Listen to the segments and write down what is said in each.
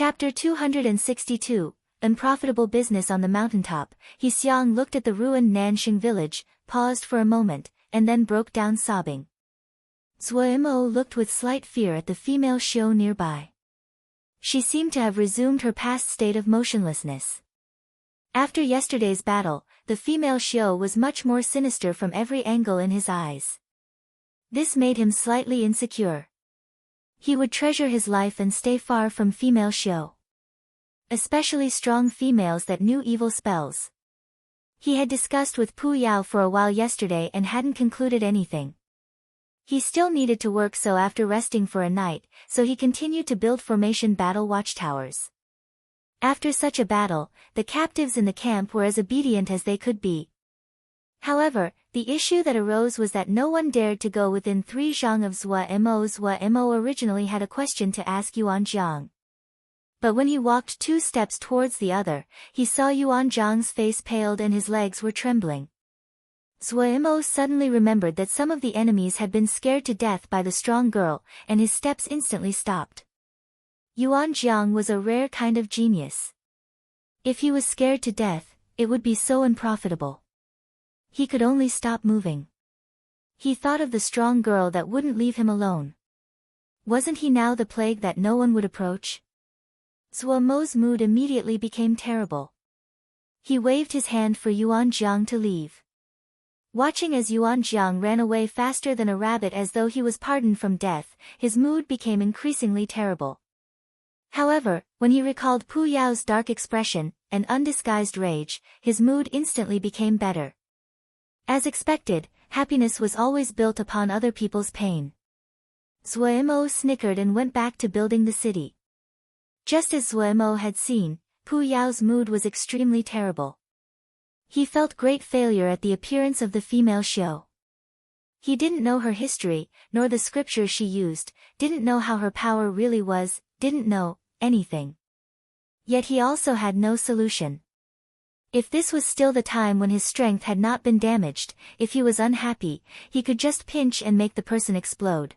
Chapter 262, Unprofitable Business on the Mountaintop. He Xiang looked at the ruined Nanxing village, paused for a moment, and then broke down sobbing. Zuo looked with slight fear at the female Xiao nearby. She seemed to have resumed her past state of motionlessness. After yesterday's battle, the female Xiao was much more sinister from every angle in his eyes. This made him slightly insecure. He would treasure his life and stay far from female Xiao. Especially strong females that knew evil spells. He had discussed with Pu Yao for a while yesterday and hadn't concluded anything. He still needed to work, so after resting for a night, he continued to build formation battle watchtowers. After such a battle, the captives in the camp were as obedient as they could be. However, the issue that arose was that no one dared to go within 3 zhang of Zuo Mo. Zuo Mo originally had a question to ask Yuan Zhang. But when he walked 2 steps towards the other, he saw Yuan Zhang's face paled and his legs were trembling. Zuo Mo suddenly remembered that some of the enemies had been scared to death by the strong girl, and his steps instantly stopped. Yuan Zhang was a rare kind of genius. If he was scared to death, it would be so unprofitable. He could only stop moving. He thought of the strong girl that wouldn't leave him alone. Wasn't he now the plague that no one would approach? Zuo Mo's mood immediately became terrible. He waved his hand for Yuan Zhang to leave. Watching as Yuan Zhang ran away faster than a rabbit as though he was pardoned from death, his mood became increasingly terrible. However, when he recalled Pu Yao's dark expression and undisguised rage, his mood instantly became better. As expected, happiness was always built upon other people's pain. Zuo Mo snickered and went back to building the city. Just as Zuo Mo had seen, Pu Yao's mood was extremely terrible. He felt great failure at the appearance of the female Xiao. He didn't know her history, nor the scriptures she used, didn't know how her power really was, didn't know anything. Yet he also had no solution. If this was still the time when his strength had not been damaged, if he was unhappy, he could just pinch and make the person explode.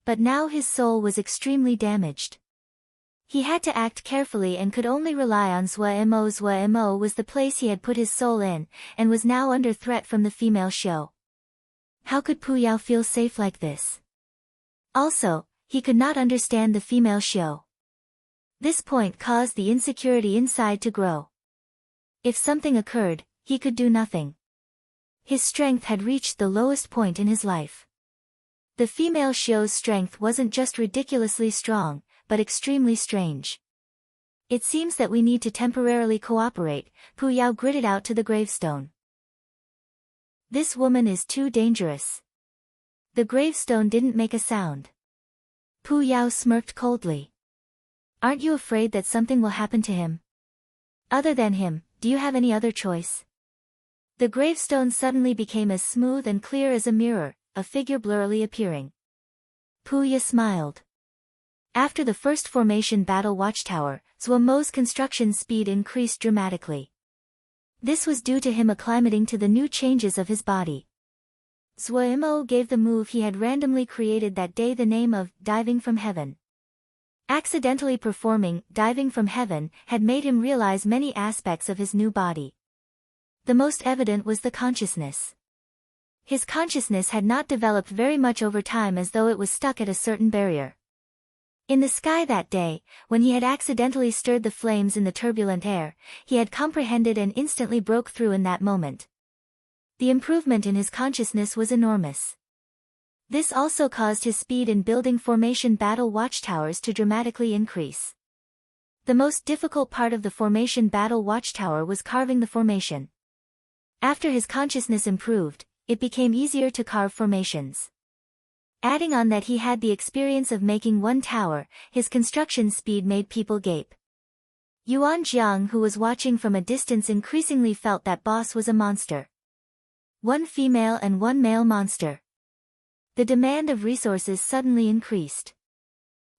But now his soul was extremely damaged. He had to act carefully and could only rely on Zuo Mo. Zuo Mo was the place he had put his soul in, and was now under threat from the female Xiao. How could Pu Yao feel safe like this? Also, he could not understand the female Xiao. This point caused the insecurity inside to grow. If something occurred, he could do nothing. His strength had reached the lowest point in his life. The female Xiao's strength wasn't just ridiculously strong, but extremely strange. It seems that we need to temporarily cooperate, Pu Yao gritted out to the gravestone. This woman is too dangerous. The gravestone didn't make a sound. Pu Yao smirked coldly. Aren't you afraid that something will happen to him? Other than him, do you have any other choice? The gravestone suddenly became as smooth and clear as a mirror, a figure blurrily appearing. Pu Yao smiled. After the first formation battle watchtower, Zuo Mo's construction speed increased dramatically. This was due to him acclimating to the new changes of his body. Zuo Mo gave the move he had randomly created that day the name of diving from heaven. Accidentally performing diving from heaven had made him realize many aspects of his new body. The most evident was the consciousness. His consciousness had not developed very much over time, as though it was stuck at a certain barrier. In the sky that day, when he had accidentally stirred the flames in the turbulent air, he had comprehended and instantly broke through in that moment. The improvement in his consciousness was enormous. This also caused his speed in building formation battle watchtowers to dramatically increase. The most difficult part of the formation battle watchtower was carving the formation. After his consciousness improved, it became easier to carve formations. Adding on that he had the experience of making one tower, his construction speed made people gape. Yuan Zhang, who was watching from a distance, increasingly felt that boss was a monster. One female and one male monster. The demand of resources suddenly increased.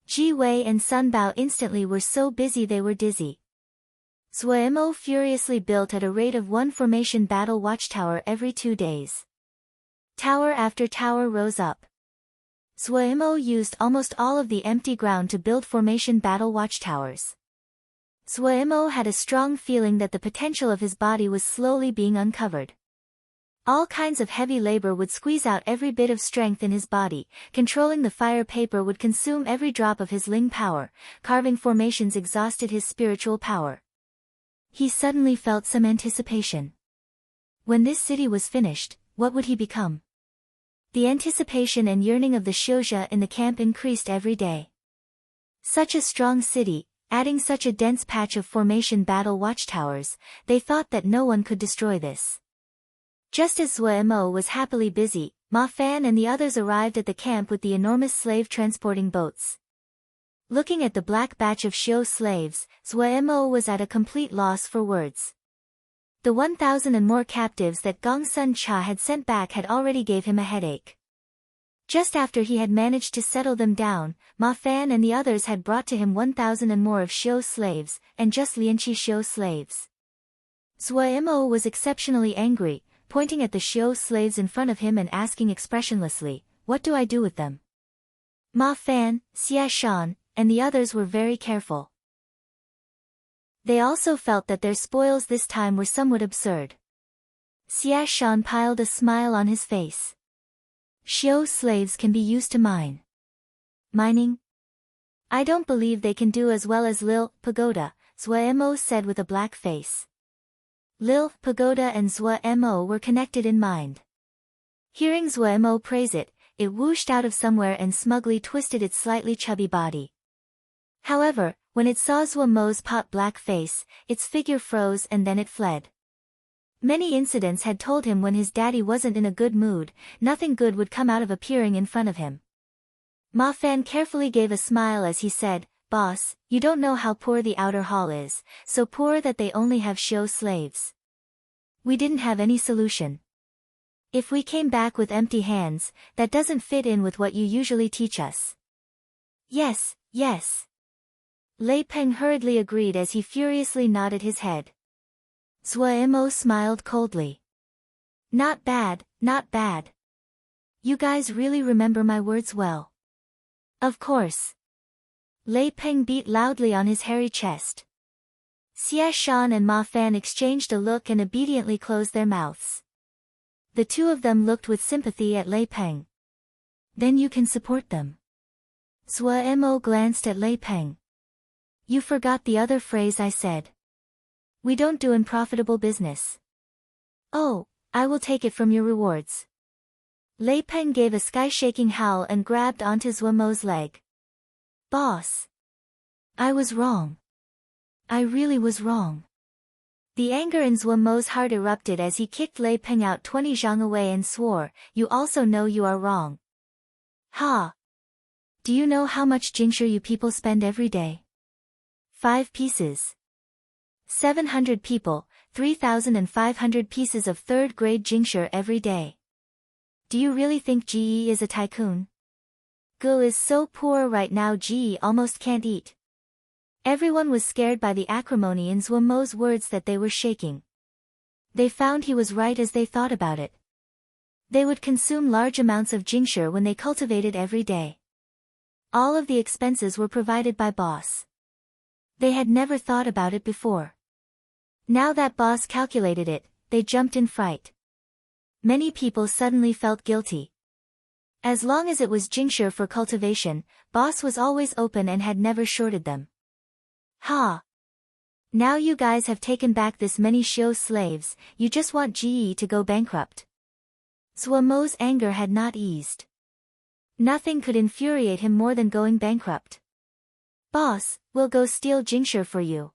Ji Wei and Sun Bao instantly were so busy they were dizzy. Zuo Mo furiously built at a rate of 1 formation battle watchtower every 2 days. Tower after tower rose up. Zuo used almost all of the empty ground to build formation battle watchtowers. Zuo had a strong feeling that the potential of his body was slowly being uncovered. All kinds of heavy labor would squeeze out every bit of strength in his body, controlling the fire paper would consume every drop of his Ling power, carving formations exhausted his spiritual power. He suddenly felt some anticipation. When this city was finished, what would he become? The anticipation and yearning of the Xiuzhe in the camp increased every day. Such a strong city, adding such a dense patch of formation battle watchtowers, they thought that no one could destroy this. Just as Zuo was happily busy, Ma Fan and the others arrived at the camp with the enormous slave-transporting boats. Looking at the black batch of Xiu slaves, Zuo was at a complete loss for words. The 1,000 and more captives that Gong Sun Cha had sent back had already gave him a headache. Just after he had managed to settle them down, Ma Fan and the others had brought to him 1,000 and more of Xiu slaves, and just Lianqi Xiu slaves. Zuo was exceptionally angry, pointing at the Xiu slaves in front of him and asking expressionlessly, "What do I do with them?" Ma Fan, Xia Shan, and the others were very careful. They also felt that their spoils this time were somewhat absurd. Xia Shan piled a smile on his face. Xiu slaves can be used to mine. Mining? I don't believe they can do as well as Lil Pagoda, Zuo said with a black face. Lil Pagoda and Zuo were connected in mind. Hearing Zuo praise it, it whooshed out of somewhere and smugly twisted its slightly chubby body. However, when it saw Zuo's pot black face, its figure froze and then it fled. Many incidents had told him when his daddy wasn't in a good mood, nothing good would come out of appearing in front of him. Ma Fan carefully gave a smile as he said, "Boss, you don't know how poor the outer hall is, so poor that they only have Xiu slaves. We didn't have any solution. If we came back with empty hands, that doesn't fit in with what you usually teach us." "Yes, yes." Lei Peng hurriedly agreed as he furiously nodded his head. Zuo smiled coldly. "Not bad, not bad. You guys really remember my words well." "Of course." Lei Peng beat loudly on his hairy chest. Xia Shan and Ma Fan exchanged a look and obediently closed their mouths. The two of them looked with sympathy at Lei Peng. "Then you can support them." Zuo glanced at Lei Peng. "You forgot the other phrase I said. We don't do unprofitable business." "Oh, I will take it from your rewards." Lei Peng gave a sky-shaking howl and grabbed onto Zuo's leg. "Boss. I was wrong. I really was wrong." The anger in Zuo's heart erupted as he kicked Lei Peng out 20 zhang away and swore, "You also know you are wrong." "Ha! Do you know how much jingshi you people spend every day?" 5 pieces. 700 people, 3,500 pieces of third-grade jingshi every day. Do you really think Ji is a tycoon? Gu is so poor right now Ji almost can't eat. Everyone was scared by the acrimony in Zuo's words that they were shaking. They found he was right as they thought about it. They would consume large amounts of jingshi when they cultivated every day. All of the expenses were provided by boss. They had never thought about it before. Now that boss calculated it, they jumped in fright. Many people suddenly felt guilty. As long as it was jingshi for cultivation, boss was always open and had never shorted them. "Ha! Now you guys have taken back this many Xiu slaves, you just want Ji to go bankrupt." Zuo's anger had not eased. Nothing could infuriate him more than going bankrupt. "Boss, we'll go steal jingshi for you."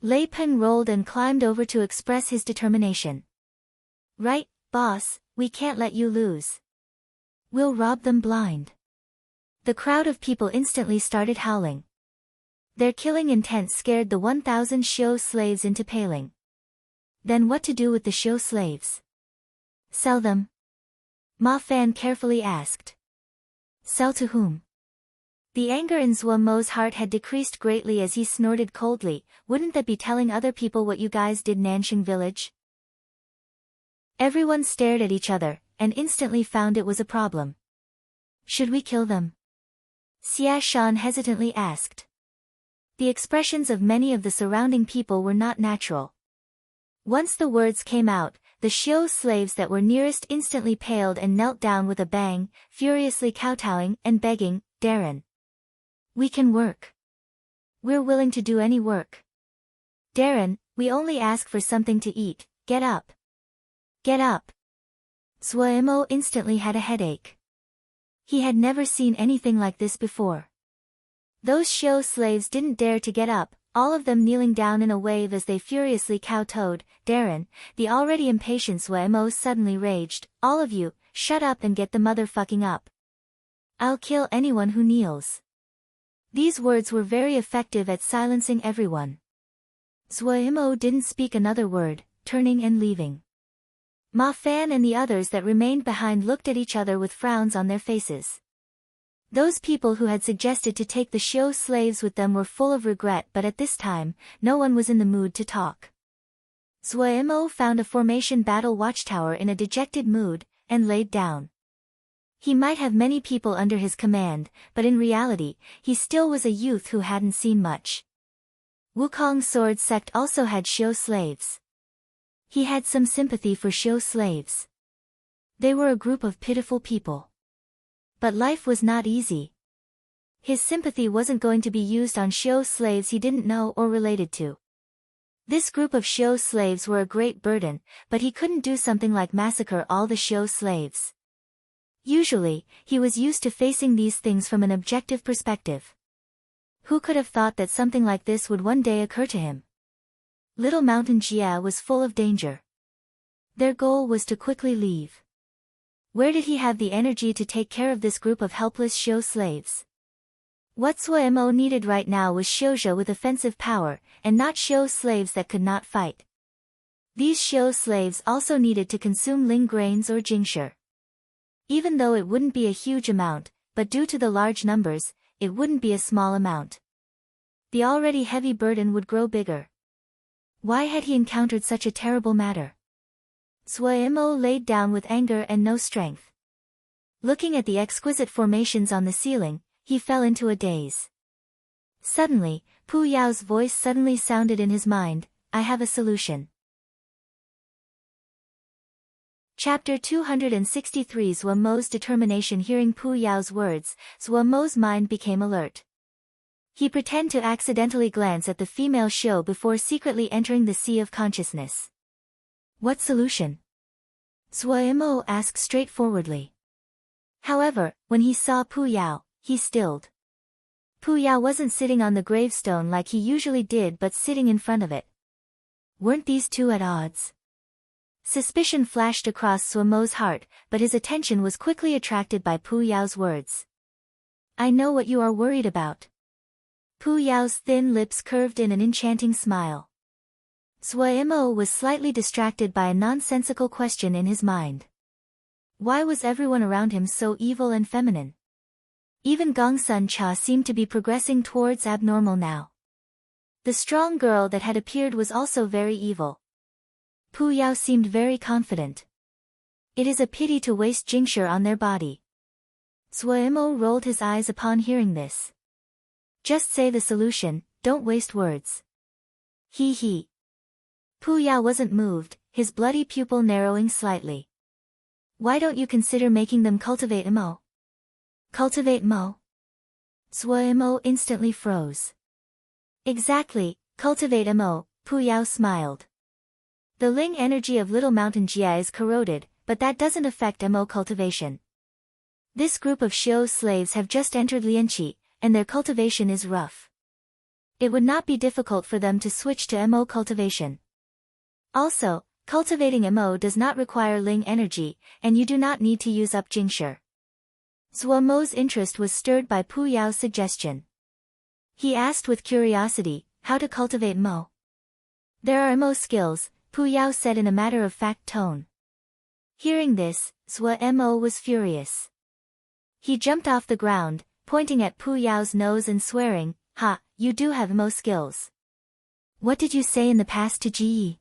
Lei Peng rolled and climbed over to express his determination. "Right, boss, we can't let you lose. We'll rob them blind." The crowd of people instantly started howling. Their killing intent scared the 1,000 Xiu slaves into paling. Then what to do with the Xiu slaves? Sell them? Ma Fan carefully asked. Sell to whom? The anger in Zuo's heart had decreased greatly as he snorted coldly, "Wouldn't that be telling other people what you guys did Nanxing village?" Everyone stared at each other, and instantly found it was a problem. Should we kill them? Xia Shan hesitantly asked. The expressions of many of the surrounding people were not natural. Once the words came out, the Xiu slaves that were nearest instantly paled and knelt down with a bang, furiously kowtowing and begging, Darren. We can work. We're willing to do any work. Darren, we only ask for something to eat, get up. Get up. Suemo instantly had a headache. He had never seen anything like this before. Those Xiu slaves didn't dare to get up, all of them kneeling down in a wave as they furiously kowtowed. Darren, the already impatient Suemo suddenly raged, all of you, shut up and get the motherfucking up. I'll kill anyone who kneels. These words were very effective at silencing everyone. Suemo didn't speak another word, turning and leaving. Ma Fan and the others that remained behind looked at each other with frowns on their faces. Those people who had suggested to take the Xiu slaves with them were full of regret, but at this time, no one was in the mood to talk. Suemo found a formation battle watchtower in a dejected mood, and laid down. He might have many people under his command, but in reality, he still was a youth who hadn't seen much. Wukong's sword sect also had Xiu slaves. He had some sympathy for Xiu slaves. They were a group of pitiful people. But life was not easy. His sympathy wasn't going to be used on Xiu slaves he didn't know or related to. This group of Xiu slaves were a great burden, but he couldn't do something like massacre all the Xiu slaves. Usually, he was used to facing these things from an objective perspective. Who could have thought that something like this would one day occur to him? Little Mountain Jia was full of danger. Their goal was to quickly leave. Where did he have the energy to take care of this group of helpless Xiu slaves? What Suemo needed right now was Xiuzhe with offensive power, and not Xiu slaves that could not fight. These Xiu slaves also needed to consume ling grains or jingshi. Even though it wouldn't be a huge amount, but due to the large numbers, it wouldn't be a small amount. The already heavy burden would grow bigger. Why had he encountered such a terrible matter? Suemo laid down with anger and no strength. Looking at the exquisite formations on the ceiling, he fell into a daze. Suddenly, Pu Yao's voice suddenly sounded in his mind, I have a solution. Chapter 263 Suemo's determination. Hearing Pu Yao's words, Suemo's mind became alert. He pretended to accidentally glance at the female Xiu before secretly entering the sea of consciousness. What solution? Suemo asked straightforwardly. However, when he saw Pu Yao, he stilled. Pu Yao wasn't sitting on the gravestone like he usually did but sitting in front of it. Weren't these two at odds? Suspicion flashed across Suemo's heart, but his attention was quickly attracted by Pu Yao's words. I know what you are worried about. Pu Yao's thin lips curved in an enchanting smile. Suemo was slightly distracted by a nonsensical question in his mind. Why was everyone around him so evil and feminine? Even Gongsun Cha seemed to be progressing towards abnormal now. The strong girl that had appeared was also very evil. Pu Yao seemed very confident. It is a pity to waste jingshi on their body. Suemo rolled his eyes upon hearing this. Just say the solution, don't waste words. He. Pu Yao wasn't moved, his bloody pupil narrowing slightly. Why don't you consider making them cultivate Mo? Cultivate Mo? Suemo instantly froze. Exactly, cultivate Mo, Pu Yao smiled. The ling energy of Little Mountain Jia is corroded, but that doesn't affect Mo cultivation. This group of Xiu slaves have just entered Lianqi, and their cultivation is rough. It would not be difficult for them to switch to Mo cultivation. Also, cultivating Mo does not require ling energy, and you do not need to use up jingshi. Suemo's interest was stirred by Pu Yao's suggestion. He asked with curiosity, how to cultivate Mo? There are Mo skills, Pu Yao said in a matter-of-fact tone. Hearing this, Suemo was furious. He jumped off the ground, pointing at Pu Yao's nose and swearing, Ha, you do have Mo skills. What did you say in the past to Ji?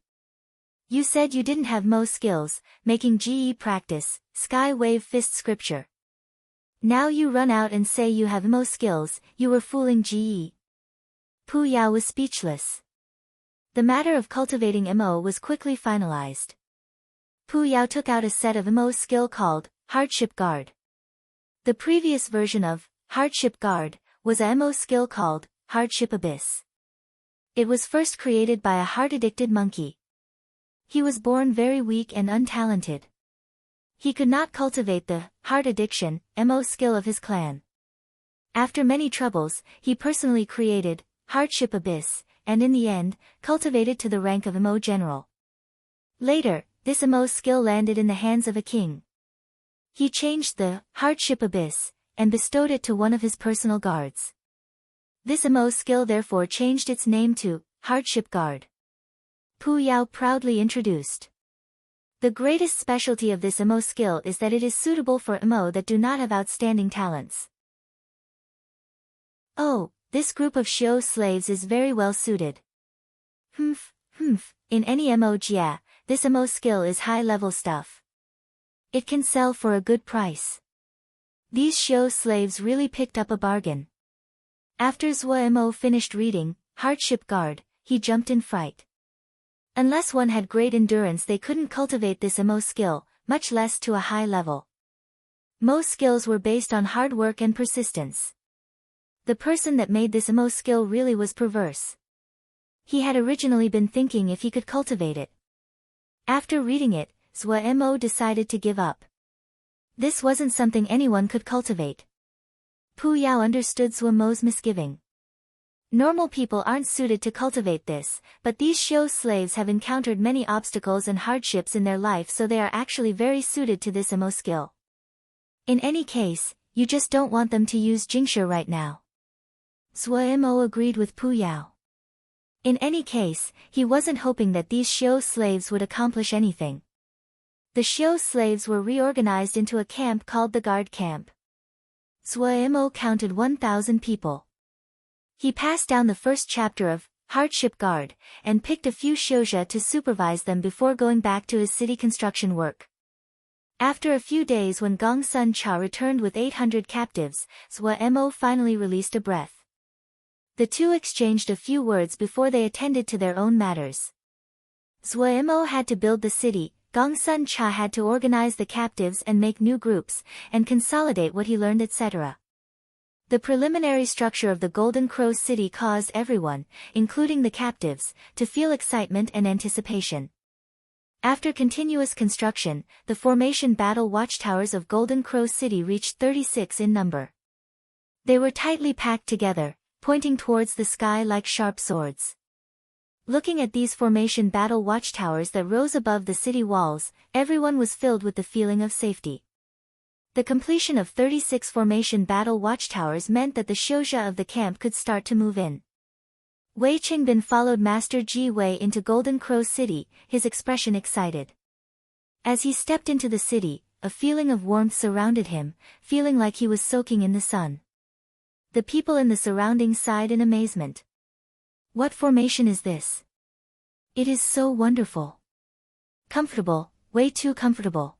You said you didn't have Mo skills, making Ji practice, Sky Wave Fist scripture. Now you run out and say you have Mo skills, you were fooling Ge. Pu Yao was speechless. The matter of cultivating Mo was quickly finalized. Pu Yao took out a set of Mo skill called Hardship Guard. The previous version of Hardship Guard was a Mo skill called Hardship Abyss. It was first created by a heart-addicted monkey. He was born very weak and untalented. He could not cultivate the heart addiction Mo skill of his clan. After many troubles, he personally created Hardship Abyss, and in the end, cultivated to the rank of Mo General. Later, this Mo skill landed in the hands of a king. He changed the Hardship Abyss, and bestowed it to one of his personal guards. This Mo skill therefore changed its name to Hardship Guard. Pu Yao proudly introduced. The greatest specialty of this Mo skill is that it is suitable for Mo that do not have outstanding talents. Oh, this group of Xiao slaves is very well suited. In any Mo Jia, this Mo skill is high-level stuff. It can sell for a good price. These Xiao slaves really picked up a bargain. After Zhua Mo finished reading Hardship Guard, he jumped in fright. Unless one had great endurance, they couldn't cultivate this Mo skill, much less to a high level. Mo skills were based on hard work and persistence. The person that made this Mo skill really was perverse. He had originally been thinking if he could cultivate it. After reading it, Zhua Mo decided to give up. This wasn't something anyone could cultivate. Pu Yao understood Zhua Mo's misgiving. Normal people aren't suited to cultivate this, but these Xiao slaves have encountered many obstacles and hardships in their life, so they are actually very suited to this Mo skill. In any case, you just don't want them to use Jingshi right now. Zhua Mo agreed with Pu Yao. In any case, he wasn't hoping that these Xiao slaves would accomplish anything. The Xiao slaves were reorganized into a camp called the Guard Camp. Zhua Mo counted 1,000 people. He passed down the first chapter of Hardship Guard, and picked a few Xiaojia to supervise them before going back to his city construction work. After a few days, when Gong Sun Cha returned with 800 captives, Zhua Mo finally released a breath. The two exchanged a few words before they attended to their own matters. Zhua Mo had to build the city, Gong Sun Cha had to organize the captives and make new groups, and consolidate what he learned, etc. The preliminary structure of the Golden Crow City caused everyone, including the captives, to feel excitement and anticipation. After continuous construction, the formation battle watchtowers of Golden Crow City reached 36 in number. They were tightly packed together, pointing towards the sky like sharp swords. Looking at these formation battle watchtowers that rose above the city walls, everyone was filled with the feeling of safety. The completion of 36 formation battle watchtowers meant that the Xiaojia of the camp could start to move in. Wei Qingbin followed Master Ji Wei into Golden Crow City, his expression excited. As he stepped into the city, a feeling of warmth surrounded him, feeling like he was soaking in the sun. The people in the surroundings sighed in amazement. What formation is this? It is so wonderful. Comfortable, way too comfortable.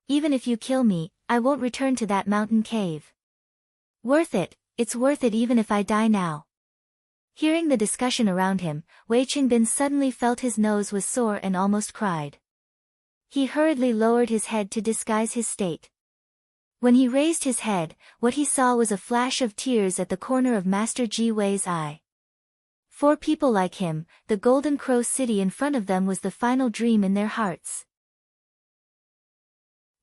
Even if you kill me, I won't return to that mountain cave. Worth it, it's worth it even if I die now. Hearing the discussion around him, Wei Qingbin suddenly felt his nose was sore and almost cried. He hurriedly lowered his head to disguise his state. When he raised his head, what he saw was a flash of tears at the corner of Master Ji Wei's eye. For people like him, the Golden Crow City in front of them was the final dream in their hearts.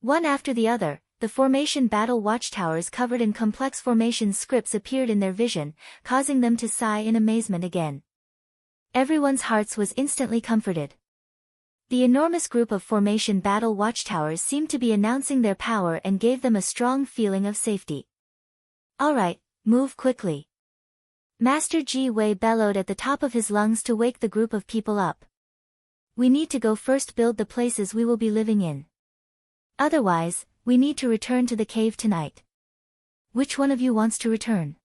One after the other, the formation battle watchtowers covered in complex formation scripts appeared in their vision, causing them to sigh in amazement again. Everyone's hearts was instantly comforted. The enormous group of formation battle watchtowers seemed to be announcing their power and gave them a strong feeling of safety. All right, move quickly. Master Ji Wei bellowed at the top of his lungs to wake the group of people up. We need to go first build the places we will be living in. Otherwise, we need to return to the cave tonight. Which one of you wants to return?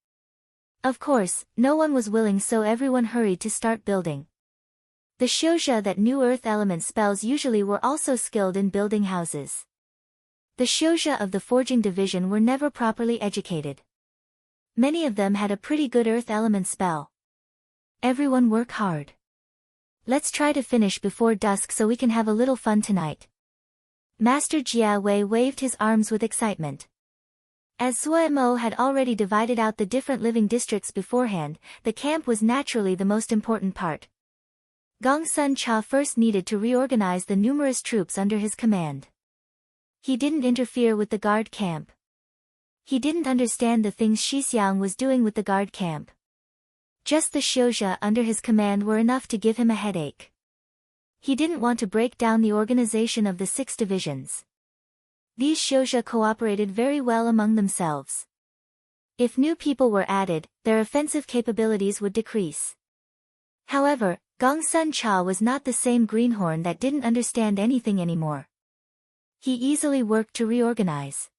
Of course, no one was willing, so everyone hurried to start building. The Xiaojia that knew earth element spells usually were also skilled in building houses. The shouja of the forging division were never properly educated. Many of them had a pretty good earth element spell. Everyone work hard. Let's try to finish before dusk so we can have a little fun tonight. Master Jia Wei waved his arms with excitement. As Suemo had already divided out the different living districts beforehand, the camp was naturally the most important part. Gongsun Cha first needed to reorganize the numerous troops under his command. He didn't interfere with the guard camp. He didn't understand the things Shixiang was doing with the guard camp. Just the shouja under his command were enough to give him a headache. He didn't want to break down the organization of the 6 divisions. These shouja cooperated very well among themselves. If new people were added, their offensive capabilities would decrease. However, Gongsun Cha was not the same greenhorn that didn't understand anything anymore. He easily worked to reorganize.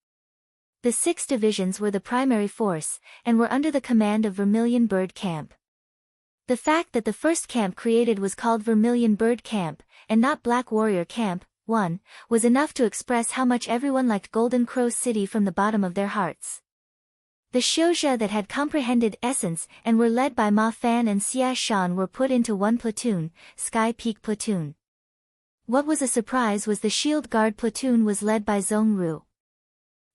The 6 divisions were the primary force, and were under the command of Vermilion Bird Camp. The fact that the first camp created was called Vermilion Bird Camp, and not Black Warrior Camp, 1, was enough to express how much everyone liked Golden Crow City from the bottom of their hearts. The shouja that had comprehended essence and were led by Ma Fan and Xia Shan were put into one platoon, Sky Peak Platoon. What was a surprise was the Shield Guard Platoon was led by Zhong Ru.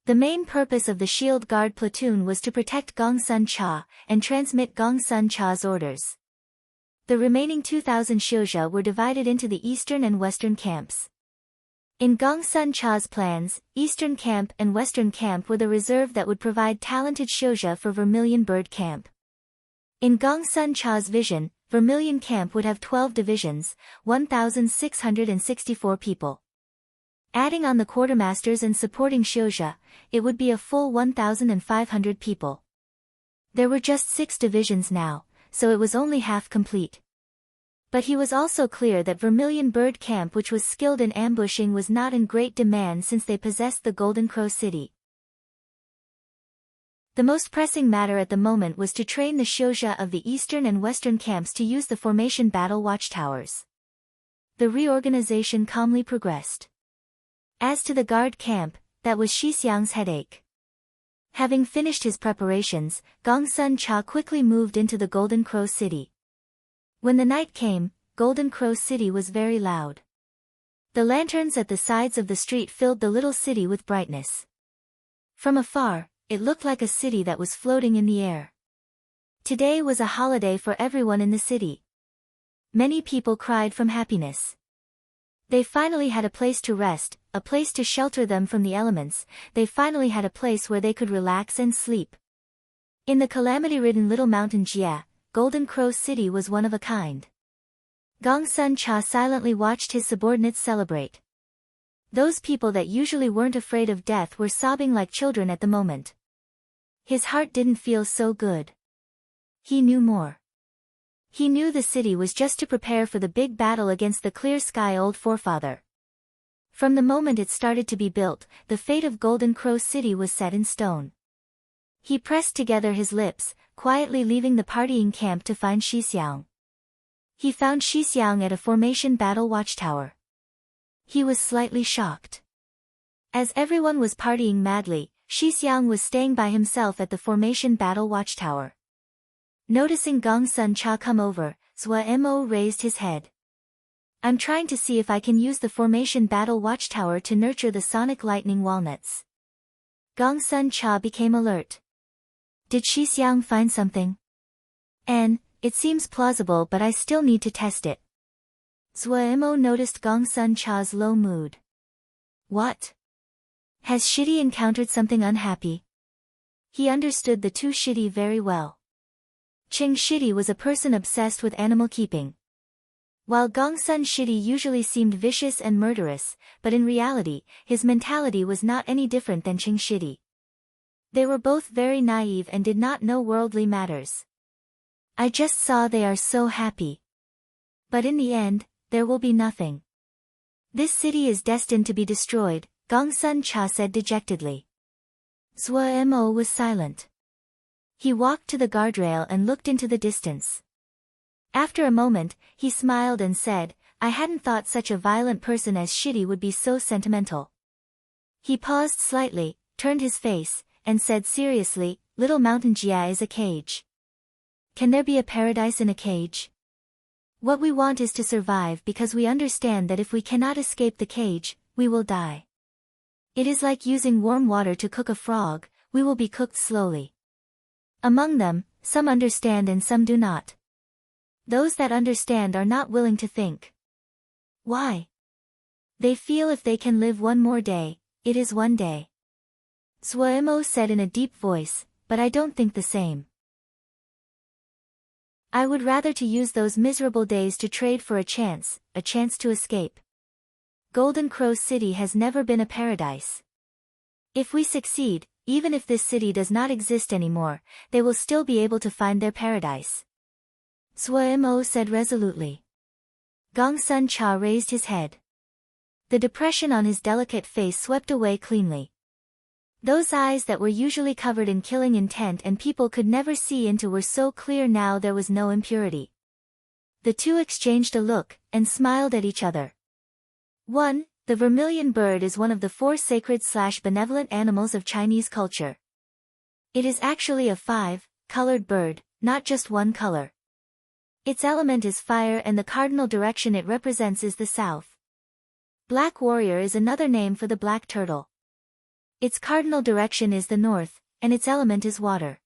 The main purpose of the Shield Guard Platoon was to protect Gongsun Cha, and transmit Gongsun Cha's orders. The remaining 2,000 shouja were divided into the eastern and western camps. In Gongsun Cha's plans, Eastern Camp and Western Camp were the reserve that would provide talented shouja for Vermilion Bird Camp. In Gongsun Cha's vision, Vermilion Camp would have 12 divisions, 1,664 people. Adding on the quartermasters and supporting shouja, it would be a full 1,500 people. There were just 6 divisions now, so it was only half complete. But he was also clear that Vermilion Bird Camp, which was skilled in ambushing, was not in great demand since they possessed the Golden Crow City. The most pressing matter at the moment was to train the shouja of the eastern and western camps to use the formation battle watchtowers. The reorganization calmly progressed. As to the guard camp, that was Shixiang's headache. Having finished his preparations, Gongsun Cha quickly moved into the Golden Crow City. When the night came, Golden Crow City was very loud. The lanterns at the sides of the street filled the little city with brightness. From afar, it looked like a city that was floating in the air. Today was a holiday for everyone in the city. Many people cried from happiness. They finally had a place to rest, a place to shelter them from the elements. They finally had a place where they could relax and sleep. In the calamity-ridden little mountain Jia, Golden Crow City was one of a kind. Gongsun Cha silently watched his subordinates celebrate. Those people that usually weren't afraid of death were sobbing like children at the moment. His heart didn't feel so good. He knew more. He knew the city was just to prepare for the big battle against the Clear Sky Old Forefather. From the moment it started to be built, the fate of Golden Crow City was set in stone. He pressed together his lips, quietly leaving the partying camp to find Shixiang. He found Shixiang at a formation battle watchtower. He was slightly shocked. As everyone was partying madly, Shixiang was staying by himself at the formation battle watchtower. Noticing Gongsun Cha come over, Zuo raised his head. I'm trying to see if I can use the formation battle watchtower to nurture the sonic lightning walnuts. Gongsun Cha became alert. Did Shixiang find something? It seems plausible, but I still need to test it. Zuo noticed Gongsun Cha's low mood. What? Has Shidi encountered something unhappy? He understood the two Shidi very well. Qing Shidi was a person obsessed with animal keeping. While Gongsun Shidi usually seemed vicious and murderous, but in reality, his mentality was not any different than Qing Shidi. They were both very naive and did not know worldly matters. I just saw they are so happy. But in the end, there will be nothing. This city is destined to be destroyed, Gongsun Cha said dejectedly. Zuo was silent. He walked to the guardrail and looked into the distance. After a moment, he smiled and said, I hadn't thought such a violent person as Shidi would be so sentimental. He paused slightly, turned his face, and said seriously, "Little Mountain Jia is a cage. Can there be a paradise in a cage? What we want is to survive because we understand that if we cannot escape the cage, we will die. It is like using warm water to cook a frog, we will be cooked slowly. Among them, some understand and some do not. Those that understand are not willing to think. Why? They feel if they can live one more day, it is one day." Suemo said in a deep voice, "But I don't think the same. I would rather to use those miserable days to trade for a chance to escape. Golden Crow City has never been a paradise. If we succeed, even if this city does not exist anymore, they will still be able to find their paradise." Suemo said resolutely. Gongsun Cha raised his head. The depression on his delicate face swept away cleanly. Those eyes that were usually covered in killing intent and people could never see into were so clear now there was no impurity. The two exchanged a look, and smiled at each other. 1. The vermilion bird is one of the 4 sacred/benevolent animals of Chinese culture. It is actually a 5-colored bird, not just one color. Its element is fire and the cardinal direction it represents is the south. Black warrior is another name for the black turtle. Its cardinal direction is the north, and its element is water.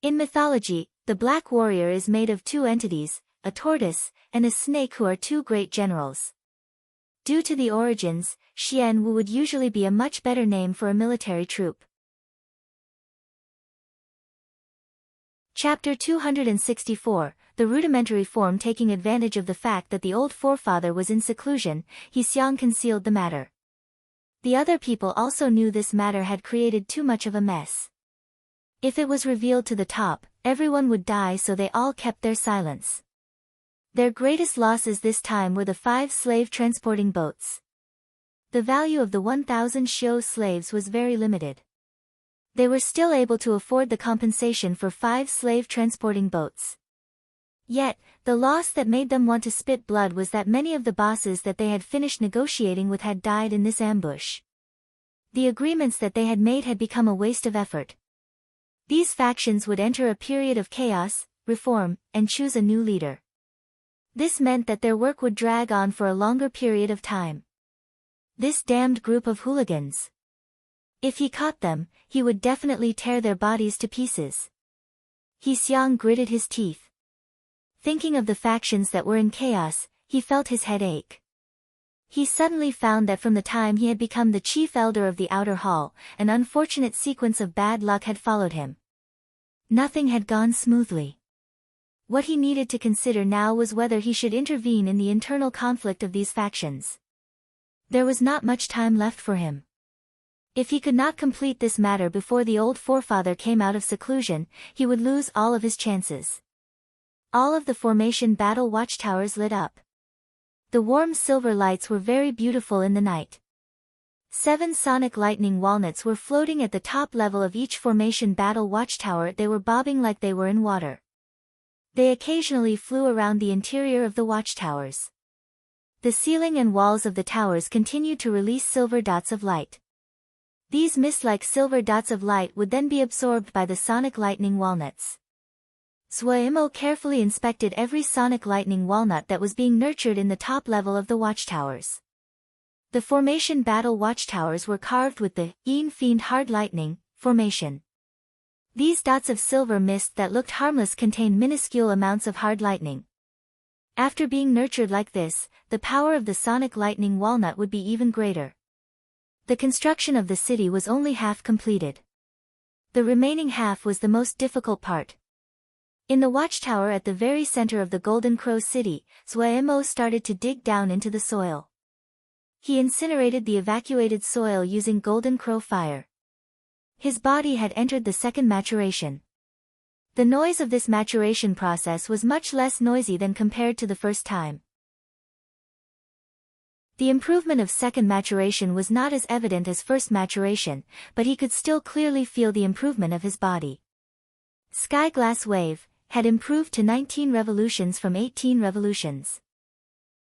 In mythology, the black warrior is made of 2 entities, a tortoise, and a snake who are 2 great generals. Due to the origins, Xian Wu would usually be a much better name for a military troop. Chapter 264, The rudimentary form. Taking advantage of the fact that the old forefather was in seclusion, He Xiang concealed the matter. The other people also knew this matter had created too much of a mess. If it was revealed to the top, everyone would die, so they all kept their silence. Their greatest losses this time were the 5 slave transporting boats. The value of the 1,000 Xiu slaves was very limited. They were still able to afford the compensation for 5 slave transporting boats. Yet, the loss that made them want to spit blood was that many of the bosses that they had finished negotiating with had died in this ambush. The agreements that they had made had become a waste of effort. These factions would enter a period of chaos, reform, and choose a new leader. This meant that their work would drag on for a longer period of time. This damned group of hooligans. If he caught them, he would definitely tear their bodies to pieces. He Xiang gritted his teeth. Thinking of the factions that were in chaos, he felt his head ache. He suddenly found that from the time he had become the chief elder of the outer hall, an unfortunate sequence of bad luck had followed him. Nothing had gone smoothly. What he needed to consider now was whether he should intervene in the internal conflict of these factions. There was not much time left for him. If he could not complete this matter before the old forefather came out of seclusion, he would lose all of his chances. All of the formation battle watchtowers lit up. The warm silver lights were very beautiful in the night. 7 sonic lightning walnuts were floating at the top level of each formation battle watchtower. They were bobbing like they were in water. They occasionally flew around the interior of the watchtowers. The ceiling and walls of the towers continued to release silver dots of light. These mist-like silver dots of light would then be absorbed by the sonic lightning walnuts. Suemo carefully inspected every sonic lightning walnut that was being nurtured in the top level of the watchtowers. The formation battle watchtowers were carved with the Yin Fiend hard lightning formation. These dots of silver mist that looked harmless contained minuscule amounts of hard lightning. After being nurtured like this, the power of the sonic lightning walnut would be even greater. The construction of the city was only half completed. The remaining half was the most difficult part. In the watchtower at the very center of the Golden Crow City, Suemo started to dig down into the soil. He incinerated the evacuated soil using Golden Crow fire. His body had entered the second maturation. The noise of this maturation process was much less noisy than compared to the first time. The improvement of second maturation was not as evident as first maturation, but he could still clearly feel the improvement of his body. Sky Glass Wave had improved to 19 revolutions from 18 revolutions.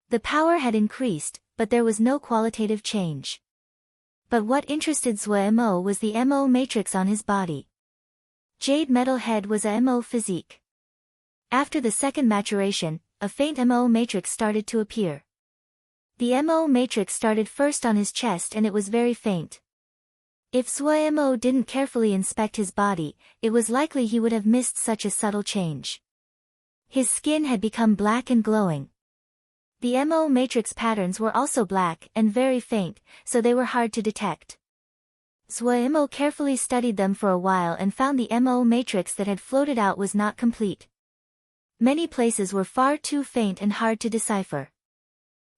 The power had increased, but there was no qualitative change. But what interested Mo was the Mo matrix on his body. Jade metal head was a Mo physique. After the second maturation, a faint Mo matrix started to appear. The Mo matrix started first on his chest and it was very faint. If Mo didn't carefully inspect his body, it was likely he would have missed such a subtle change. His skin had become black and glowing. The Mo matrix patterns were also black and very faint, so they were hard to detect. Mo carefully studied them for a while and found the Mo matrix that had floated out was not complete. Many places were far too faint and hard to decipher.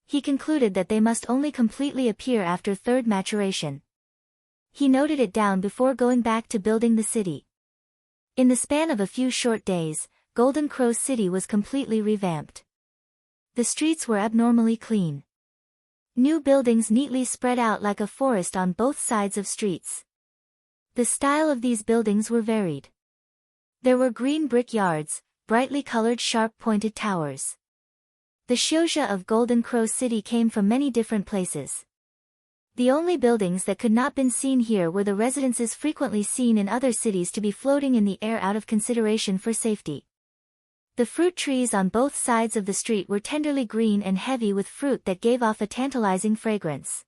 He concluded that they must only completely appear after third maturation. He noted it down before going back to building the city. In the span of a few short days, Golden Crow's city was completely revamped. The streets were abnormally clean. New buildings neatly spread out like a forest on both sides of streets. The style of these buildings were varied. There were green brick yards, brightly colored sharp-pointed towers. The shouja of Golden Crow City came from many different places. The only buildings that could not been seen here were the residences frequently seen in other cities to be floating in the air out of consideration for safety. The fruit trees on both sides of the street were tenderly green and heavy with fruit that gave off a tantalizing fragrance.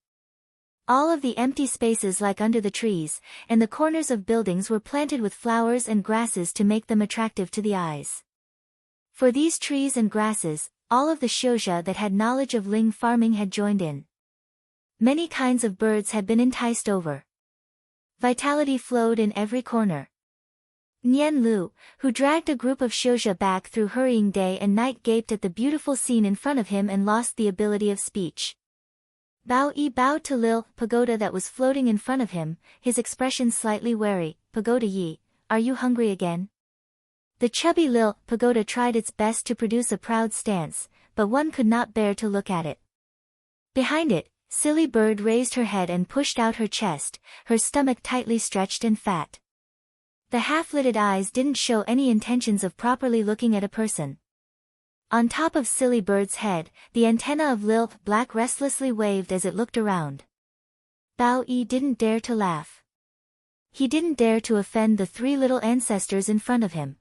All of the empty spaces like under the trees, and the corners of buildings were planted with flowers and grasses to make them attractive to the eyes. For these trees and grasses, all of the shouja that had knowledge of ling farming had joined in. Many kinds of birds had been enticed over. Vitality flowed in every corner. Nian Lu, who dragged a group of shouja back through hurrying day and night, gaped at the beautiful scene in front of him and lost the ability of speech. Bao Yi bowed to Lil Pagoda that was floating in front of him, his expression slightly wary. Pagoda Yi, are you hungry again? The chubby Lil Pagoda tried its best to produce a proud stance, but one could not bear to look at it. Behind it, Silly Bird raised her head and pushed out her chest, her stomach tightly stretched and fat. The half-lidded eyes didn't show any intentions of properly looking at a person. On top of Silly Bird's head, the antenna of Lil Black restlessly waved as it looked around. Bao Yi didn't dare to laugh. He didn't dare to offend the three little ancestors in front of him.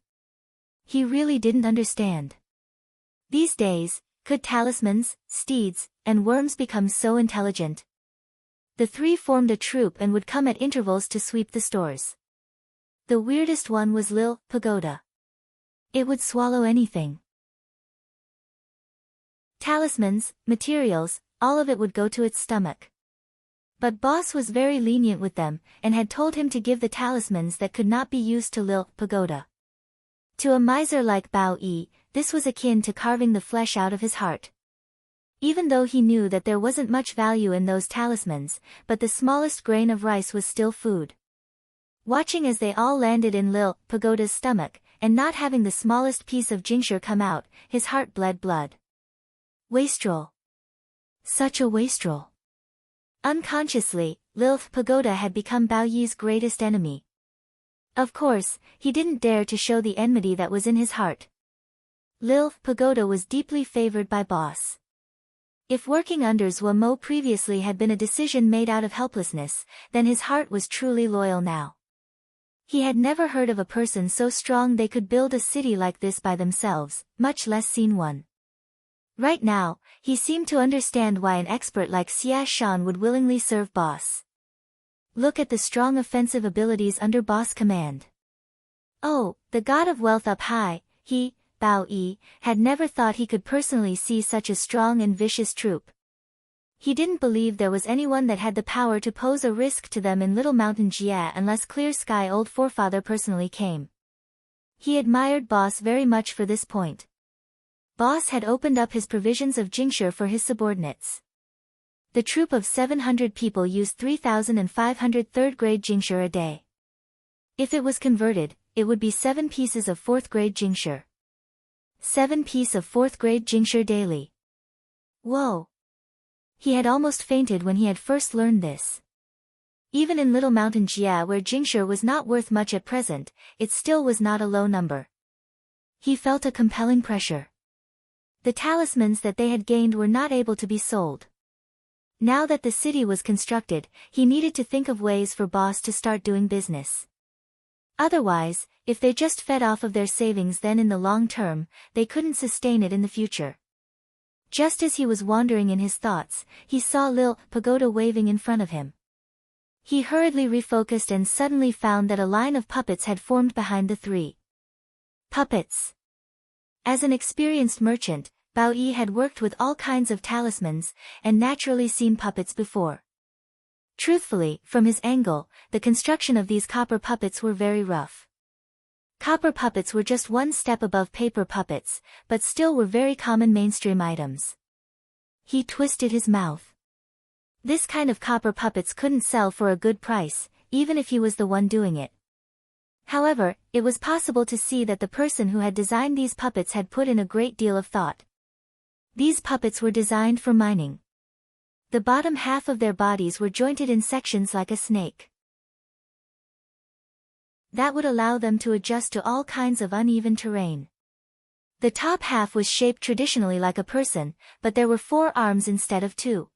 He really didn't understand. These days, could talismans, steeds, and worms become so intelligent? The three formed a troop and would come at intervals to sweep the stores. The weirdest one was Lil Pagoda. It would swallow anything. Talismans, materials, all of it would go to its stomach. But Boss was very lenient with them, and had told him to give the talismans that could not be used to Lil Pagoda. To a miser like Bao Yi, this was akin to carving the flesh out of his heart. Even though he knew that there wasn't much value in those talismans, but the smallest grain of rice was still food. Watching as they all landed in Lil Pagoda's stomach, and not having the smallest piece of jingsher come out, his heart bled blood. Wastrel. Such a wastrel. Unconsciously, Lil Pagoda had become Bao Yi's greatest enemy. Of course, he didn't dare to show the enmity that was in his heart. Lil Pagoda was deeply favored by Boss. If working under Mo previously had been a decision made out of helplessness, then his heart was truly loyal now. He had never heard of a person so strong they could build a city like this by themselves, much less seen one. Right now, he seemed to understand why an expert like Xia Shan would willingly serve Boss. Look at the strong offensive abilities under Boss command. Oh, the god of wealth up high, he, Bao Yi, had never thought he could personally see such a strong and vicious troop. He didn't believe there was anyone that had the power to pose a risk to them in Little Mountain Jia unless Clear Sky Old Forefather personally came. He admired Boss very much for this point. Boss had opened up his provisions of jingsher for his subordinates. The troop of 700 people used 3,500 third-grade jingsher a day. If it was converted, it would be 7 pieces of 4th-grade jingsher. 7 pieces of 4th-grade jingsher daily. Whoa! He had almost fainted when he had first learned this. Even in Little Mountain Jia where jingsher was not worth much at present, it still was not a low number. He felt a compelling pressure. The talismans that they had gained were not able to be sold. Now that the city was constructed, he needed to think of ways for Boss to start doing business. Otherwise, if they just fed off of their savings, then in the long term, they couldn't sustain it in the future. Just as he was wandering in his thoughts, he saw Lil Pagoda waving in front of him. He hurriedly refocused and suddenly found that a line of puppets had formed behind the three. Puppets. As an experienced merchant, Bao Yi had worked with all kinds of talismans, and naturally seen puppets before. Truthfully, from his angle, the construction of these copper puppets were very rough. Copper puppets were just one step above paper puppets, but still were very common mainstream items. He twisted his mouth. This kind of copper puppets couldn't sell for a good price, even if he was the one doing it. However, it was possible to see that the person who had designed these puppets had put in a great deal of thought. These puppets were designed for mining. The bottom half of their bodies were jointed in sections like a snake. That would allow them to adjust to all kinds of uneven terrain. The top half was shaped traditionally like a person, but there were 4 arms instead of 2.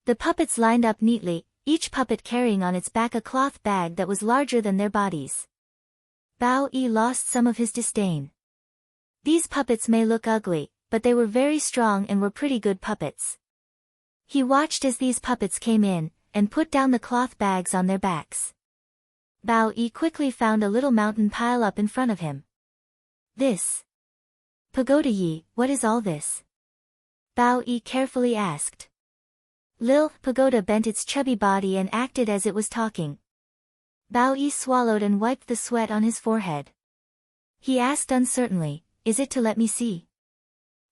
The puppets lined up neatly, each puppet carrying on its back a cloth bag that was larger than their bodies. Bao Yi lost some of his disdain. These puppets may look ugly, but they were very strong and were pretty good puppets. He watched as these puppets came in, and put down the cloth bags on their backs. Bao Yi quickly found a little mountain pile up in front of him. This. Pagoda Yi, what is all this? Bao Yi carefully asked. Lil Pagoda bent its chubby body and acted as it was talking. Bao Yi swallowed and wiped the sweat on his forehead. He asked uncertainly, is it to let me see?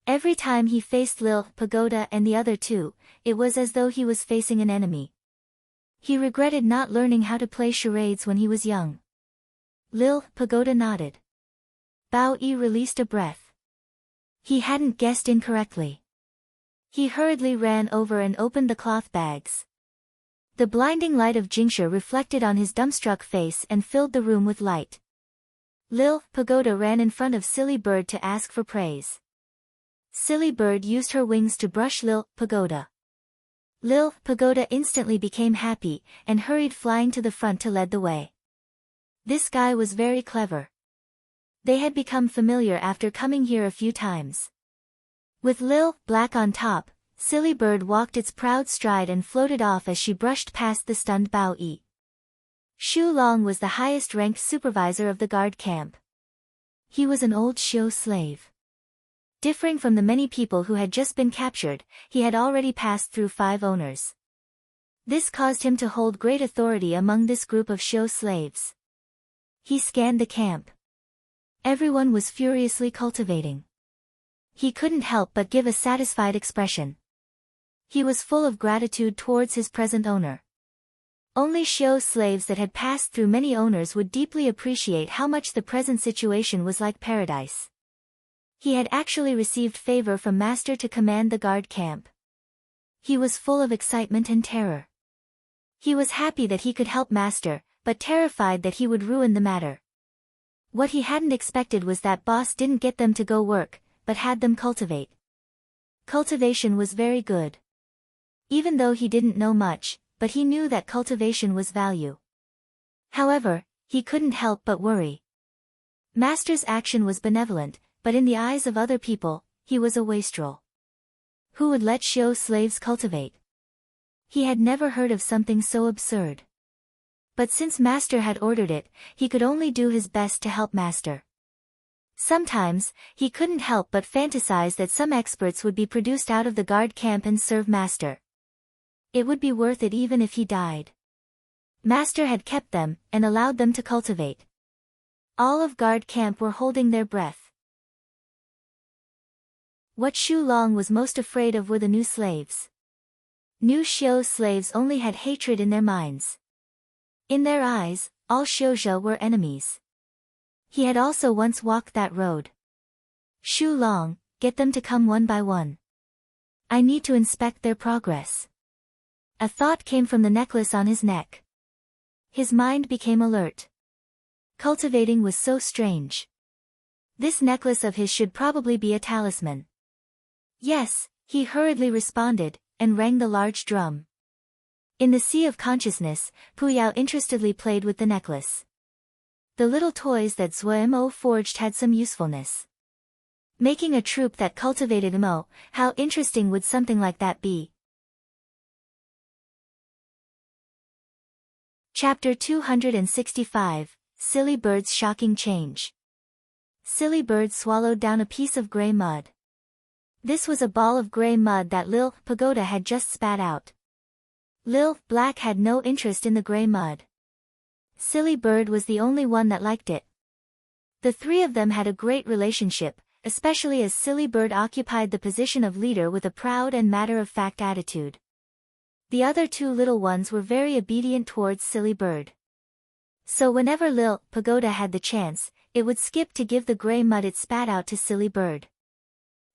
Every time he faced Lil Pagoda and the other two, it was as though he was facing an enemy. He regretted not learning how to play charades when he was young. Lil Pagoda nodded. Bao Yi released a breath. He hadn't guessed incorrectly. He hurriedly ran over and opened the cloth bags. The blinding light of Jingxia reflected on his dumbstruck face and filled the room with light. Lil Pagoda ran in front of Silly Bird to ask for praise. Silly Bird used her wings to brush Lil Pagoda. Lil Pagoda instantly became happy, and hurried flying to the front to lead the way. This guy was very clever. They had become familiar after coming here a few times. With Lil Black on top, Silly Bird walked its proud stride and floated off as she brushed past the stunned Bao Yi. Shu Long was the highest-ranked supervisor of the guard camp. He was an old Shio slave. Differing from the many people who had just been captured, he had already passed through 5 owners. This caused him to hold great authority among this group of Shio slaves. He scanned the camp. Everyone was furiously cultivating. He couldn't help but give a satisfied expression. He was full of gratitude towards his present owner. Only Shio slaves that had passed through many owners would deeply appreciate how much the present situation was like paradise. He had actually received favor from Master to command the guard camp. He was full of excitement and terror. He was happy that he could help Master, but terrified that he would ruin the matter. What he hadn't expected was that Boss didn't get them to go work, but had them cultivate. Cultivation was very good. Even though he didn't know much, but he knew that cultivation was value. However, he couldn't help but worry. Master's action was benevolent, but in the eyes of other people, he was a wastrel. Who would let Shio slaves cultivate? He had never heard of something so absurd. But since Master had ordered it, he could only do his best to help Master. Sometimes, he couldn't help but fantasize that some experts would be produced out of the guard camp and serve Master. It would be worth it even if he died. Master had kept them, and allowed them to cultivate. All of guard camp were holding their breath. What Shu Long was most afraid of were the new slaves. New Shio slaves only had hatred in their minds. In their eyes, all Shioja were enemies. He had also once walked that road. Shu Long, get them to come one by one. I need to inspect their progress. A thought came from the necklace on his neck. His mind became alert. Cultivating was so strange. This necklace of his should probably be a talisman. Yes, he hurriedly responded, and rang the large drum. In the sea of consciousness, Puyao interestedly played with the necklace. The little toys that Zuo forged had some usefulness. Making a troupe that cultivated Mo, how interesting would something like that be? Chapter 265, Silly Bird's Shocking Change. Silly Bird swallowed down a piece of gray mud. This was a ball of gray mud that Lil Pagoda had just spat out. Lil Black had no interest in the gray mud. Silly Bird was the only one that liked it. The three of them had a great relationship, especially as Silly Bird occupied the position of leader with a proud and matter-of-fact attitude. The other two little ones were very obedient towards Silly Bird. So whenever Lil Pagoda had the chance, it would skip to give the gray mud it spat out to Silly Bird.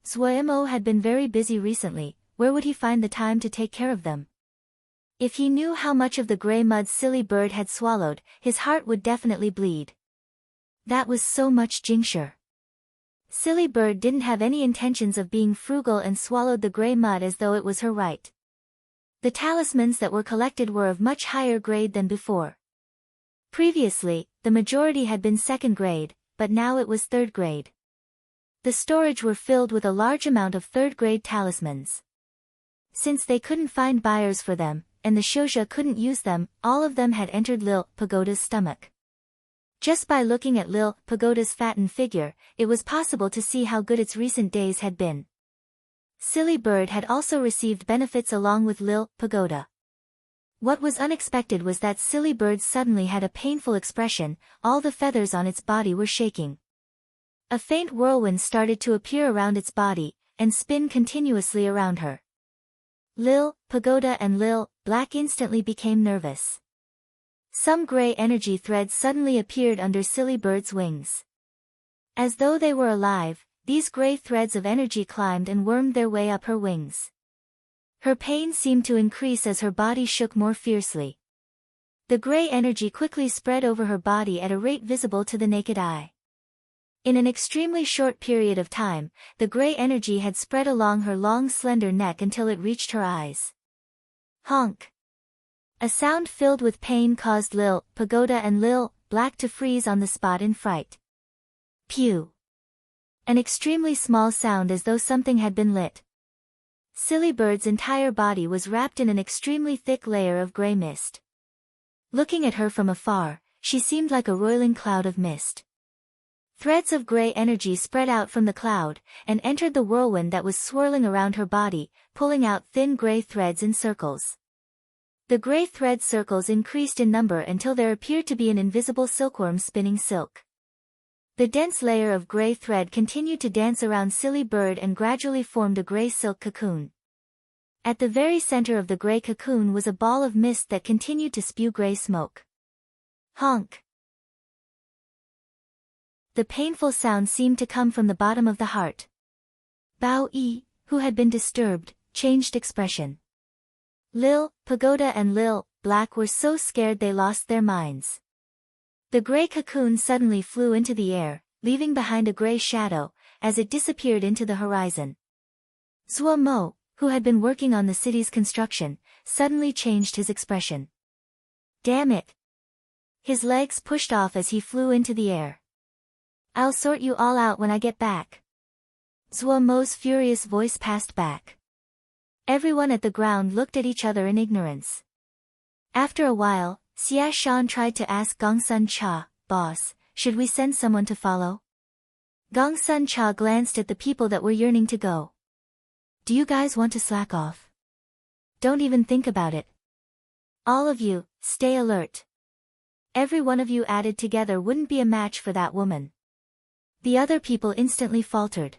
Zuo had been very busy recently, where would he find the time to take care of them? If he knew how much of the gray mud Silly Bird had swallowed, his heart would definitely bleed. That was so much jingsher. Silly Bird didn't have any intentions of being frugal and swallowed the gray mud as though it was her right. The talismans that were collected were of much higher grade than before. Previously, the majority had been second grade, but now it was third grade. The storage were filled with a large amount of third-grade talismans. Since they couldn't find buyers for them, and the Shouja couldn't use them, all of them had entered Lil Pagoda's stomach. Just by looking at Lil Pagoda's fattened figure, it was possible to see how good its recent days had been. Silly Bird had also received benefits along with Lil Pagoda. What was unexpected was that Silly Bird suddenly had a painful expression, all the feathers on its body were shaking. A faint whirlwind started to appear around its body, and spin continuously around her. Lil Pagoda and Lil Black instantly became nervous. Some gray energy threads suddenly appeared under Silly Bird's wings. As though they were alive, these gray threads of energy climbed and wormed their way up her wings. Her pain seemed to increase as her body shook more fiercely. The gray energy quickly spread over her body at a rate visible to the naked eye. In an extremely short period of time, the gray energy had spread along her long slender neck until it reached her eyes. Honk! A sound filled with pain caused Lil Pagoda and Lil Black to freeze on the spot in fright. Pew! An extremely small sound as though something had been lit. Silly Bird's entire body was wrapped in an extremely thick layer of gray mist. Looking at her from afar, she seemed like a roiling cloud of mist. Threads of gray energy spread out from the cloud, and entered the whirlwind that was swirling around her body, pulling out thin gray threads in circles. The gray thread circles increased in number until there appeared to be an invisible silkworm spinning silk. The dense layer of gray thread continued to dance around Silly Bird and gradually formed a gray silk cocoon. At the very center of the gray cocoon was a ball of mist that continued to spew gray smoke. Honk! The painful sound seemed to come from the bottom of the heart. Bao Yi, who had been disturbed, changed expression. Lil Pagoda and Lil Black were so scared they lost their minds. The gray cocoon suddenly flew into the air, leaving behind a gray shadow, as it disappeared into the horizon. Zuo Mo, who had been working on the city's construction, suddenly changed his expression. Damn it! His legs pushed off as he flew into the air. I'll sort you all out when I get back. Zuo Mo's furious voice passed back. Everyone at the ground looked at each other in ignorance. After a while, Xia Shan tried to ask Gongsun Cha, "Boss, should we send someone to follow?" Gongsun Cha glanced at the people that were yearning to go. Do you guys want to slack off? Don't even think about it. All of you, stay alert. Every one of you added together wouldn't be a match for that woman. The other people instantly faltered.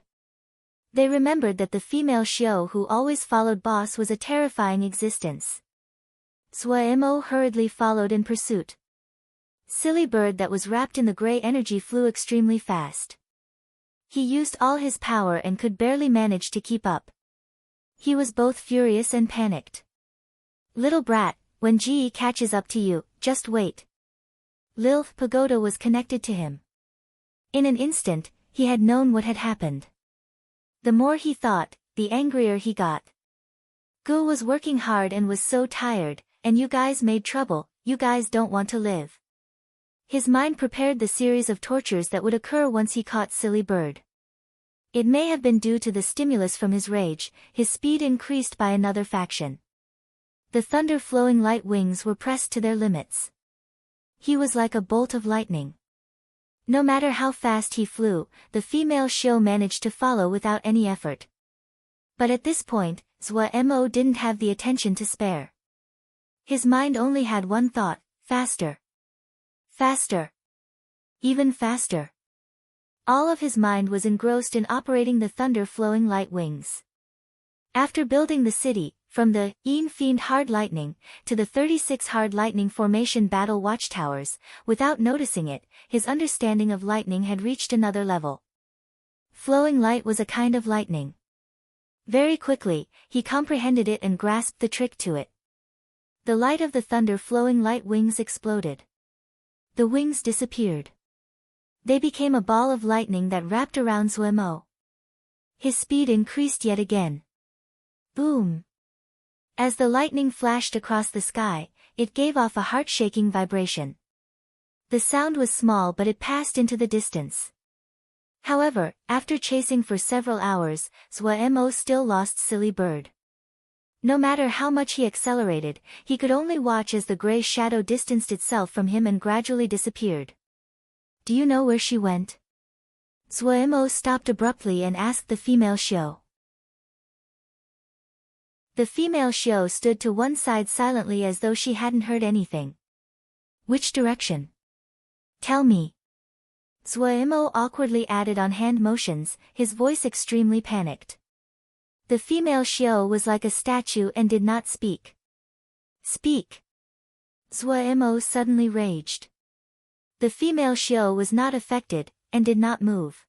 They remembered that the female Xiao who always followed boss was a terrifying existence. Zuo hurriedly followed in pursuit. Silly Bird that was wrapped in the gray energy flew extremely fast. He used all his power and could barely manage to keep up. He was both furious and panicked. Little brat, when Ji catches up to you, just wait. Lil Pagoda was connected to him. In an instant, he had known what had happened. The more he thought, the angrier he got. Gu was working hard and was so tired, and you guys made trouble, you guys don't want to live. His mind prepared the series of tortures that would occur once he caught Silly Bird. It may have been due to the stimulus from his rage, his speed increased by another faction. The thunder-flowing light wings were pressed to their limits. He was like a bolt of lightning. No matter how fast he flew, the female Shio managed to follow without any effort. But at this point, Mo didn't have the attention to spare. His mind only had one thought: faster. Faster. Even faster. All of his mind was engrossed in operating the thunder-flowing light wings. After building the city, from the Fiend Hard Lightning to the 36 Hard Lightning Formation Battle Watchtowers, without noticing it, his understanding of lightning had reached another level. Flowing light was a kind of lightning. Very quickly, he comprehended it and grasped the trick to it. The light of the thunder-flowing light wings exploded. The wings disappeared. They became a ball of lightning that wrapped around Mo. His speed increased yet again. Boom! As the lightning flashed across the sky, it gave off a heart-shaking vibration. The sound was small, but it passed into the distance. However, after chasing for several hours, Mo still lost Silly Bird. No matter how much he accelerated, he could only watch as the gray shadow distanced itself from him and gradually disappeared. Do you know where she went? Mo stopped abruptly and asked the female Shio. The female Shio stood to one side silently as though she hadn't heard anything. Which direction? Tell me. Mo awkwardly added on hand motions, his voice extremely panicked. The female Shio was like a statue and did not speak. Speak! Mo suddenly raged. The female Shio was not affected, and did not move.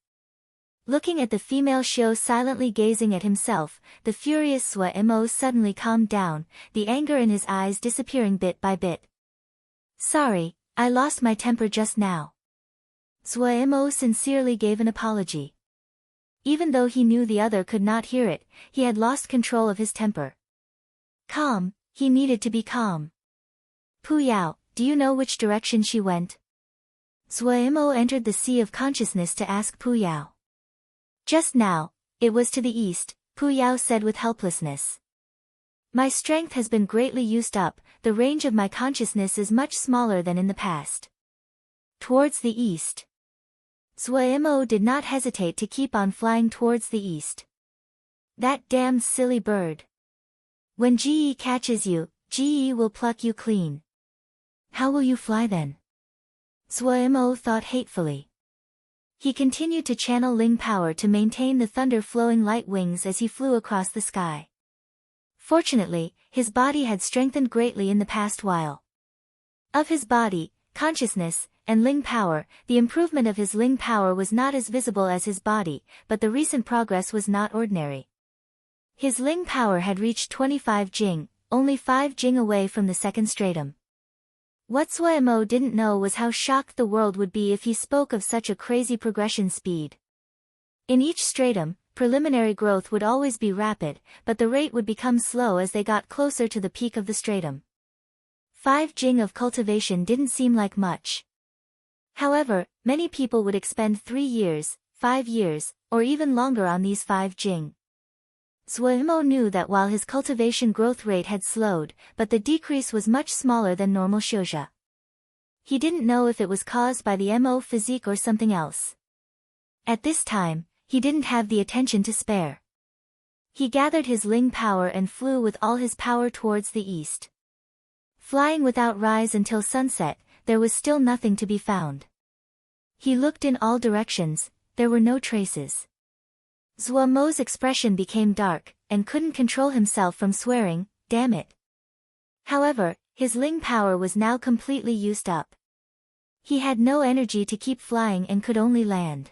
Looking at the female Shio silently gazing at himself, the furious Mo suddenly calmed down, the anger in his eyes disappearing bit by bit. Sorry, I lost my temper just now. Mo sincerely gave an apology. Even though he knew the other could not hear it, he had lost control of his temper. Calm, he needed to be calm. Puyao, do you know which direction she went? Mo entered the sea of consciousness to ask Puyao. Just now, it was to the east, Puyao said with helplessness. My strength has been greatly used up, the range of my consciousness is much smaller than in the past. Towards the east. Mo did not hesitate to keep on flying towards the east. That damned silly bird. When Ge catches you, Ge will pluck you clean. How will you fly then? Mo thought hatefully. He continued to channel Ling power to maintain the thunder-flowing light wings as he flew across the sky. Fortunately, his body had strengthened greatly in the past while. Of his body, consciousness, and Ling power, the improvement of his Ling power was not as visible as his body, but the recent progress was not ordinary. His Ling power had reached 25 Jing, only 5 Jing away from the second stratum. What Mo didn't know was how shocked the world would be if he spoke of such a crazy progression speed. In each stratum, preliminary growth would always be rapid, but the rate would become slow as they got closer to the peak of the stratum. 5 Jing of cultivation didn't seem like much. However, many people would expend 3 years, 5 years, or even longer on these 5 Jing. Mo knew that while his cultivation growth rate had slowed, but the decrease was much smaller than normal Shouja. He didn't know if it was caused by the Mo physique or something else. At this time, he didn't have the attention to spare. He gathered his Ling power and flew with all his power towards the east. Flying without rise until sunset, there was still nothing to be found. He looked in all directions, there were no traces. Mo's expression became dark, and couldn't control himself from swearing, damn it. However, his Ling power was now completely used up. He had no energy to keep flying and could only land.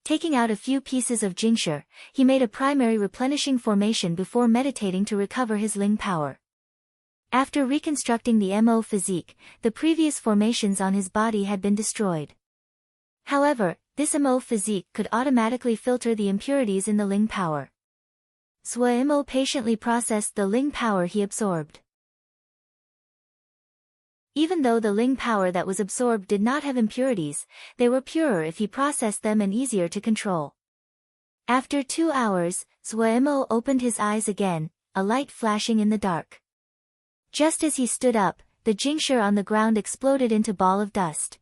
Taking out a few pieces of Jingshi, he made a primary replenishing formation before meditating to recover his Ling power. After reconstructing the Mo physique, the previous formations on his body had been destroyed. However, this Mo physique could automatically filter the impurities in the Ling power. Suemo patiently processed the Ling power he absorbed. Even though the Ling power that was absorbed did not have impurities, they were purer if he processed them and easier to control. After 2 hours, Suemo opened his eyes again, a light flashing in the dark. Just as he stood up, the Jingshi on the ground exploded into ball of dust.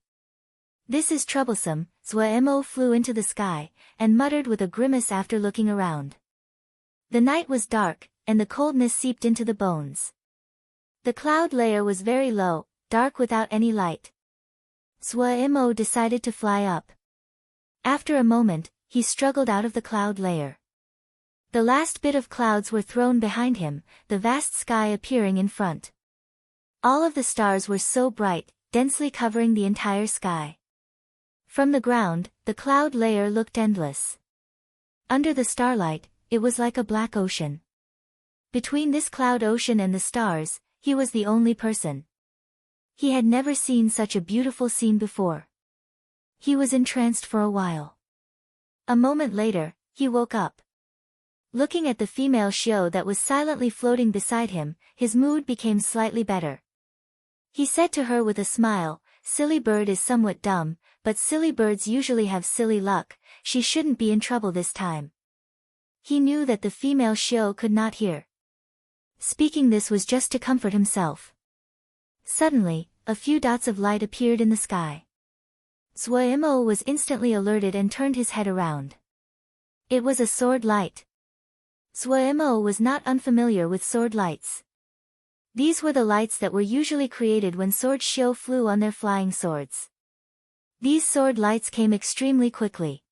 This is troublesome. Suemo flew into the sky, and muttered with a grimace after looking around. The night was dark, and the coldness seeped into the bones. The cloud layer was very low, dark without any light. Suemo decided to fly up. After a moment, he struggled out of the cloud layer. The last bit of clouds were thrown behind him, the vast sky appearing in front. All of the stars were so bright, densely covering the entire sky. From the ground, the cloud layer looked endless. Under the starlight, it was like a black ocean. Between this cloud ocean and the stars, he was the only person. He had never seen such a beautiful scene before. He was entranced for a while. A moment later, he woke up. Looking at the female Shio that was silently floating beside him, his mood became slightly better. He said to her with a smile, "Silly bird is somewhat dumb, but silly birds usually have silly luck, she shouldn't be in trouble this time." He knew that the female Shio could not hear. Speaking this was just to comfort himself. Suddenly, a few dots of light appeared in the sky. Suemo was instantly alerted and turned his head around. It was a sword light. Suemo was not unfamiliar with sword lights. These were the lights that were usually created when sword Shio flew on their flying swords. These sword lights came extremely quickly.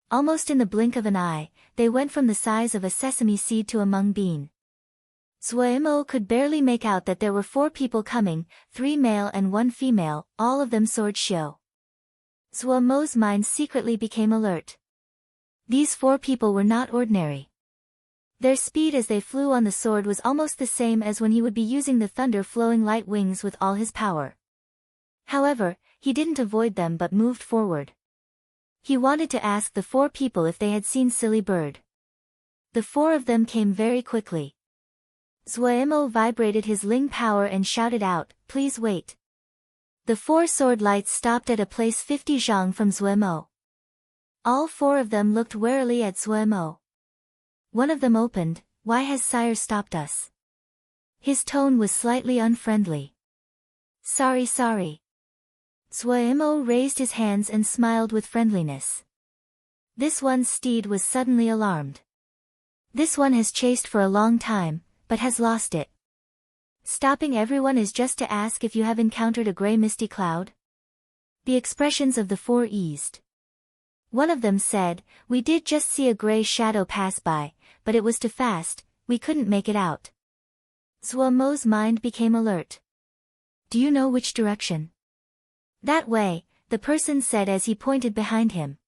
Almost in the blink of an eye, they went from the size of a sesame seed to a mung bean. Suemo could barely make out that there were 4 people coming, 3 male and 1 female, all of them sword Shio. Suemo's mind secretly became alert. These 4 people were not ordinary. Their speed as they flew on the sword was almost the same as when he would be using the thunder-flowing light wings with all his power. However, he didn't avoid them but moved forward. He wanted to ask the 4 people if they had seen Silly Bird. The 4 of them came very quickly. Suemo vibrated his Ling power and shouted out, "Please wait." The 4 sword lights stopped at a place 50 zhang from Suemo. All 4 of them looked warily at Suemo. One of them opened, "Why has sire stopped us?" His tone was slightly unfriendly. Sorry. Suemo raised his hands and smiled with friendliness. This one's steed was suddenly alarmed. This one has chased for a long time, but has lost it. Stopping everyone is just to ask if you have encountered a gray misty cloud? The expressions of the 4 eased. One of them said, "We did just see a gray shadow pass by, but it was too fast, we couldn't make it out." Suemo's mind became alert. "Do you know which direction?" "That way," the person said as he pointed behind him.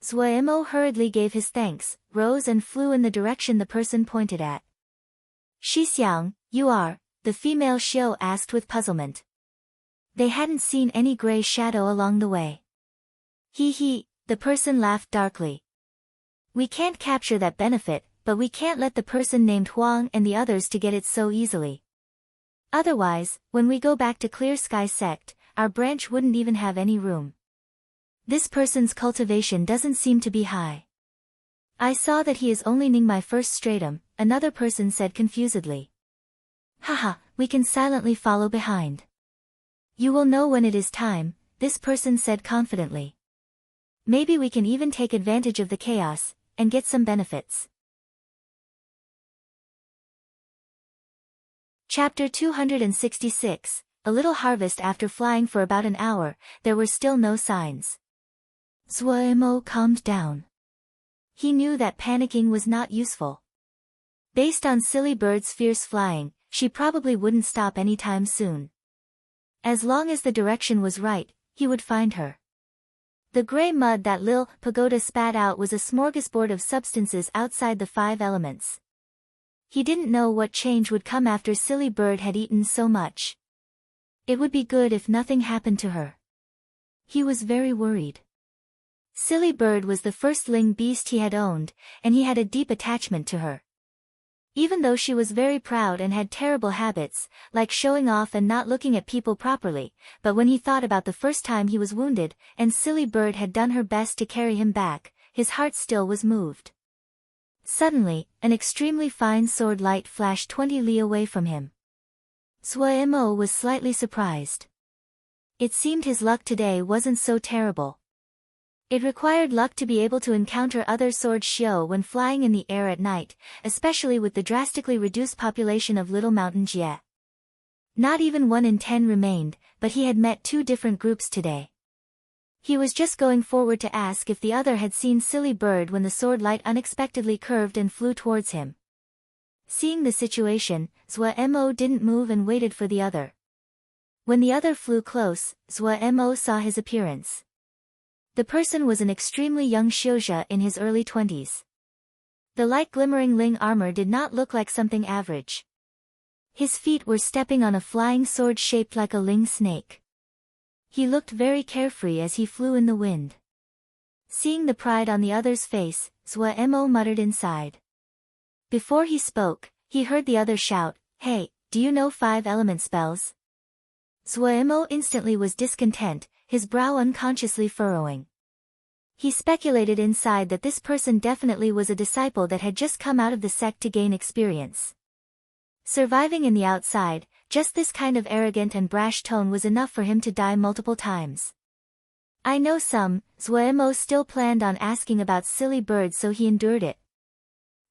Suemo hurriedly gave his thanks, rose and flew in the direction the person pointed at. "Shixiang, you are?" the female Shio asked with puzzlement. They hadn't seen any gray shadow along the way. He, the person laughed darkly. "We can't capture that benefit, but we can't let the person named Huang and the others to get it so easily. Otherwise, when we go back to Clear Sky Sect, our branch wouldn't even have any room. This person's cultivation doesn't seem to be high. I saw that he is only ning my first stratum," another person said confusedly. "Haha, we can silently follow behind. You will know when it is time," this person said confidently. "Maybe we can even take advantage of the chaos, and get some benefits." Chapter 266, A Little Harvest. After flying for about an hour, there were still no signs. Suemo calmed down. He knew that panicking was not useful. Based on Silly Bird's fierce flying, she probably wouldn't stop anytime soon. As long as the direction was right, he would find her. The gray mud that Lil Pagoda spat out was a smorgasbord of substances outside the 5 elements. He didn't know what change would come after Silly Bird had eaten so much. It would be good if nothing happened to her. He was very worried. Silly Bird was the first Ling beast he had owned, and he had a deep attachment to her. Even though she was very proud and had terrible habits, like showing off and not looking at people properly, but when he thought about the first time he was wounded, and Silly Bird had done her best to carry him back, his heart still was moved. Suddenly, an extremely fine sword light flashed 20 li away from him. Suemo was slightly surprised. It seemed his luck today wasn't so terrible. It required luck to be able to encounter other sword Xiao when flying in the air at night, especially with the drastically reduced population of Little Mountain Jie. Not even 1 in 10 remained, but he had met 2 different groups today. He was just going forward to ask if the other had seen Silly Bird when the sword light unexpectedly curved and flew towards him. Seeing the situation, Suemo didn't move and waited for the other. When the other flew close, Suemo saw his appearance. The person was an extremely young Xiuzha in his early 20s. The light glimmering Ling armor did not look like something average. His feet were stepping on a flying sword shaped like a Ling snake. He looked very carefree as he flew in the wind. Seeing the pride on the other's face, Suemo muttered inside. Before he spoke, he heard the other shout, "Hey, do you know 5 element spells?" Suemo instantly was discontent, his brow unconsciously furrowing. He speculated inside that this person definitely was a disciple that had just come out of the sect to gain experience. Surviving in the outside, just this kind of arrogant and brash tone was enough for him to die multiple times. "I know some." Suemo still planned on asking about Silly Bird, so he endured it.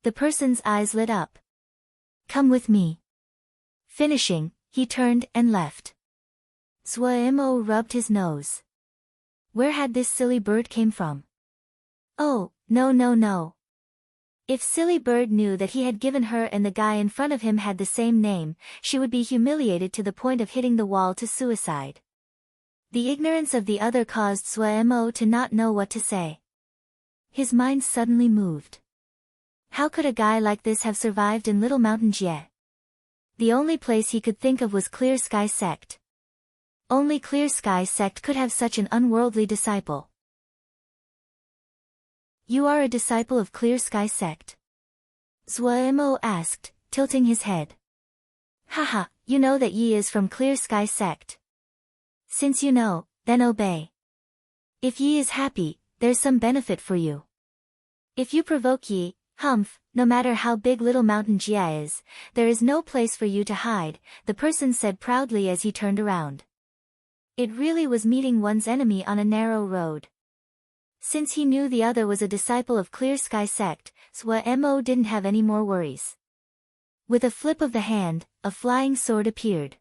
The person's eyes lit up. "Come with me." Finishing, he turned and left. Suemo rubbed his nose. Where had this Silly Bird came from? Oh, no. If Silly Bird knew that he had given her and the guy in front of him had the same name, she would be humiliated to the point of hitting the wall to suicide. The ignorance of the other caused Suemo to not know what to say. His mind suddenly moved. How could a guy like this have survived in Little Mountain Jie? The only place he could think of was Clear Sky Sect. Only Clear Sky Sect could have such an unworldly disciple. "You are a disciple of Clear Sky Sect?" Suemo asked, tilting his head. "Haha, you know that Yi is from Clear Sky Sect. Since you know, then obey. If Yi is happy, there's some benefit for you. If you provoke Yi, no matter how big Little Mountain Jie is, there is no place for you to hide," the person said proudly as he turned around. It really was meeting one's enemy on a narrow road. Since he knew the other was a disciple of Clear Sky Sect, Suemo didn't have any more worries. With a flip of the hand, a flying sword appeared.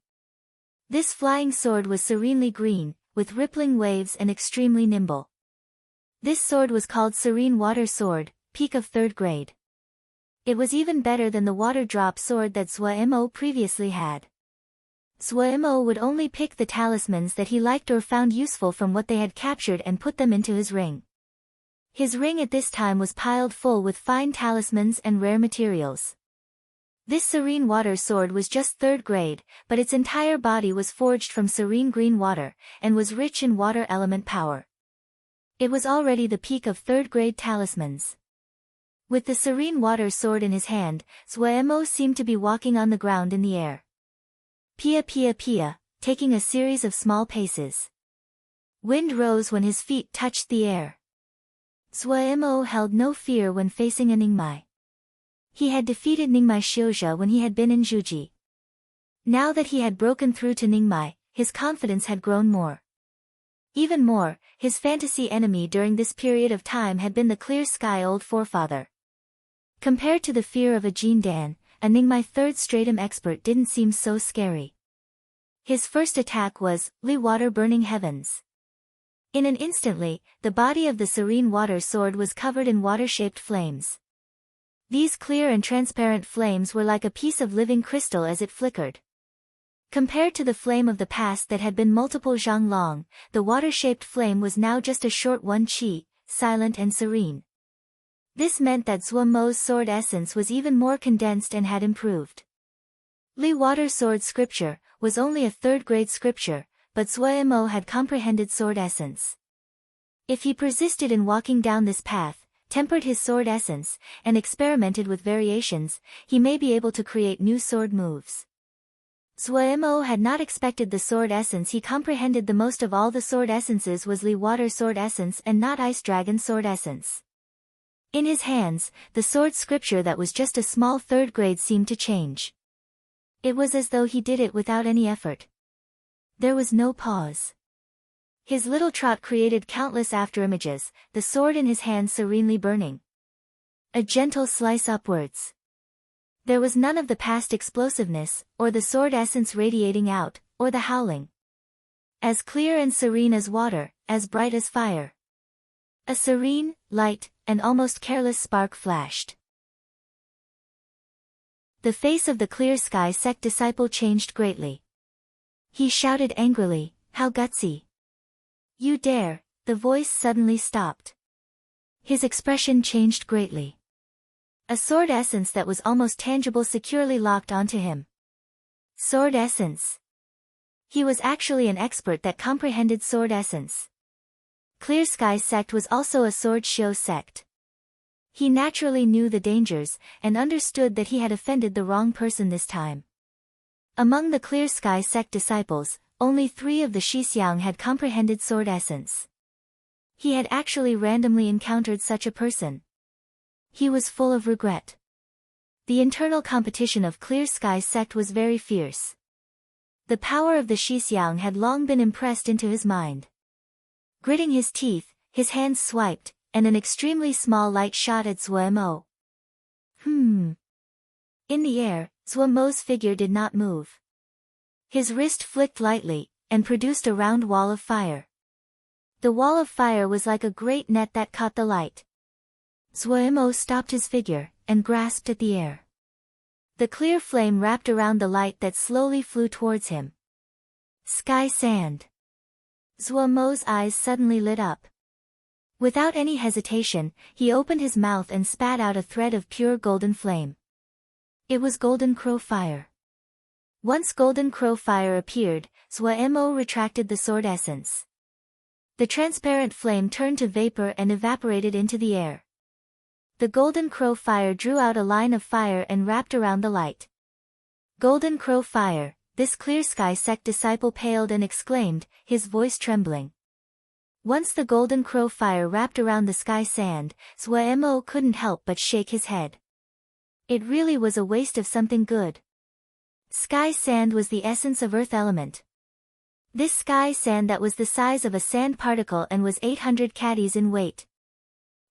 This flying sword was serenely green, with rippling waves and extremely nimble. This sword was called Serene Water Sword, peak of 3rd grade. It was even better than the water drop sword that Suemo previously had. Suemo would only pick the talismans that he liked or found useful from what they had captured and put them into his ring. His ring at this time was piled full with fine talismans and rare materials. This Serene Water Sword was just 3rd grade, but its entire body was forged from serene green water, and was rich in water element power. It was already the peak of 3rd grade talismans. With the Serene Water Sword in his hand, Suemo seemed to be walking on the ground in the air. Pia, taking a series of small paces. Wind rose when his feet touched the air. Suemo held no fear when facing a Ningmai. He had defeated Ningmai Xiuzha when he had been in Juji. Now that he had broken through to Ningmai, his confidence had grown more. Even more, his fantasy enemy during this period of time had been the Clear Sky Old Forefather. Compared to the fear of a Jindan, a Ningmai 3rd stratum expert didn't seem so scary. His first attack was, Li Water Burning Heavens. In an instantly, the body of the Serene Water Sword was covered in water-shaped flames. These clear and transparent flames were like a piece of living crystal as it flickered. Compared to the flame of the past that had been multiple zhang long, the water-shaped flame was now just a short 1 qi, silent and serene. This meant that Suemo's sword essence was even more condensed and had improved. Li Water Sword scripture was only a 3rd grade scripture, but Suemo had comprehended sword essence. If he persisted in walking down this path, tempered his sword essence, and experimented with variations, he may be able to create new sword moves. Zuemo had not expected the sword essence he comprehended the most of all the sword essences was Lee Water sword essence and not Ice Dragon sword essence. In his hands, the sword scripture that was just a small third grade seemed to change. It was as though he did it without any effort. There was no pause. His little trot created countless afterimages, the sword in his hand serenely burning. A gentle slice upwards. There was none of the past explosiveness, or the sword essence radiating out, or the howling. As clear and serene as water, as bright as fire. A serene, light, and almost careless spark flashed. The face of the clear sky sect disciple changed greatly. He shouted angrily, "How gutsy! You dare!" The voice suddenly stopped. His expression changed greatly. A sword essence that was almost tangible securely locked onto him. Sword essence. He was actually an expert that comprehended sword essence. Clear Sky sect was also a sword show sect. He naturally knew the dangers, and understood that he had offended the wrong person this time. Among the Clear Sky sect disciples, only 3 of the Shixiang had comprehended sword essence. He had actually randomly encountered such a person. He was full of regret. The internal competition of Clear Sky sect was very fierce. The power of the Shixiang had long been impressed into his mind. Gritting his teeth, his hands swiped, and an extremely small light shot at Zuemo. In the air, Zuemo's figure did not move. His wrist flicked lightly, and produced a round wall of fire. The wall of fire was like a great net that caught the light. Zuemo stopped his figure, and grasped at the air. The clear flame wrapped around the light that slowly flew towards him. Sky sand. Zuemo's eyes suddenly lit up. Without any hesitation, he opened his mouth and spat out a thread of pure golden flame. It was golden crow fire. Once golden crow fire appeared, Zuemo retracted the sword essence. The transparent flame turned to vapor and evaporated into the air. The golden crow fire drew out a line of fire and wrapped around the light. Golden crow fire, this Clear Sky sect disciple paled and exclaimed, his voice trembling. Once the golden crow fire wrapped around the sky sand, Zuemo couldn't help but shake his head. It really was a waste of something good. Sky sand was the essence of earth element. This sky sand that was the size of a sand particle and was 800 caddies in weight.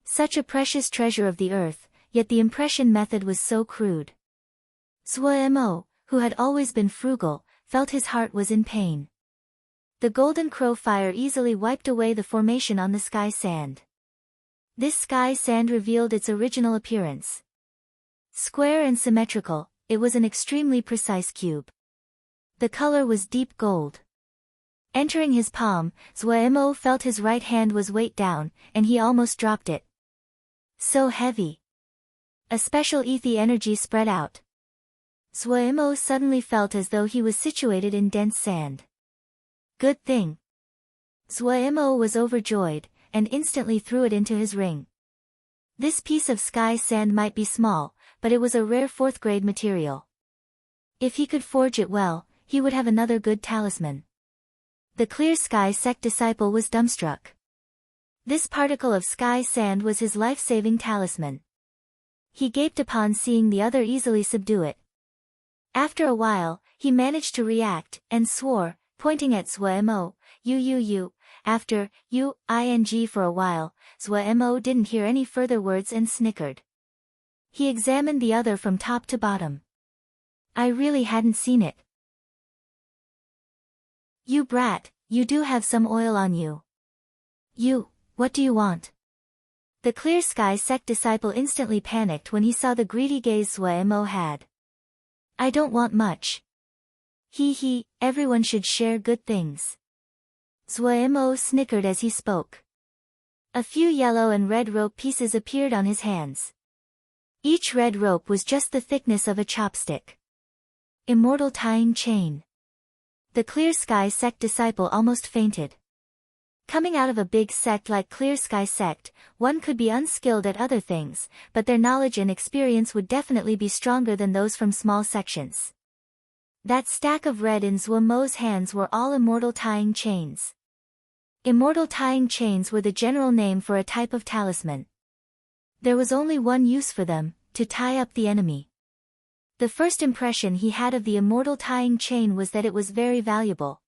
Such a precious treasure of the earth, yet the impression method was so crude. Zuemo, who had always been frugal, felt his heart was in pain. The golden crow fire easily wiped away the formation on the sky sand. This sky sand revealed its original appearance. Square and symmetrical, it was an extremely precise cube. The color was deep gold. Entering his palm, Zuemo felt his right hand was weighed down, and he almost dropped it. So heavy. A special ethy energy spread out. Zuemo suddenly felt as though he was situated in dense sand. Good thing. Zuemo was overjoyed, and instantly threw it into his ring. This piece of sky sand might be small, but it was a rare 4th grade material. If he could forge it well, he would have another good talisman. The Clear Sky sect disciple was dumbstruck. This particle of sky sand was his life-saving talisman. He gaped upon seeing the other easily subdue it. After a while, he managed to react, and swore, pointing at Zuemo, you. After, ing for a while, Zuemo didn't hear any further words and snickered. He examined the other from top to bottom. I really hadn't seen it. You brat, you do have some oil on you. What do you want? The Clear Sky sect disciple instantly panicked when he saw the greedy gaze Zuemo had. I don't want much. Everyone should share good things. Zuemo snickered as he spoke. A few yellow and red rope pieces appeared on his hands. Each red rope was just the thickness of a chopstick. Immortal tying chain. The Clear Sky sect disciple almost fainted. Coming out of a big sect like Clear Sky Sect, one could be unskilled at other things, but their knowledge and experience would definitely be stronger than those from small sections. That stack of red in Zhuomo's hands were all immortal tying chains. Immortal tying chains were the general name for a type of talisman. There was only one use for them, to tie up the enemy. The first impression he had of the immortal tying chain was that it was very valuable.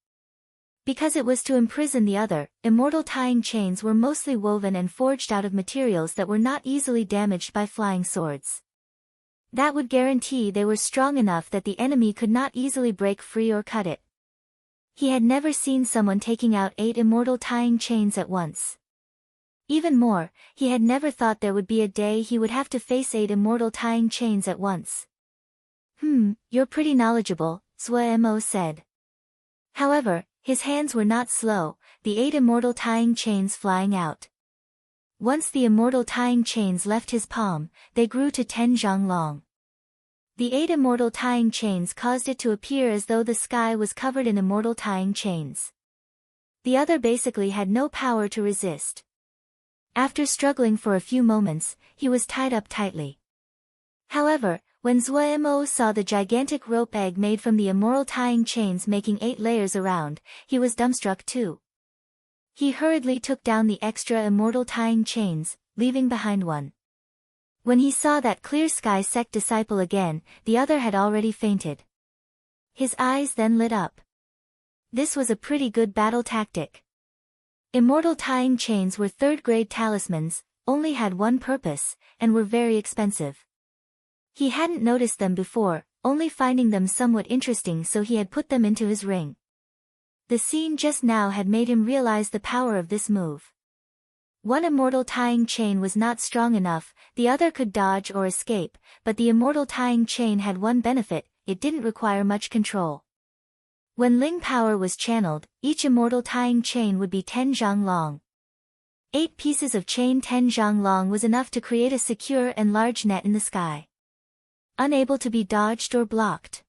Because it was to imprison the other, immortal tying chains were mostly woven and forged out of materials that were not easily damaged by flying swords. That would guarantee they were strong enough that the enemy could not easily break free or cut it. He had never seen someone taking out 8 immortal tying chains at once. Even more, he had never thought there would be a day he would have to face 8 immortal tying chains at once. You're pretty knowledgeable, Zhuo said. However, his hands were not slow, the 8 immortal tying chains flying out. Once the immortal tying chains left his palm, they grew to 10 zhang long. The 8 immortal tying chains caused it to appear as though the sky was covered in immortal tying chains. The other basically had no power to resist. After struggling for a few moments, he was tied up tightly. However, when Zhuo saw the gigantic rope egg made from the immortal tying chains making 8 layers around, he was dumbstruck too. He hurriedly took down the extra immortal tying chains, leaving behind one. When he saw that Clear Sky Sect disciple again, the other had already fainted. His eyes then lit up. This was a pretty good battle tactic. Immortal tying chains were 3rd-grade talismans, only had one purpose, and were very expensive. He hadn't noticed them before, only finding them somewhat interesting, so he had put them into his ring. The scene just now had made him realize the power of this move. One immortal tying chain was not strong enough, the other could dodge or escape, but the immortal tying chain had one benefit, it didn't require much control. When Ling power was channeled, each immortal tying chain would be 10 zhang long. 8 pieces of chain 10 zhang long was enough to create a secure and large net in the sky. Unable to be dodged or blocked.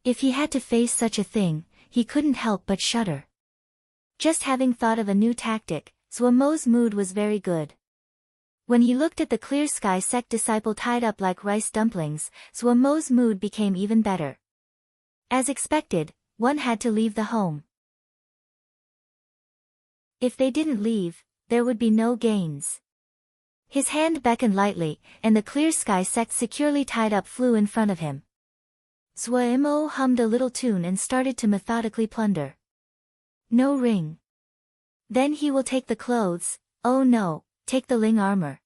If he had to face such a thing, he couldn't help but shudder. Just having thought of a new tactic, Zhuomo's mood was very good. When he looked at the Clear Sky Sect disciple tied up like rice dumplings, Zhuomo's mood became even better. As expected, one had to leave the home. If they didn't leave, there would be no gains. His hand beckoned lightly, and the Clear Sky Sect securely tied up flew in front of him. Zhuo hummed a little tune and started to methodically plunder. No ring. Then he will take the clothes, oh no, take the Ling armor.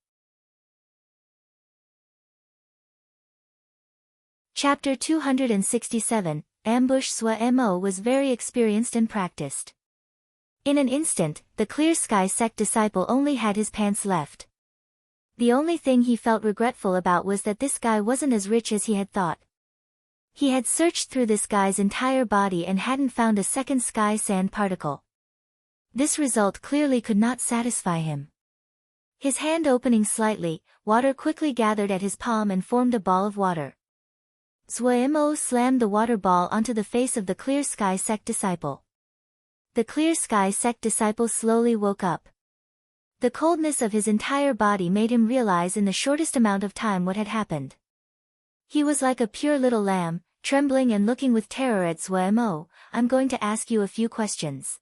Chapter 267, Ambush. Zhuo was very experienced and practiced. In an instant, the Clear Sky Sect disciple only had his pants left. The only thing he felt regretful about was that this guy wasn't as rich as he had thought. He had searched through this guy's entire body and hadn't found a second sky sand particle. This result clearly could not satisfy him. His hand opening slightly, water quickly gathered at his palm and formed a ball of water. Zhuo slammed the water ball onto the face of the Clear Sky Sect disciple. The Clear Sky Sect disciple slowly woke up. The coldness of his entire body made him realize in the shortest amount of time what had happened. He was like a pure little lamb, trembling and looking with terror at Zhuo. I'm going to ask you a few questions.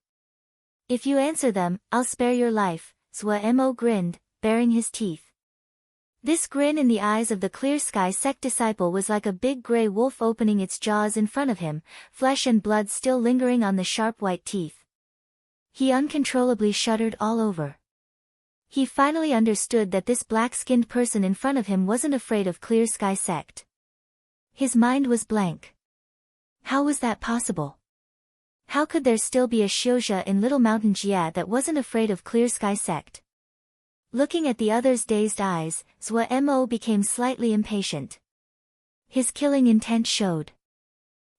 If you answer them, I'll spare your life, Zhuo grinned, baring his teeth. This grin in the eyes of the Clear Sky Sect disciple was like a big gray wolf opening its jaws in front of him, flesh and blood still lingering on the sharp white teeth. He uncontrollably shuddered all over. He finally understood that this black-skinned person in front of him wasn't afraid of Clear Sky Sect. His mind was blank. How was that possible? How could there still be a Xiuzha in Little Mountain Jia that wasn't afraid of Clear Sky Sect? Looking at the other's dazed eyes, Zhuo became slightly impatient. His killing intent showed.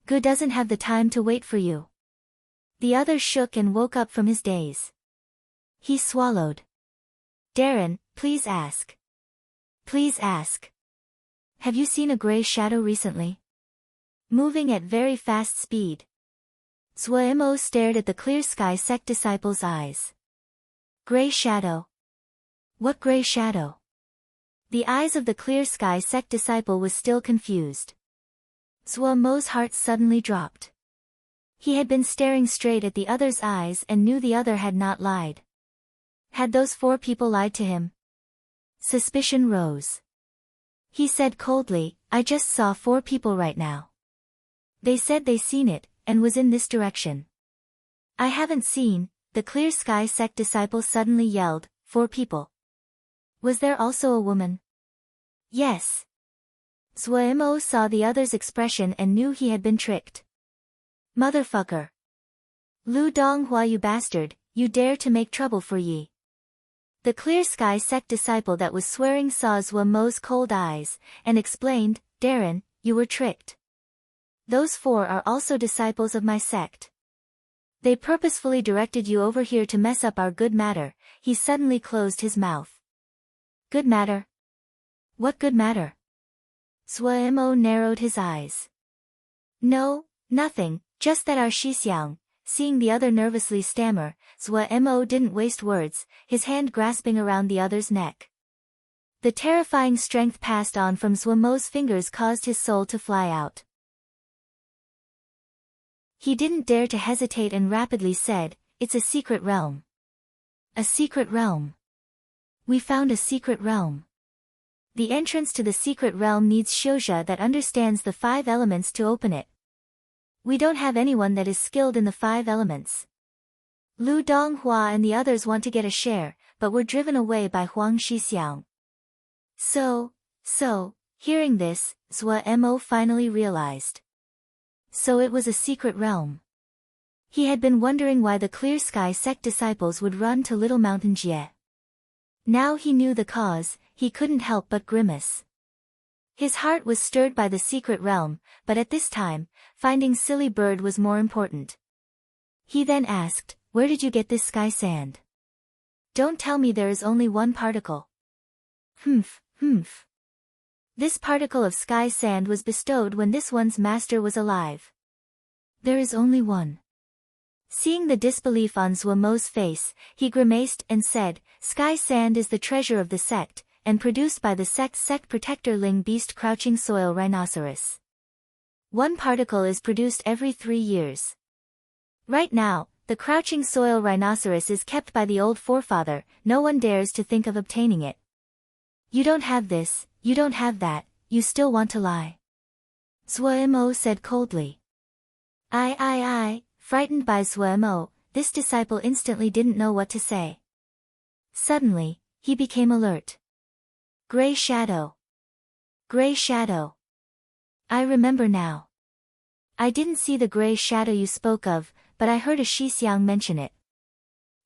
Gu doesn't have the time to wait for you. The other shook and woke up from his daze. He swallowed. Darren, please ask. Please ask. Have you seen a gray shadow recently? Moving at very fast speed. Zhuo stared at the Clear Sky Sect disciple's eyes. Gray shadow. What gray shadow? The eyes of the clear sky sect disciple was still confused. Zhuo Mo's heart suddenly dropped. He had been staring straight at the other's eyes and knew the other had not lied. Had those 4 people lied to him? Suspicion rose. He said coldly, I just saw 4 people right now. They said they seen it, and was in this direction. I haven't seen, the clear sky sect disciple suddenly yelled, 4 people. Was there also a woman? Yes. Zhuo saw the other's expression and knew he had been tricked. Motherfucker. Lu Donghua, you bastard, you dare to make trouble for ye. The clear sky sect disciple that was swearing saw Zhuo Mo's cold eyes, and explained, Darren, you were tricked. Those 4 are also disciples of my sect. They purposefully directed you over here to mess up our good matter. He suddenly closed his mouth. Good matter? What good matter? Zhuo narrowed his eyes. No, nothing, just that our Shixiang. Seeing the other nervously stammer, Zhuo didn't waste words, his hand grasping around the other's neck. The terrifying strength passed on from Zhuo fingers caused his soul to fly out. He didn't dare to hesitate and rapidly said, it's a secret realm. A secret realm. We found a secret realm. The entrance to the secret realm needs Xiuzha that understands the 5 elements to open it. We don't have anyone that is skilled in the 5 elements. Lu Donghua and the others want to get a share, but were driven away by Huang Shixiang. So, hearing this, Zhuo finally realized. So it was a secret realm. He had been wondering why the clear sky sect disciples would run to Little Mountain Jie. Now he knew the cause, he couldn't help but grimace. His heart was stirred by the secret realm, but at this time, finding Silly Bird was more important. He then asked, where did you get this sky sand? Don't tell me there is only 1 particle. Humph. This particle of sky sand was bestowed when this one's master was alive. There is only 1. Seeing the disbelief on Zhuo face, he grimaced and said, sky sand is the treasure of the sect, and produced by the sect protector Ling Beast Crouching Soil Rhinoceros. 1 particle is produced every 3 years. Right now, the Crouching Soil Rhinoceros is kept by the old forefather, no one dares to think of obtaining it. You don't have this, you don't have that, you still want to lie. Zhuo said coldly. I. Frightened by Zhuo, this disciple instantly didn't know what to say. Suddenly, he became alert. Gray shadow. Gray shadow. I remember now. I didn't see the gray shadow you spoke of, but I heard a Shixiang mention it.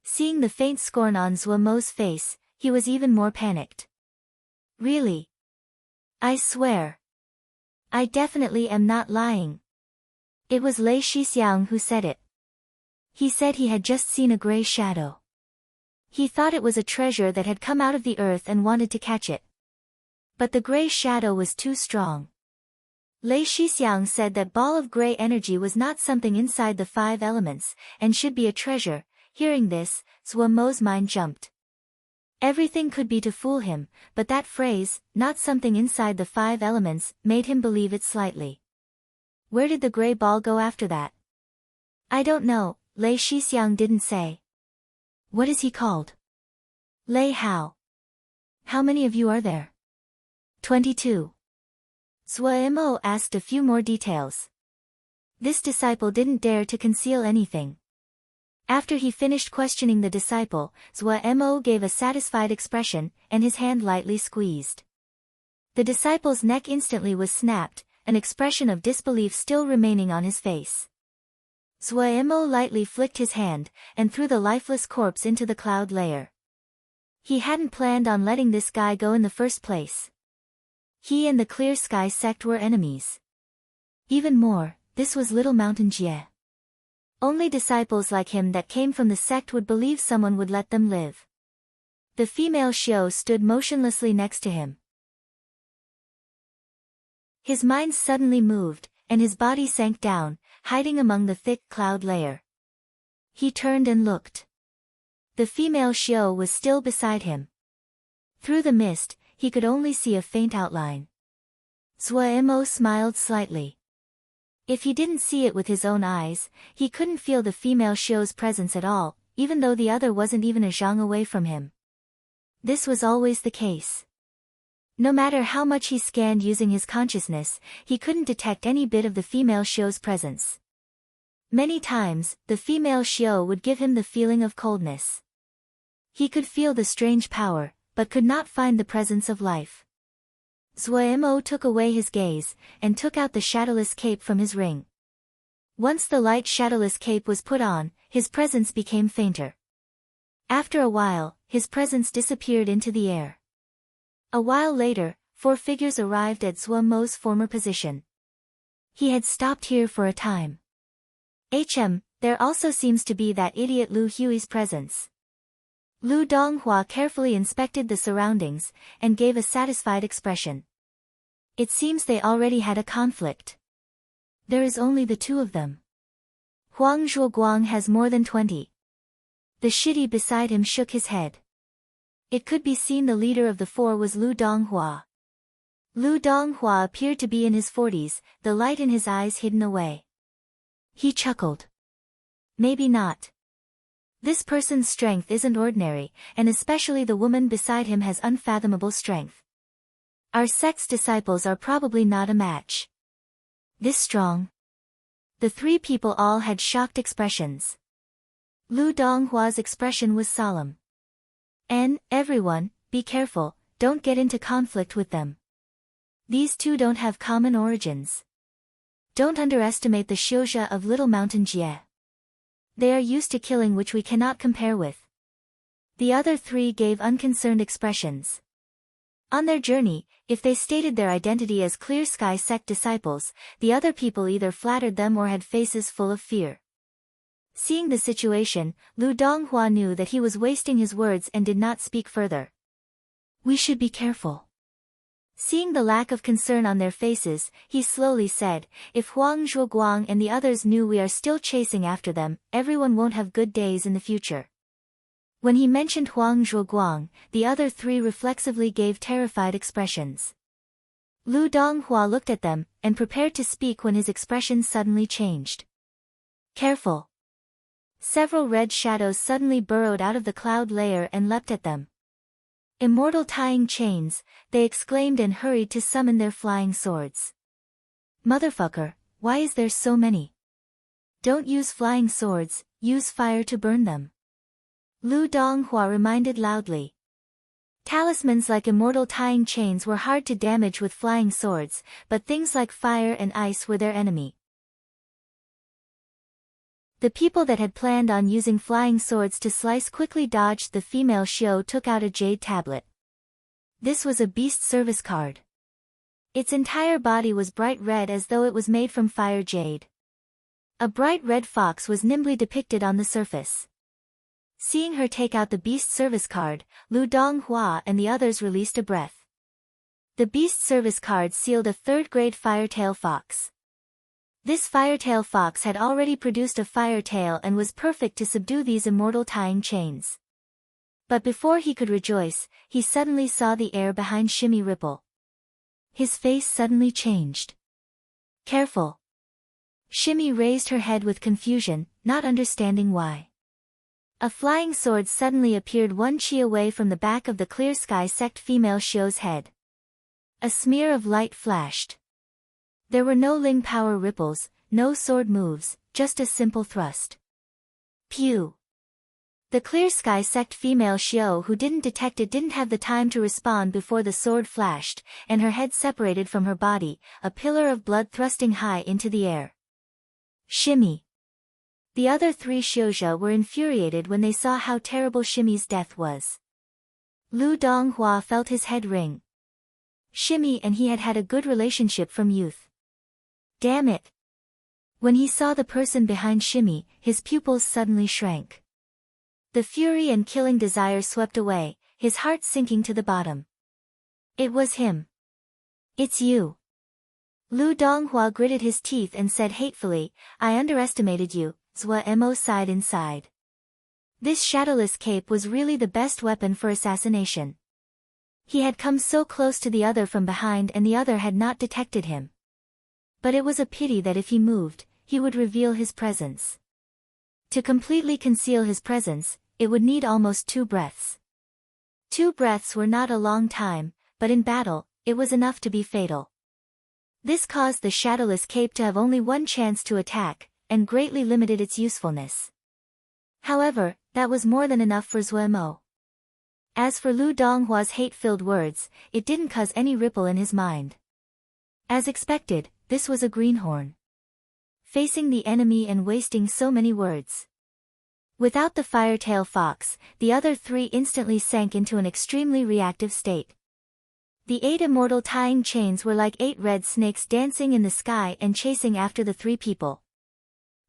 Seeing the faint scorn on Zhuo face, he was even more panicked. Really? I swear. I definitely am not lying. It was Lei Shixiang who said it. He said he had just seen a gray shadow. He thought it was a treasure that had come out of the earth and wanted to catch it. But the gray shadow was too strong. Lei Shixiang said that ball of gray energy was not something inside the 5 elements, and should be a treasure. Hearing this, Zhuo mind jumped. Everything could be to fool him, but that phrase, not something inside the 5 elements, made him believe it slightly. Where did the gray ball go after that? I don't know, Lei Shixiang didn't say. What is he called? Lei Hao. How many of you are there? 22. Zhuo asked a few more details. This disciple didn't dare to conceal anything. After he finished questioning the disciple, Zhuo gave a satisfied expression, and his hand lightly squeezed. The disciple's neck instantly was snapped, an expression of disbelief still remaining on his face. Zhuo lightly flicked his hand, and threw the lifeless corpse into the cloud layer. He hadn't planned on letting this guy go in the first place. He and the Clear Sky sect were enemies. Even more, this was Little Mountain Jie. Only disciples like him that came from the sect would believe someone would let them live. The female Xiao stood motionlessly next to him. His mind suddenly moved, and his body sank down, hiding among the thick cloud layer. He turned and looked. The female Xiao was still beside him. Through the mist, he could only see a faint outline. Zuo smiled slightly. If he didn't see it with his own eyes, he couldn't feel the female Xiao's presence at all, even though the other wasn't even a zhang away from him. This was always the case. No matter how much he scanned using his consciousness, he couldn't detect any bit of the female Xiao's presence. Many times, the female Xiao would give him the feeling of coldness. He could feel the strange power, but could not find the presence of life. Zuo took away his gaze, and took out the shadowless cape from his ring. Once the light shadowless cape was put on, his presence became fainter. After a while, his presence disappeared into the air. A while later, 4 figures arrived at Zuo's former position. He had stopped here for a time. There also seems to be that idiot Lu Hui's presence. Lu Donghua carefully inspected the surroundings, and gave a satisfied expression. It seems they already had a conflict. There is only the 2 of them. Huang Zhuoguang has more than 20. The shitty beside him shook his head. It could be seen the leader of the 4 was Lu Donghua. Lu Donghua appeared to be in his 40s, the light in his eyes hidden away. He chuckled. Maybe not. This person's strength isn't ordinary, and especially the woman beside him has unfathomable strength. Our sect's disciples are probably not a match. This strong? The 3 people all had shocked expressions. Lu Donghua's expression was solemn. Everyone, be careful, don't get into conflict with them. These 2 don't have common origins. Don't underestimate the Xiuzha of Little Mountain Jie. They are used to killing, which we cannot compare with. The other 3 gave unconcerned expressions. On their journey, if they stated their identity as Clear Sky sect disciples, the other people either flattered them or had faces full of fear. Seeing the situation, Lu Donghua knew that he was wasting his words and did not speak further. We should be careful. Seeing the lack of concern on their faces, he slowly said, if Huang Zhuoguang and the others knew we are still chasing after them, everyone won't have good days in the future. When he mentioned Huang Zhuoguang, the other 3 reflexively gave terrified expressions. Lu Donghua looked at them, and prepared to speak when his expression suddenly changed. Careful. Several red shadows suddenly burrowed out of the cloud layer and leapt at them. Immortal tying chains, they exclaimed and hurried to summon their flying swords. Motherfucker, why is there so many? Don't use flying swords, use fire to burn them. Lu Donghua reminded loudly. Talismans like immortal tying chains were hard to damage with flying swords, but things like fire and ice were their enemy. The people that had planned on using flying swords to slice quickly dodged. The female Xiao took out a jade tablet. This was a beast service card. Its entire body was bright red as though it was made from fire jade. A bright red fox was nimbly depicted on the surface. Seeing her take out the beast service card, Lu Donghua and the others released a breath. The beast service card sealed a 3rd-grade firetail fox. This firetail fox had already produced a firetail and was perfect to subdue these immortal tying chains. But before he could rejoice, he suddenly saw the air behind Shimmy ripple. His face suddenly changed. Careful. Shimmy raised her head with confusion, not understanding why. A flying sword suddenly appeared 1 chi away from the back of the Clear Sky sect female Xiao's head. A smear of light flashed. There were no Ling power ripples, no sword moves, just a simple thrust. Pew! The Clear Sky sect female Xiao who didn't detect it didn't have the time to respond before the sword flashed, and her head separated from her body, a pillar of blood thrusting high into the air. Shimmy! The other 3 Xiuzha were infuriated when they saw how terrible Shimmy's death was. Lu Donghua felt his head ring. Shimmy and he had had a good relationship from youth. Damn it! When he saw the person behind Shimmy, his pupils suddenly shrank. The fury and killing desire swept away, his heart sinking to the bottom. It was him. It's you. Lu Donghua gritted his teeth and said hatefully, I underestimated you. Zuo sighed inside. This shadowless cape was really the best weapon for assassination. He had come so close to the other from behind and the other had not detected him. But it was a pity that if he moved, he would reveal his presence. To completely conceal his presence, it would need almost 2 breaths. 2 breaths were not a long time, but in battle, it was enough to be fatal. This caused the shadowless cape to have only one chance to attack, and greatly limited its usefulness. However, that was more than enough for Zuo. As for Lu Donghua's hate-filled words, it didn't cause any ripple in his mind. As expected, this was a greenhorn. Facing the enemy and wasting so many words. Without the firetail fox, the other 3 instantly sank into an extremely reactive state. The 8 immortal tying chains were like 8 red snakes dancing in the sky and chasing after the 3 people.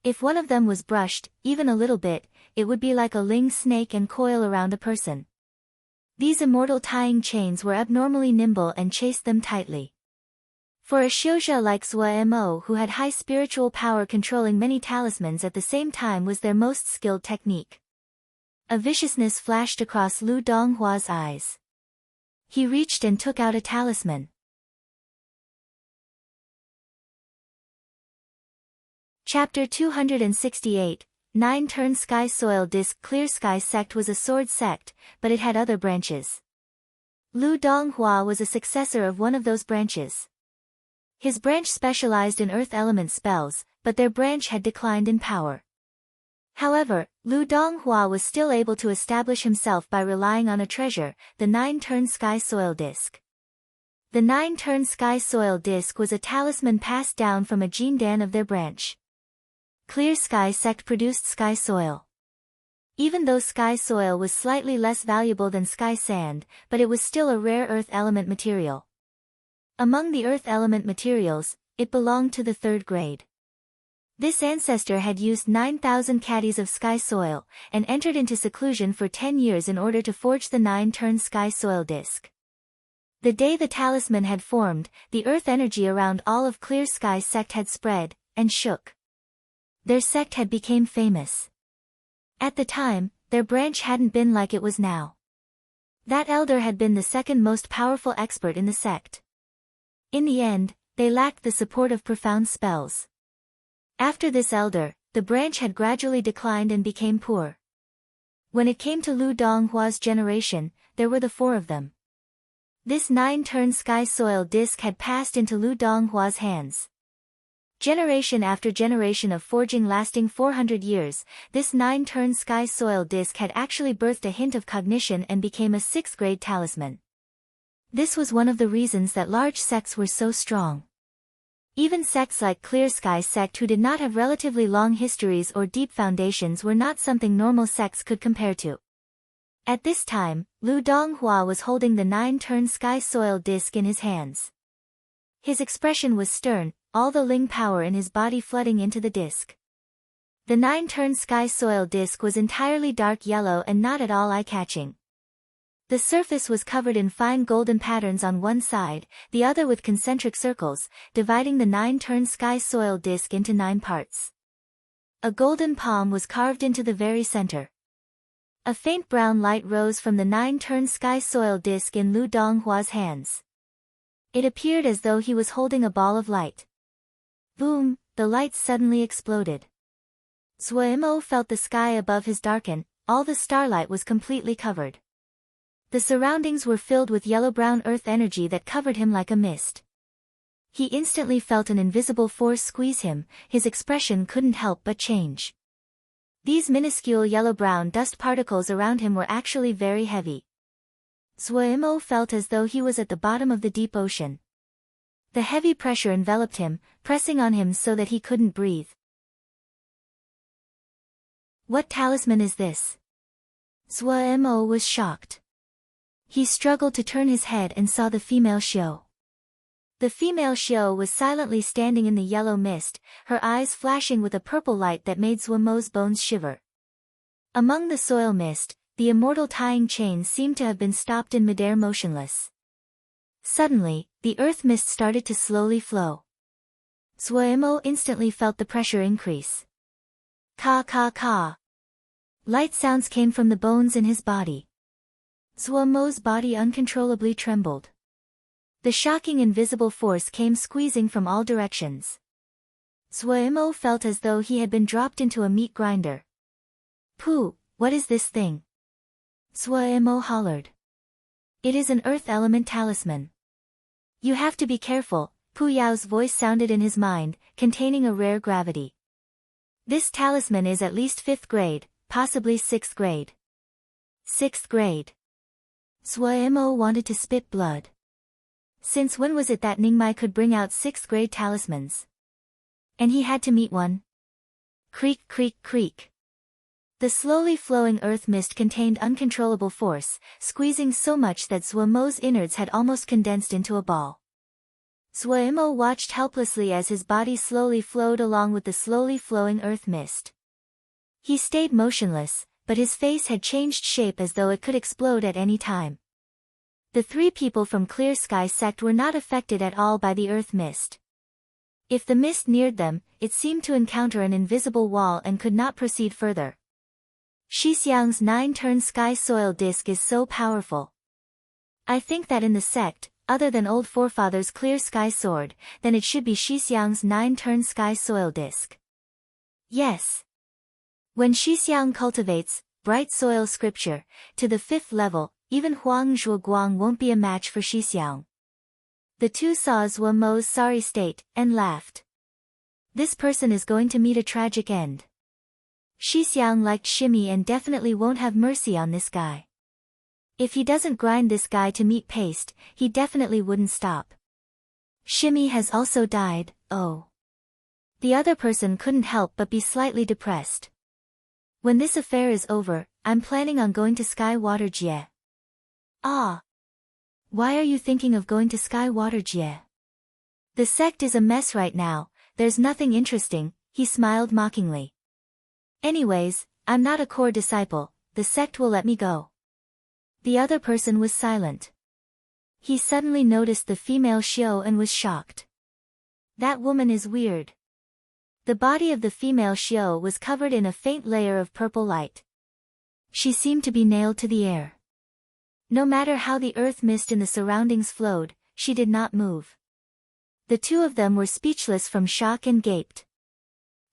If one of them was brushed, even a little bit, it would be like a ling snake and coil around a person. These immortal tying chains were abnormally nimble and chased them tightly. For a Xiuzha like Zuo, who had high spiritual power, controlling many talismans at the same time was their most skilled technique. A viciousness flashed across Lu Donghua's eyes. He reached and took out a talisman. Chapter 268, 9-turn sky soil disc. Clear Sky sect was a sword sect, but it had other branches. Lu Donghua was a successor of one of those branches. His branch specialized in earth element spells, but their branch had declined in power. However, Lu Donghua was still able to establish himself by relying on a treasure, the 9-turn sky soil disc. The 9-turn sky soil disc was a talisman passed down from a jindan of their branch. Clear Sky sect produced sky soil. Even though sky soil was slightly less valuable than sky sand, but it was still a rare earth element material. Among the earth element materials, it belonged to the 3rd grade. This ancestor had used 9,000 caddies of sky soil, and entered into seclusion for 10 years in order to forge the 9-turn sky soil disc. The day the talisman had formed, the earth energy around all of Clear Sky sect had spread, and shook. Their sect had become famous. At the time, their branch hadn't been like it was now. That elder had been the 2nd most powerful expert in the sect. In the end, they lacked the support of profound spells. After this elder, the branch had gradually declined and became poor. When it came to Lu Donghua's generation, there were the 4 of them. This 9-turn sky soil disc had passed into Lu Donghua's hands. Generation after generation of forging lasting 400 years, this 9-turn sky soil disc had actually birthed a hint of cognition and became a 6th grade talisman. This was one of the reasons that large sects were so strong. Even sects like Clear Sky sect, who did not have relatively long histories or deep foundations, were not something normal sects could compare to. At this time, Lu Donghua was holding the 9-turn sky soil disc in his hands. His expression was stern, all the ling power in his body flooding into the disc. The 9-turn sky soil disc was entirely dark yellow and not at all eye-catching. The surface was covered in fine golden patterns on one side, the other with concentric circles, dividing the 9-turn sky soil disc into 9 parts. A golden palm was carved into the very center. A faint brown light rose from the 9-turn sky soil disc in Lu Donghua's hands. It appeared as though he was holding a ball of light. Boom, the light suddenly exploded. Zuo felt the sky above his darken, all the starlight was completely covered. The surroundings were filled with yellow-brown earth energy that covered him like a mist. He instantly felt an invisible force squeeze him, his expression couldn't help but change. These minuscule yellow-brown dust particles around him were actually very heavy. Zuo felt as though he was at the bottom of the deep ocean. The heavy pressure enveloped him, pressing on him so that he couldn't breathe. What talisman is this? Zuo was shocked. He struggled to turn his head and saw the female Xiao. The female Xiao was silently standing in the yellow mist, her eyes flashing with a purple light that made Zuo's bones shiver. Among the soil mist, the immortal tying chain seemed to have been stopped in midair motionless. Suddenly, the earth mist started to slowly flow. Zuo instantly felt the pressure increase. Ka ka ka. Light sounds came from the bones in his body. Zuomo's body uncontrollably trembled. The shocking invisible force came squeezing from all directions. Zuomo felt as though he had been dropped into a meat grinder. "Pooh, what is this thing?" Zuomo hollered. "It is an earth element talisman. You have to be careful." Pu Yao's voice sounded in his mind, containing a rare gravity. "This talisman is at least 5th grade, possibly 6th grade. 6th grade. Zuomo wanted to spit blood. Since when was it that Ningmai could bring out 6th grade talismans? And he had to meet one? Creak creak creak. The slowly flowing earth mist contained uncontrollable force, squeezing so much that Zuomo's innards had almost condensed into a ball. Zuomo watched helplessly as his body slowly flowed along with the slowly flowing earth mist. He stayed motionless, but his face had changed shape as though it could explode at any time. The 3 people from Clear Sky sect were not affected at all by the earth mist. If the mist neared them, it seemed to encounter an invisible wall and could not proceed further. Shixiang's 9-turn sky soil disc is so powerful. I think that in the sect, other than old forefathers' clear sky sword, then it should be Shixiang's 9-turn sky soil disc. Yes. When Shixiang cultivates bright soil scripture to the 5th level, even Huang Zhuoguang won't be a match for Shixiang. The 2 saw Zuomo's sorry state, and laughed. This person is going to meet a tragic end. Shixiang liked Shimi and definitely won't have mercy on this guy. If he doesn't grind this guy to meat paste, he definitely wouldn't stop. Shimi has also died, oh. The other person couldn't help but be slightly depressed. When this affair is over, I'm planning on going to Sky Water Jie. Ah. Why are you thinking of going to Sky Water Jie? The sect is a mess right now, there's nothing interesting, he smiled mockingly. Anyways, I'm not a core disciple, the sect will let me go. The other person was silent. He suddenly noticed the female Shio and was shocked. That woman is weird. The body of the female Shio was covered in a faint layer of purple light. She seemed to be nailed to the air. No matter how the earth mist in the surroundings flowed, she did not move. The 2 of them were speechless from shock and gaped.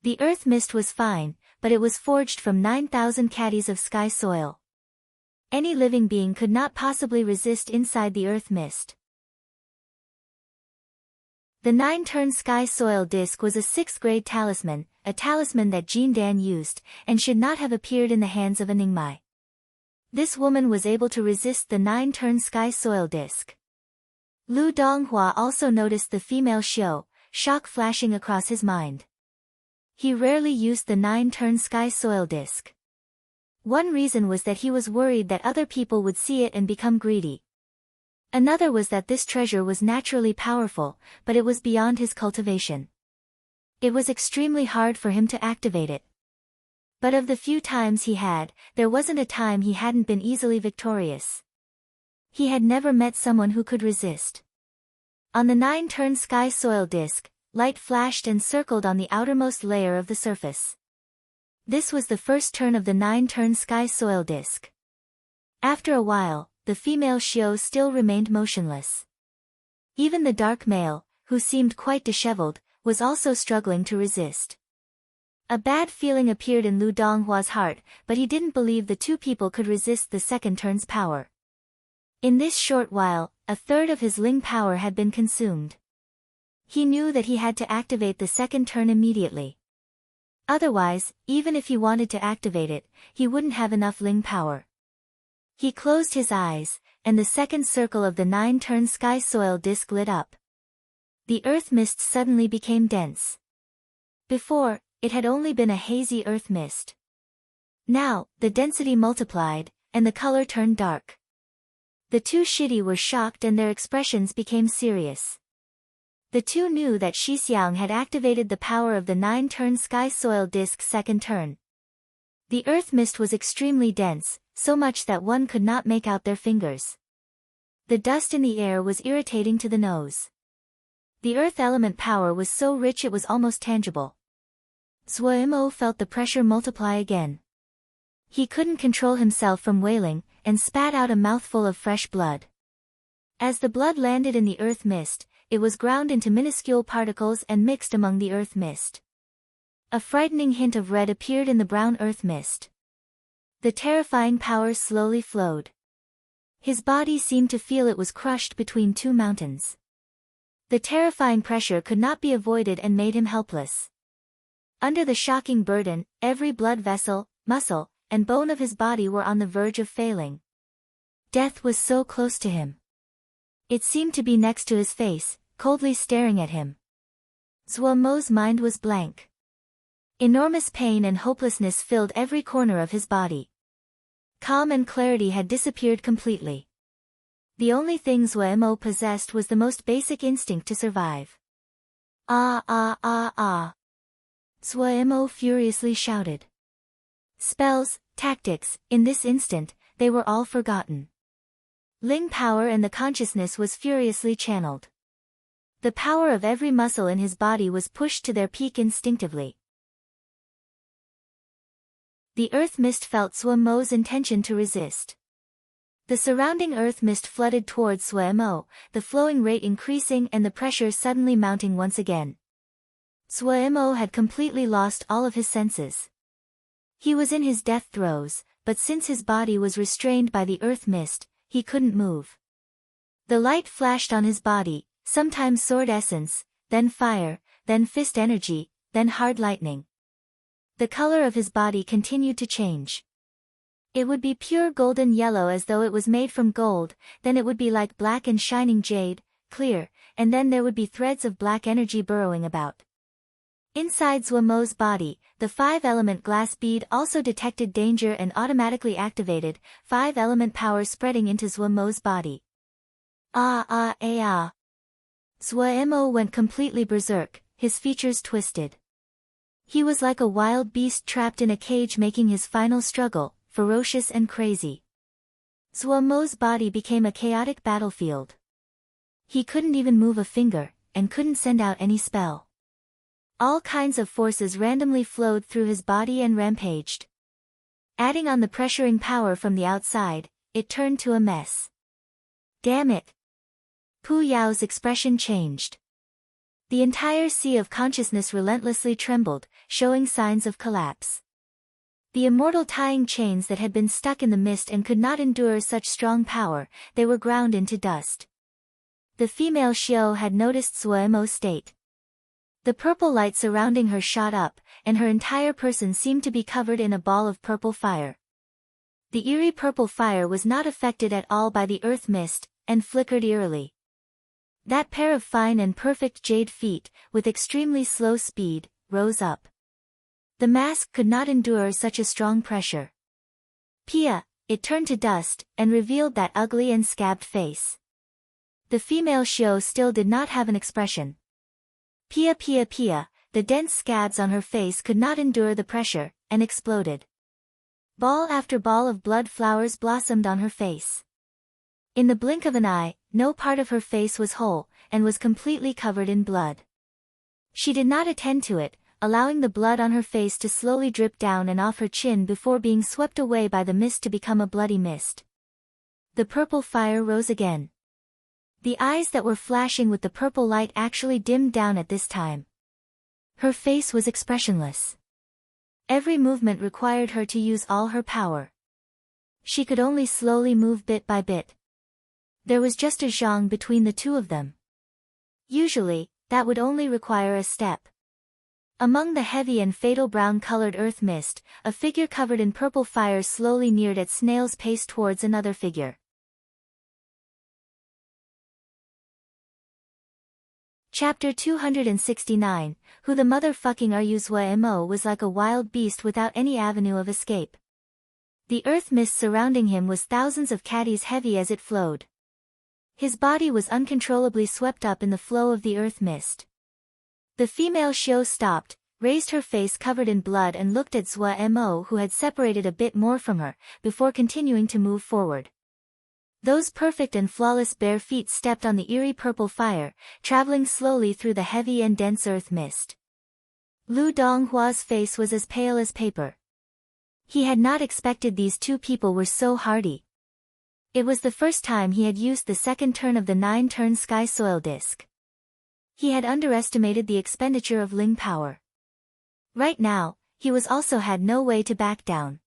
The earth mist was fine, but it was forged from 9,000 caddies of sky soil. Any living being could not possibly resist inside the earth mist. The 9-turn sky soil disc was a 6th grade talisman, a talisman that Jin Dan used, and should not have appeared in the hands of a Ningmai. This woman was able to resist the 9-turn sky soil disc. Lu Donghua also noticed the female Shio, shock flashing across his mind. He rarely used the 9-turn sky soil disc. One reason was that he was worried that other people would see it and become greedy. Another was that this treasure was naturally powerful, but it was beyond his cultivation. It was extremely hard for him to activate it. But of the few times he had, there wasn't a time he hadn't been easily victorious. He had never met someone who could resist. On the 9-turn sky soil disc, light flashed and circled on the outermost layer of the surface. This was the first turn of the 9-turn sky soil disc. After a while, the female Shio still remained motionless. Even the dark male, who seemed quite disheveled, was also struggling to resist. A bad feeling appeared in Lu Donghua's heart, but he didn't believe the 2 people could resist the second turn's power. In this short while, a third of his Ling power had been consumed. He knew that he had to activate the second turn immediately. Otherwise, even if he wanted to activate it, he wouldn't have enough Ling power. He closed his eyes, and the second circle of the 9-turn sky soil disc lit up. The earth mist suddenly became dense. Before, it had only been a hazy earth mist. Now, the density multiplied, and the color turned dark. The 2 Shidi were shocked and their expressions became serious. The 2 knew that Shixiang had activated the power of the 9-turn sky soil disc's second turn. The earth mist was extremely dense, so much that one could not make out their fingers. The dust in the air was irritating to the nose. The earth element power was so rich it was almost tangible. Zuomo felt the pressure multiply again. He couldn't control himself from wailing, and spat out a mouthful of fresh blood. As the blood landed in the earth mist, it was ground into minuscule particles and mixed among the earth mist. A frightening hint of red appeared in the brown earth mist. The terrifying power slowly flowed. His body seemed to feel it was crushed between two mountains. The terrifying pressure could not be avoided and made him helpless. Under the shocking burden, every blood vessel, muscle, and bone of his body were on the verge of failing. Death was so close to him. It seemed to be next to his face, coldly staring at him. Zuomo's mind was blank. Enormous pain and hopelessness filled every corner of his body. Calm and clarity had disappeared completely. The only thing Zuomo possessed was the most basic instinct to survive. Ah ah ah ah! Zuomo furiously shouted. Spells, tactics, in this instant, they were all forgotten. Ling power and the consciousness was furiously channeled. The power of every muscle in his body was pushed to their peak instinctively. The earth mist felt Zuomo's intention to resist. The surrounding earth mist flooded towards Zuomo, the flowing rate increasing and the pressure suddenly mounting once again. Zuomo had completely lost all of his senses. He was in his death throes, but since his body was restrained by the earth mist, he couldn't move. The light flashed on his body, sometimes sword essence, then fire, then fist energy, then hard lightning. The color of his body continued to change. It would be pure golden yellow as though it was made from gold, then it would be like black and shining jade, clear, and then there would be threads of black energy burrowing about. Inside Zuomo's body, the 5-element glass bead also detected danger and automatically activated, 5-element power spreading into Zuomo's body. Ah ah ah ah! Zuomo went completely berserk, his features twisted. He was like a wild beast trapped in a cage making his final struggle, ferocious and crazy. Zuomo's body became a chaotic battlefield. He couldn't even move a finger, and couldn't send out any spell. All kinds of forces randomly flowed through his body and rampaged. Adding on the pressuring power from the outside, it turned to a mess. Damn it! Pu Yao's expression changed. The entire sea of consciousness relentlessly trembled, showing signs of collapse. The immortal tying chains that had been stuck in the mist and could not endure such strong power, they were ground into dust. The female Xiao had noticed Zuomo's state. The purple light surrounding her shot up, and her entire person seemed to be covered in a ball of purple fire. The eerie purple fire was not affected at all by the earth mist, and flickered eerily. That pair of fine and perfect jade feet, with extremely slow speed, rose up. The mask could not endure such a strong pressure. Pia, it turned to dust, and revealed that ugly and scabbed face. The female Xiao still did not have an expression. Pia, the dense scabs on her face could not endure the pressure, and exploded. Ball after ball of blood flowers blossomed on her face. In the blink of an eye, no part of her face was whole, and was completely covered in blood. She did not attend to it, allowing the blood on her face to slowly drip down and off her chin before being swept away by the mist to become a bloody mist. The purple fire rose again. The eyes that were flashing with the purple light actually dimmed down at this time. Her face was expressionless. Every movement required her to use all her power. She could only slowly move bit by bit. There was just a zhang between the two of them. Usually, that would only require a step. Among the heavy and fatal brown-colored earth mist, a figure covered in purple fire slowly neared at snail's pace towards another figure. Chapter 269, Who the Motherfucking Are You? Zuomo was like a wild beast without any avenue of escape. The earth mist surrounding him was thousands of caddies heavy as it flowed. His body was uncontrollably swept up in the flow of the earth mist. The female Xiao stopped, raised her face covered in blood and looked at Zuomo, who had separated a bit more from her, before continuing to move forward. Those perfect and flawless bare feet stepped on the eerie purple fire, traveling slowly through the heavy and dense earth mist. Lu Donghua's face was as pale as paper. He had not expected these two people were so hardy. It was the first time he had used the second turn of the 9-turn sky soil disc. He had underestimated the expenditure of Ling power. Right now, he was also had no way to back down.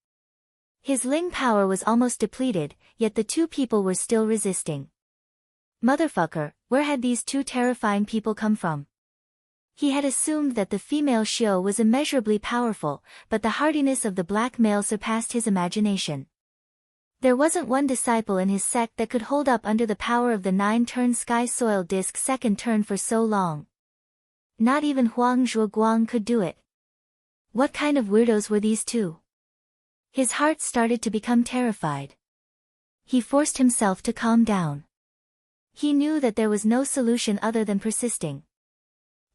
His Ling power was almost depleted, yet the two people were still resisting. Motherfucker, where had these two terrifying people come from? He had assumed that the female Xiao was immeasurably powerful, but the hardiness of the black male surpassed his imagination. There wasn't one disciple in his sect that could hold up under the power of the 9-turn sky soil disc second turn for so long. Not even Huang Zhuoguang could do it. What kind of weirdos were these two? His heart started to become terrified. He forced himself to calm down. He knew that there was no solution other than persisting.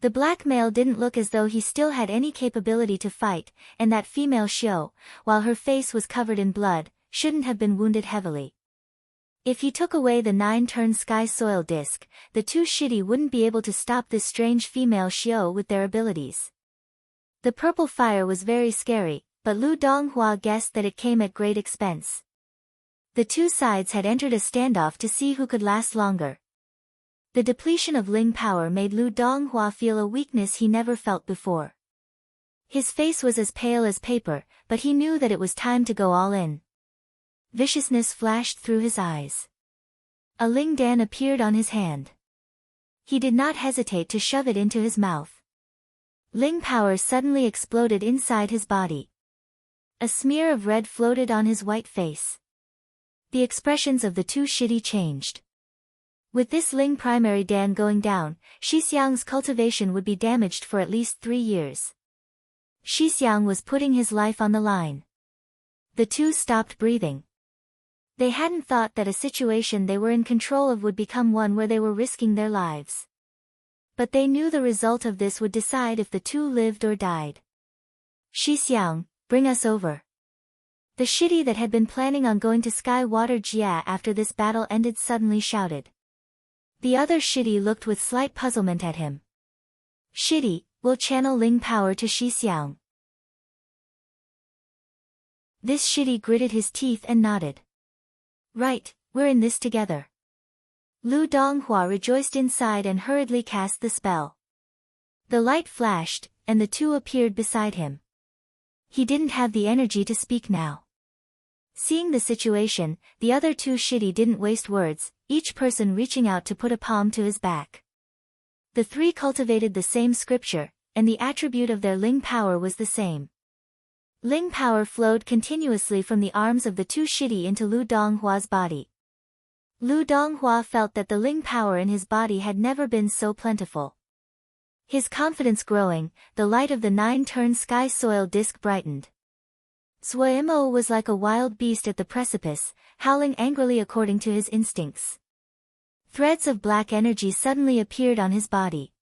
The black male didn't look as though he still had any capability to fight, and that female Xiao, while her face was covered in blood, shouldn't have been wounded heavily. If he took away the 9-turn sky soil disc, the two shitty wouldn't be able to stop this strange female Xiao with their abilities. The purple fire was very scary, but Lu Donghua guessed that it came at great expense. The two sides had entered a standoff to see who could last longer. The depletion of Ling power made Lu Donghua feel a weakness he never felt before. His face was as pale as paper, but he knew that it was time to go all in. Viciousness flashed through his eyes. A Ling Dan appeared on his hand. He did not hesitate to shove it into his mouth. Ling power suddenly exploded inside his body. A smear of red floated on his white face. The expressions of the two shitty changed. With this Ling primary Dan going down, Shixiang's cultivation would be damaged for at least 3 years. Shixiang was putting his life on the line. The two stopped breathing. They hadn't thought that a situation they were in control of would become one where they were risking their lives. But they knew the result of this would decide if the two lived or died. Shixiang, bring us over. The shitty that had been planning on going to Sky Water Jia after this battle ended suddenly shouted. The other shitty looked with slight puzzlement at him. Shitty, will channel Ling power to Shixiang. This shitty gritted his teeth and nodded. Right, we're in this together. Lu Donghua rejoiced inside and hurriedly cast the spell. The light flashed, and the two appeared beside him. He didn't have the energy to speak now. Seeing the situation, the other two shitty didn't waste words, each person reaching out to put a palm to his back. The three cultivated the same scripture, and the attribute of their Ling power was the same. Ling power flowed continuously from the arms of the two shitty into Lu Donghua's body. Lu Donghua felt that the Ling power in his body had never been so plentiful. His confidence growing, the light of the 9-turn sky soil disc brightened. Zuomo was like a wild beast at the precipice, howling angrily according to his instincts. Threads of black energy suddenly appeared on his body.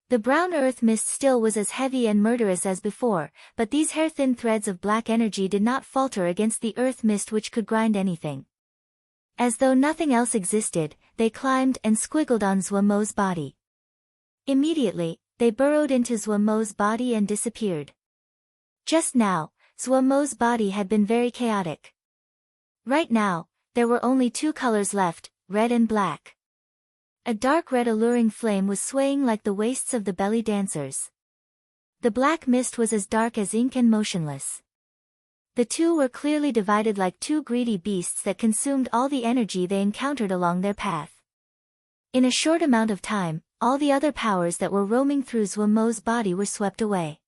The brown earth mist still was as heavy and murderous as before, but these hair-thin threads of black energy did not falter against the earth mist which could grind anything. As though nothing else existed, they climbed and squiggled on Zuomo's body. Immediately, they burrowed into Zuomo's body and disappeared. Just now, Zuomo's body had been very chaotic. Right now, there were only 2 colors left, red and black. A dark red alluring flame was swaying like the waists of the belly dancers. The black mist was as dark as ink and motionless. The two were clearly divided like 2 greedy beasts that consumed all the energy they encountered along their path. In a short amount of time, all the other powers that were roaming through Zuomo's body were swept away.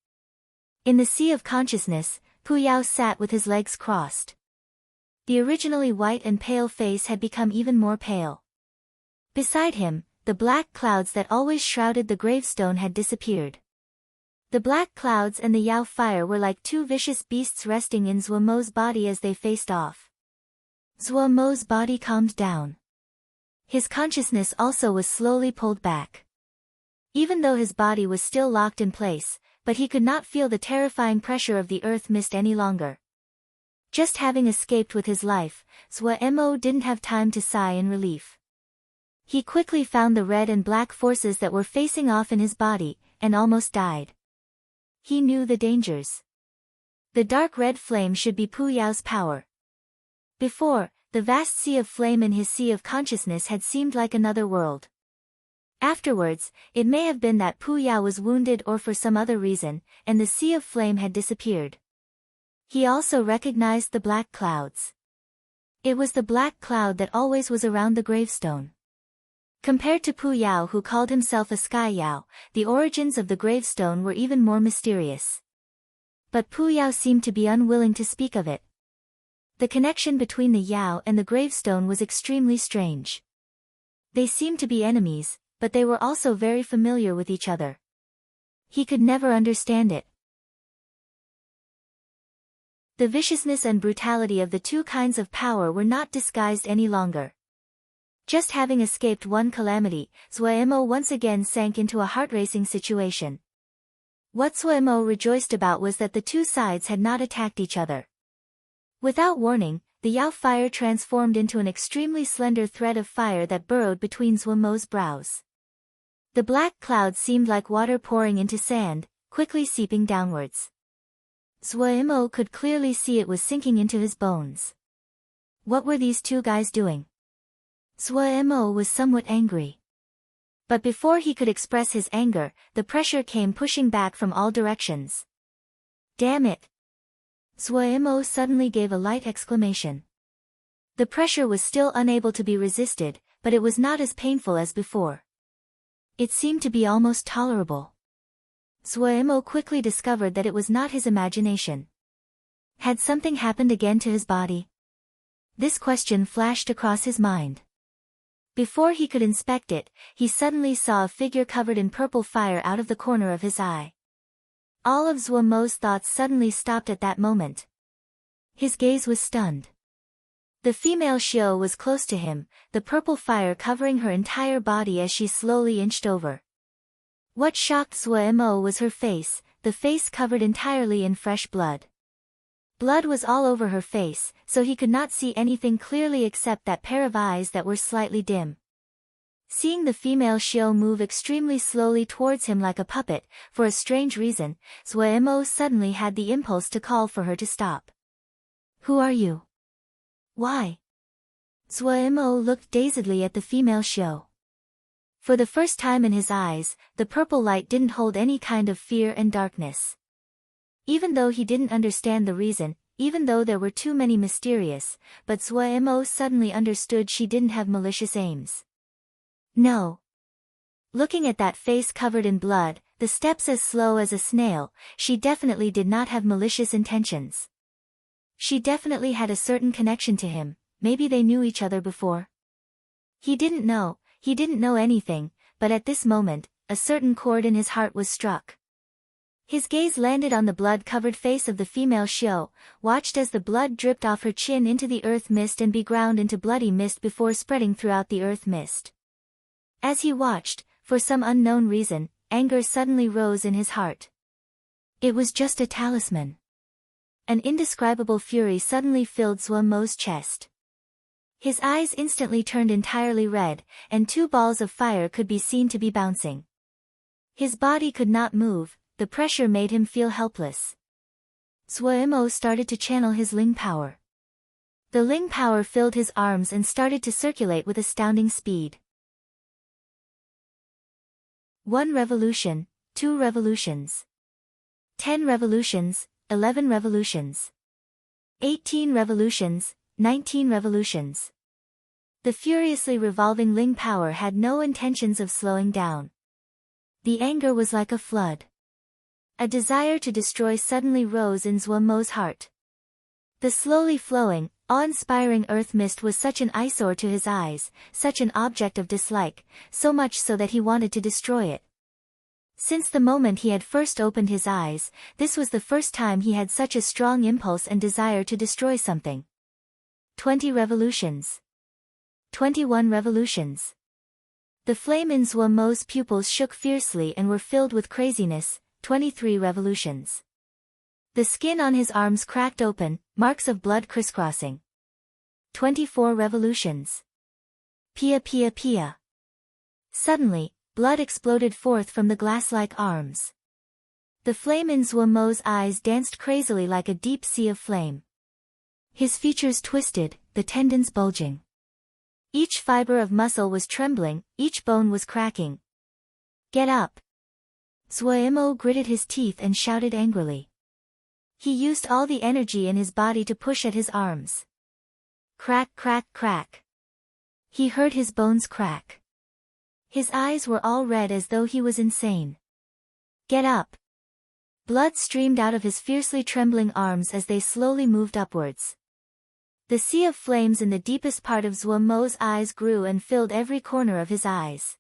In the sea of consciousness, Pu Yao sat with his legs crossed. The originally white and pale face had become even more pale. Beside him, the black clouds that always shrouded the gravestone had disappeared. The black clouds and the Yao fire were like 2 vicious beasts resting in Zuomo's body as they faced off. Zuomo's body calmed down. His consciousness also was slowly pulled back. Even though his body was still locked in place, but he could not feel the terrifying pressure of the earth mist any longer. Just having escaped with his life, Zuo didn't have time to sigh in relief. He quickly found the red and black forces that were facing off in his body, and almost died. He knew the dangers. The dark red flame should be Pu Yao's power. Before, the vast sea of flame in his sea of consciousness had seemed like another world. Afterwards, it may have been that Pu Yao was wounded or for some other reason, and the sea of flame had disappeared. He also recognized the black clouds. It was the black cloud that always was around the gravestone. Compared to Pu Yao, who called himself a Sky Yao, the origins of the gravestone were even more mysterious. But Pu Yao seemed to be unwilling to speak of it. The connection between the Yao and the gravestone was extremely strange. They seemed to be enemies, but they were also very familiar with each other. He could never understand it. The viciousness and brutality of the two kinds of power were not disguised any longer. Just having escaped one calamity, Zuemo once again sank into a heart-racing situation. What Zuemo rejoiced about was that the two sides had not attacked each other. Without warning, the Yao fire transformed into an extremely slender thread of fire that burrowed between Zuemo's brows. The black cloud seemed like water pouring into sand, quickly seeping downwards. Zuemo could clearly see it was sinking into his bones. What were these two guys doing? Zuemo was somewhat angry. But before he could express his anger, the pressure came pushing back from all directions. Damn it! Zuemo suddenly gave a light exclamation. The pressure was still unable to be resisted, but it was not as painful as before. It seemed to be almost tolerable. Zuemo quickly discovered that it was not his imagination. Had something happened again to his body? This question flashed across his mind. Before he could inspect it, he suddenly saw a figure covered in purple fire out of the corner of his eye. All of Zuemo's thoughts suddenly stopped at that moment. His gaze was stunned. The female Xiao was close to him, the purple fire covering her entire body as she slowly inched over. What shocked Zuemo was her face, the face covered entirely in fresh blood. Blood was all over her face, so he could not see anything clearly except that pair of eyes that were slightly dim. Seeing the female Xiao move extremely slowly towards him like a puppet, for a strange reason, Zuemo suddenly had the impulse to call for her to stop. Who are you? Why? Zuemo looked dazedly at the female Xiao. For the first time in his eyes, the purple light didn't hold any kind of fear and darkness. Even though he didn't understand the reason, even though there were too many mysterious, but Zuemo suddenly understood she didn't have malicious aims. No. Looking at that face covered in blood, the steps as slow as a snail, she definitely did not have malicious intentions. She definitely had a certain connection to him, maybe they knew each other before. He didn't know anything, but at this moment, a certain chord in his heart was struck. His gaze landed on the blood-covered face of the female Xiao, watched as the blood dripped off her chin into the earth mist and beground into bloody mist before spreading throughout the earth mist. As he watched, for some unknown reason, anger suddenly rose in his heart. It was just a talisman. An indescribable fury suddenly filled Zuemo's chest. His eyes instantly turned entirely red, and two balls of fire could be seen to be bouncing. His body could not move, the pressure made him feel helpless. Zuemo started to channel his Ling power. The Ling power filled his arms and started to circulate with astounding speed. 1 revolution, 2 revolutions. 10 revolutions, 11 revolutions. 18 revolutions, 19 revolutions. The furiously revolving Ling power had no intentions of slowing down. The anger was like a flood. A desire to destroy suddenly rose in Zuemo's heart. The slowly flowing, awe-inspiring earth mist was such an eyesore to his eyes, such an object of dislike, so much so that he wanted to destroy it. Since the moment he had first opened his eyes, this was the first time he had such a strong impulse and desire to destroy something. 20 revolutions. 21 revolutions. The flame in Zuemo's pupils shook fiercely and were filled with craziness. 23 revolutions. The skin on his arms cracked open, marks of blood crisscrossing. 24 revolutions. Pia pia pia. Suddenly, blood exploded forth from the glass-like arms. The flame in Zuomo's eyes danced crazily like a deep sea of flame. His features twisted, the tendons bulging. Each fiber of muscle was trembling, each bone was cracking. Get up! Zuomo gritted his teeth and shouted angrily. He used all the energy in his body to push at his arms. Crack, crack, crack. He heard his bones crack. His eyes were all red as though he was insane. Get up! Blood streamed out of his fiercely trembling arms as they slowly moved upwards. The sea of flames in the deepest part of Zuomo's eyes grew and filled every corner of his eyes.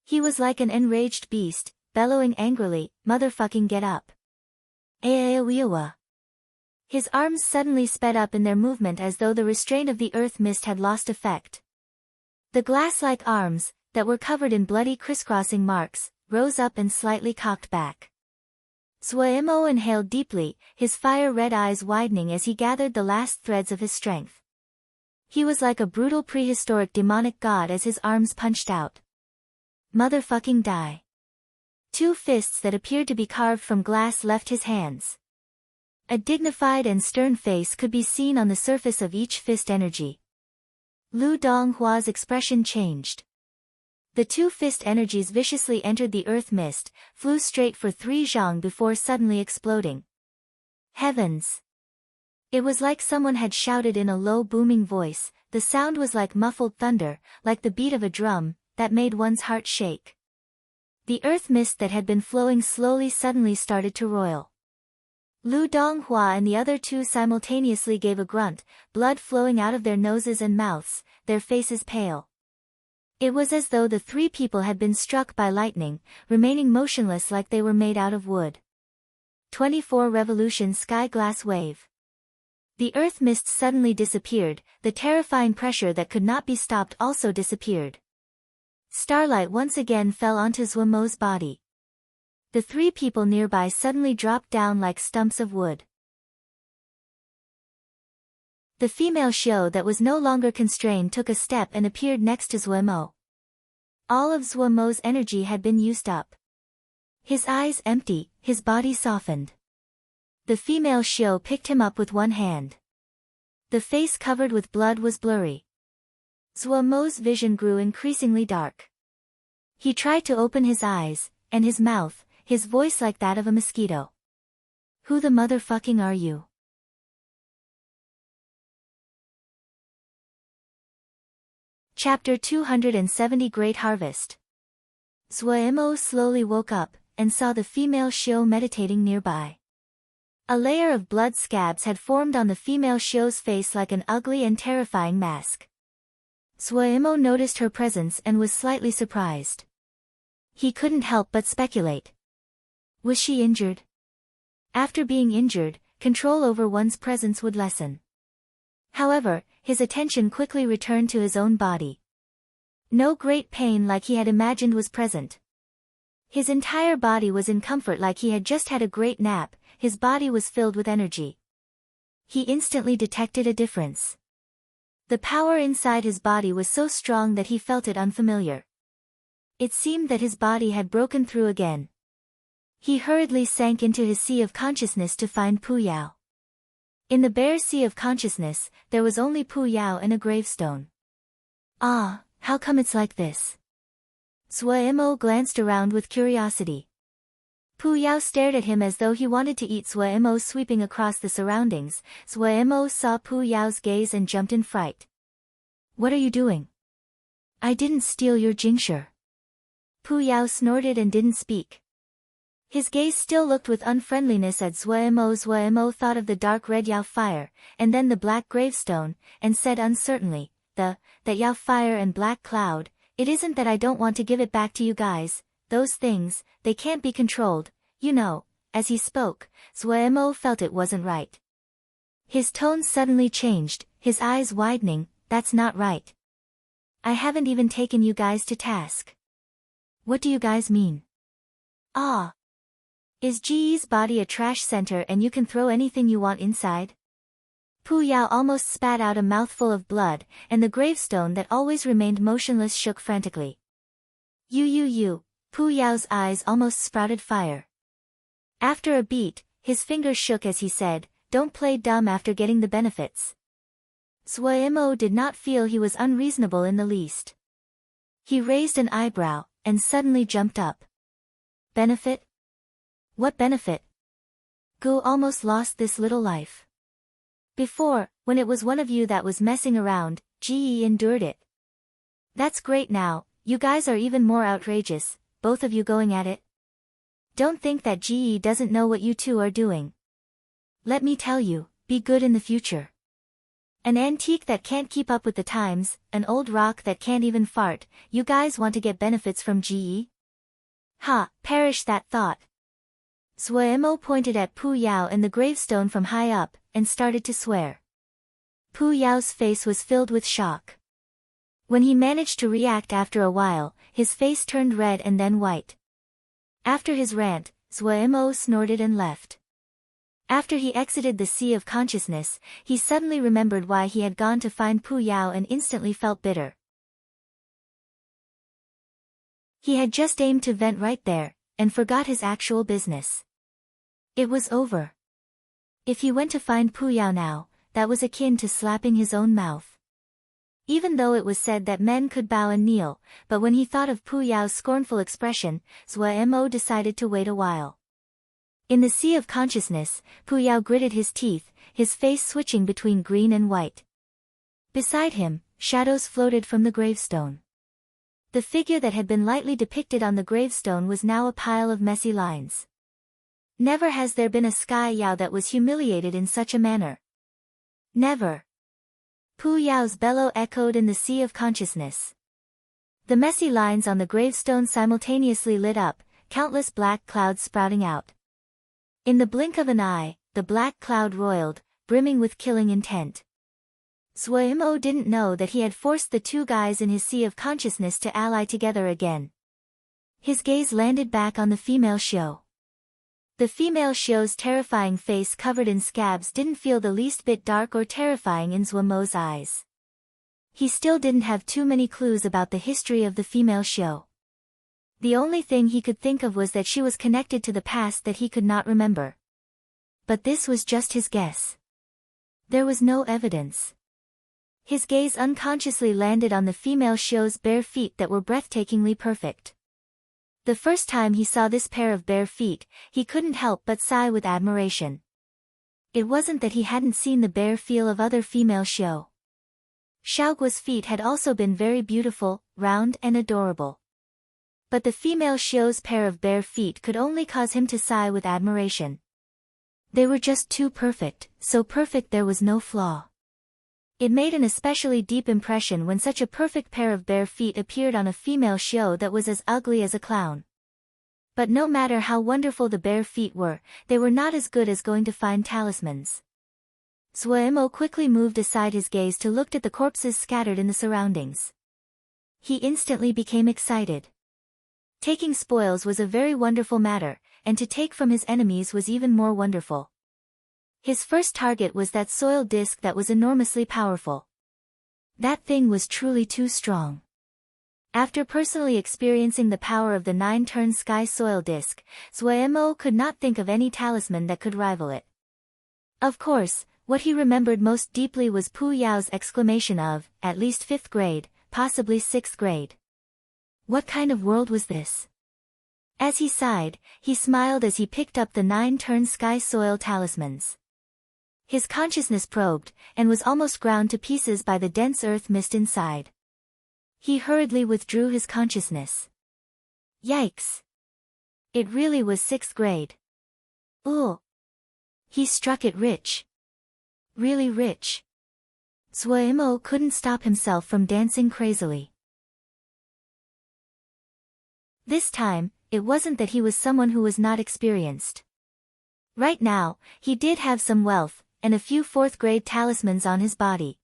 He was like an enraged beast, bellowing angrily, "Motherfucking get up!" Aeawiawa. His arms suddenly sped up in their movement as though the restraint of the earth mist had lost effect. The glass-like arms, that were covered in bloody crisscrossing marks, rose up and slightly cocked back. Zuomo inhaled deeply, his fire-red eyes widening as he gathered the last threads of his strength. He was like a brutal prehistoric demonic god as his arms punched out. Motherfucking die. Two fists that appeared to be carved from glass left his hands. A dignified and stern face could be seen on the surface of each fist energy. Lu Donghua's expression changed. The two fist energies viciously entered the earth mist, flew straight for 3 zhang before suddenly exploding. Heavens! It was like someone had shouted in a low booming voice. The sound was like muffled thunder, like the beat of a drum, that made one's heart shake. The earth mist that had been flowing slowly suddenly started to roil. Lu Donghua and the other two simultaneously gave a grunt, blood flowing out of their noses and mouths, their faces pale. It was as though the 3 people had been struck by lightning, remaining motionless like they were made out of wood. 24 Revolution Sky Glass Wave. The earth mist suddenly disappeared, the terrifying pressure that could not be stopped also disappeared. Starlight once again fell onto Zuomo's body. The 3 people nearby suddenly dropped down like stumps of wood. The female Xiao that was no longer constrained took a step and appeared next to Zuomo. All of Zuomo's energy had been used up. His eyes empty, his body softened. The female Xiao picked him up with one hand. The face covered with blood was blurry. Zuomo's vision grew increasingly dark. He tried to open his eyes, and his mouth, his voice like that of a mosquito. Who the motherfucking are you? Chapter 270 Great Harvest. Zuomo slowly woke up, and saw the female Xiao meditating nearby. A layer of blood scabs had formed on the female Xiao's face like an ugly and terrifying mask. Zuomo noticed her presence and was slightly surprised. He couldn't help but speculate. Was she injured? After being injured, control over one's presence would lessen. However, his attention quickly returned to his own body. No great pain like he had imagined was present. His entire body was in comfort like he had just had a great nap, his body was filled with energy. He instantly detected a difference. The power inside his body was so strong that he felt it unfamiliar. It seemed that his body had broken through again. He hurriedly sank into his sea of consciousness to find Pu Yao. In the bare sea of consciousness, there was only Pu Yao and a gravestone. Ah, how come it's like this? Zuomo glanced around with curiosity. Pu Yao stared at him as though he wanted to eat Zuomo. Sweeping across the surroundings, Zuomo saw Pu Yao's gaze and jumped in fright. What are you doing? I didn't steal your Jingshi. Pu Yao snorted and didn't speak. His gaze still looked with unfriendliness at Zuomo. Zuomo thought of the dark red Yao fire, and then the black gravestone, and said uncertainly, that Yao fire and black cloud, it isn't that I don't want to give it back to you guys, those things, they can't be controlled, you know. As he spoke, Zuomo felt it wasn't right. His tone suddenly changed, his eyes widening, that's not right. I haven't even taken you guys to task. What do you guys mean? Ah. Is Ji's body a trash center and you can throw anything you want inside? Pu Yao almost spat out a mouthful of blood, and the gravestone that always remained motionless shook frantically. You. Pu Yao's eyes almost sprouted fire. After a beat, his fingers shook as he said, "Don't play dumb after getting the benefits." Suemo did not feel he was unreasonable in the least. He raised an eyebrow, and suddenly jumped up. "Benefit? What benefit? Gu almost lost this little life. Before, when it was one of you that was messing around, Ge endured it. That's great now, you guys are even more outrageous, both of you going at it. Don't think that Ge doesn't know what you two are doing. Let me tell you, be good in the future. An antique that can't keep up with the times, an old rock that can't even fart, you guys want to get benefits from Ge? Ha, perish that thought." Suemo pointed at Pu Yao and the gravestone from high up, and started to swear. Pu Yao's face was filled with shock. When he managed to react after a while, his face turned red and then white. After his rant, Suemo snorted and left. After he exited the sea of consciousness, he suddenly remembered why he had gone to find Pu Yao and instantly felt bitter. He had just aimed to vent right there, and forgot his actual business. It was over. If he went to find Pu Yao now, that was akin to slapping his own mouth. Even though it was said that men could bow and kneel, but when he thought of Pu Yao's scornful expression, Suemo decided to wait a while. In the sea of consciousness, Pu Yao gritted his teeth, his face switching between green and white. Beside him, shadows floated from the gravestone. The figure that had been lightly depicted on the gravestone was now a pile of messy lines. Never has there been a Sky Yao that was humiliated in such a manner. Never. Pu Yao's bellow echoed in the sea of consciousness. The messy lines on the gravestone simultaneously lit up, countless black clouds sprouting out. In the blink of an eye, the black cloud roiled, brimming with killing intent. Suemo didn't know that he had forced the two guys in his sea of consciousness to ally together again. His gaze landed back on the female Shio. The female Shio's terrifying face covered in scabs didn't feel the least bit dark or terrifying in Suemo's eyes. He still didn't have too many clues about the history of the female Shio. The only thing he could think of was that she was connected to the past that he could not remember. But this was just his guess. There was no evidence. His gaze unconsciously landed on the female Shio's bare feet that were breathtakingly perfect. The first time he saw this pair of bare feet, he couldn't help but sigh with admiration. It wasn't that he hadn't seen the bare feel of other female Shio. Xiaoguo's feet had also been very beautiful, round and adorable. But the female Shio's pair of bare feet could only cause him to sigh with admiration. They were just too perfect, so perfect there was no flaw. It made an especially deep impression when such a perfect pair of bare feet appeared on a female Shio that was as ugly as a clown. But no matter how wonderful the bare feet were, they were not as good as going to find talismans. Suemo quickly moved aside his gaze to look at the corpses scattered in the surroundings. He instantly became excited. Taking spoils was a very wonderful matter, and to take from his enemies was even more wonderful. His first target was that soil disc that was enormously powerful. That thing was truly too strong. After personally experiencing the power of the 9-turn sky soil disc, Suemo could not think of any talisman that could rival it. Of course, what he remembered most deeply was Pu Yao's exclamation of, at least 5th grade, possibly 6th grade. What kind of world was this? As he sighed, he smiled as he picked up the 9-turn sky soil talismans. His consciousness probed, and was almost ground to pieces by the dense earth mist inside. He hurriedly withdrew his consciousness. Yikes! It really was 6th grade. Ooh! He struck it rich. Really rich. Suemo couldn't stop himself from dancing crazily. This time, it wasn't that he was someone who was not experienced. Right now, he did have some wealth, and a few 4th grade talismans on his body.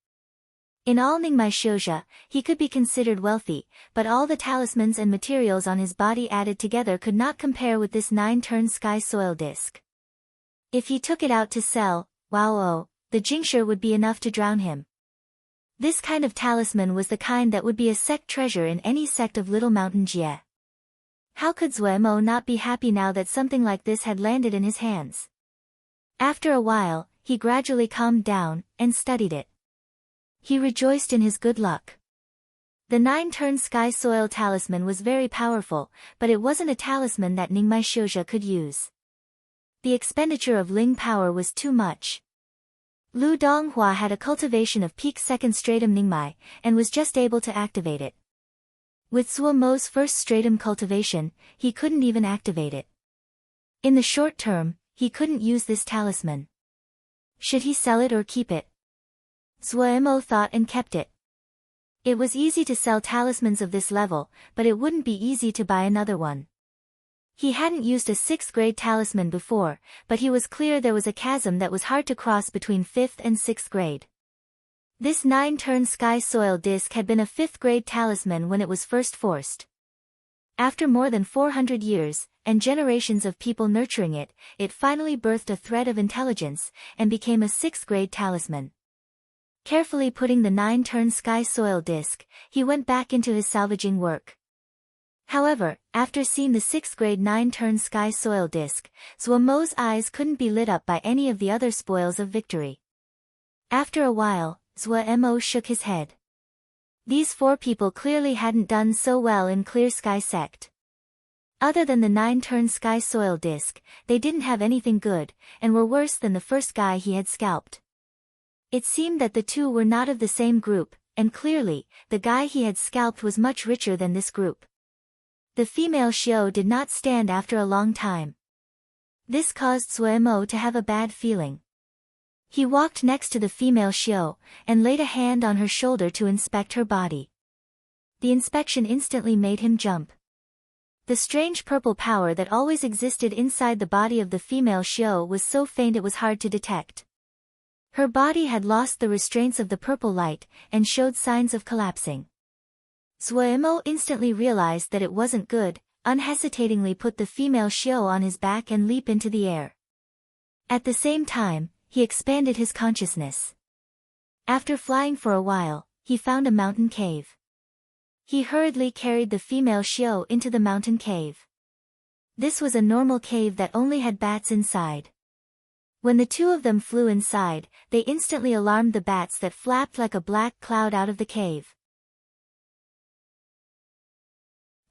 In all Ningmai Shouja, he could be considered wealthy, but all the talismans and materials on his body added together could not compare with this 9-turn sky soil disc. If he took it out to sell, wow, the Jingshur would be enough to drown him. This kind of talisman was the kind that would be a sect treasure in any sect of Little Mountain Jie. How could Zuemo not be happy now that something like this had landed in his hands? After a while, he gradually calmed down, and studied it. He rejoiced in his good luck. The 9-turn sky soil talisman was very powerful, but it wasn't a talisman that Ningmai Xiuzhe could use. The expenditure of Ling power was too much. Lu Donghua had a cultivation of peak 2nd stratum Ningmai, and was just able to activate it. With Zuomo's 1st stratum cultivation, he couldn't even activate it. In the short term, he couldn't use this talisman. Should he sell it or keep it? Zuemo thought and kept it. It was easy to sell talismans of this level, but it wouldn't be easy to buy another one. He hadn't used a 6th grade talisman before, but he was clear there was a chasm that was hard to cross between 5th and 6th grade. This 9-turn sky soil disc had been a 5th grade talisman when it was first forced. After more than 400 years, and generations of people nurturing it, it finally birthed a thread of intelligence, and became a 6th grade talisman. Carefully putting the 9-turn sky soil disc, he went back into his salvaging work. However, after seeing the 6th grade 9-turn sky soil disc, Zuomo's eyes couldn't be lit up by any of the other spoils of victory. After a while, Zuemo shook his head. These 4 people clearly hadn't done so well in Clear Sky Sect. Other than the 9-turn sky soil disc, they didn't have anything good, and were worse than the first guy he had scalped. It seemed that the two were not of the same group, and clearly, the guy he had scalped was much richer than this group. The female Xiao did not stand after a long time. This caused Zuemo to have a bad feeling. He walked next to the female Xiao, and laid a hand on her shoulder to inspect her body. The inspection instantly made him jump. The strange purple power that always existed inside the body of the female Xiao was so faint it was hard to detect. Her body had lost the restraints of the purple light, and showed signs of collapsing. Zuemo instantly realized that it wasn't good, unhesitatingly put the female Xiao on his back and leap into the air. At the same time, he expanded his consciousness. After flying for a while, he found a mountain cave. He hurriedly carried the female Xiao into the mountain cave. This was a normal cave that only had bats inside. When the two of them flew inside, they instantly alarmed the bats that flapped like a black cloud out of the cave.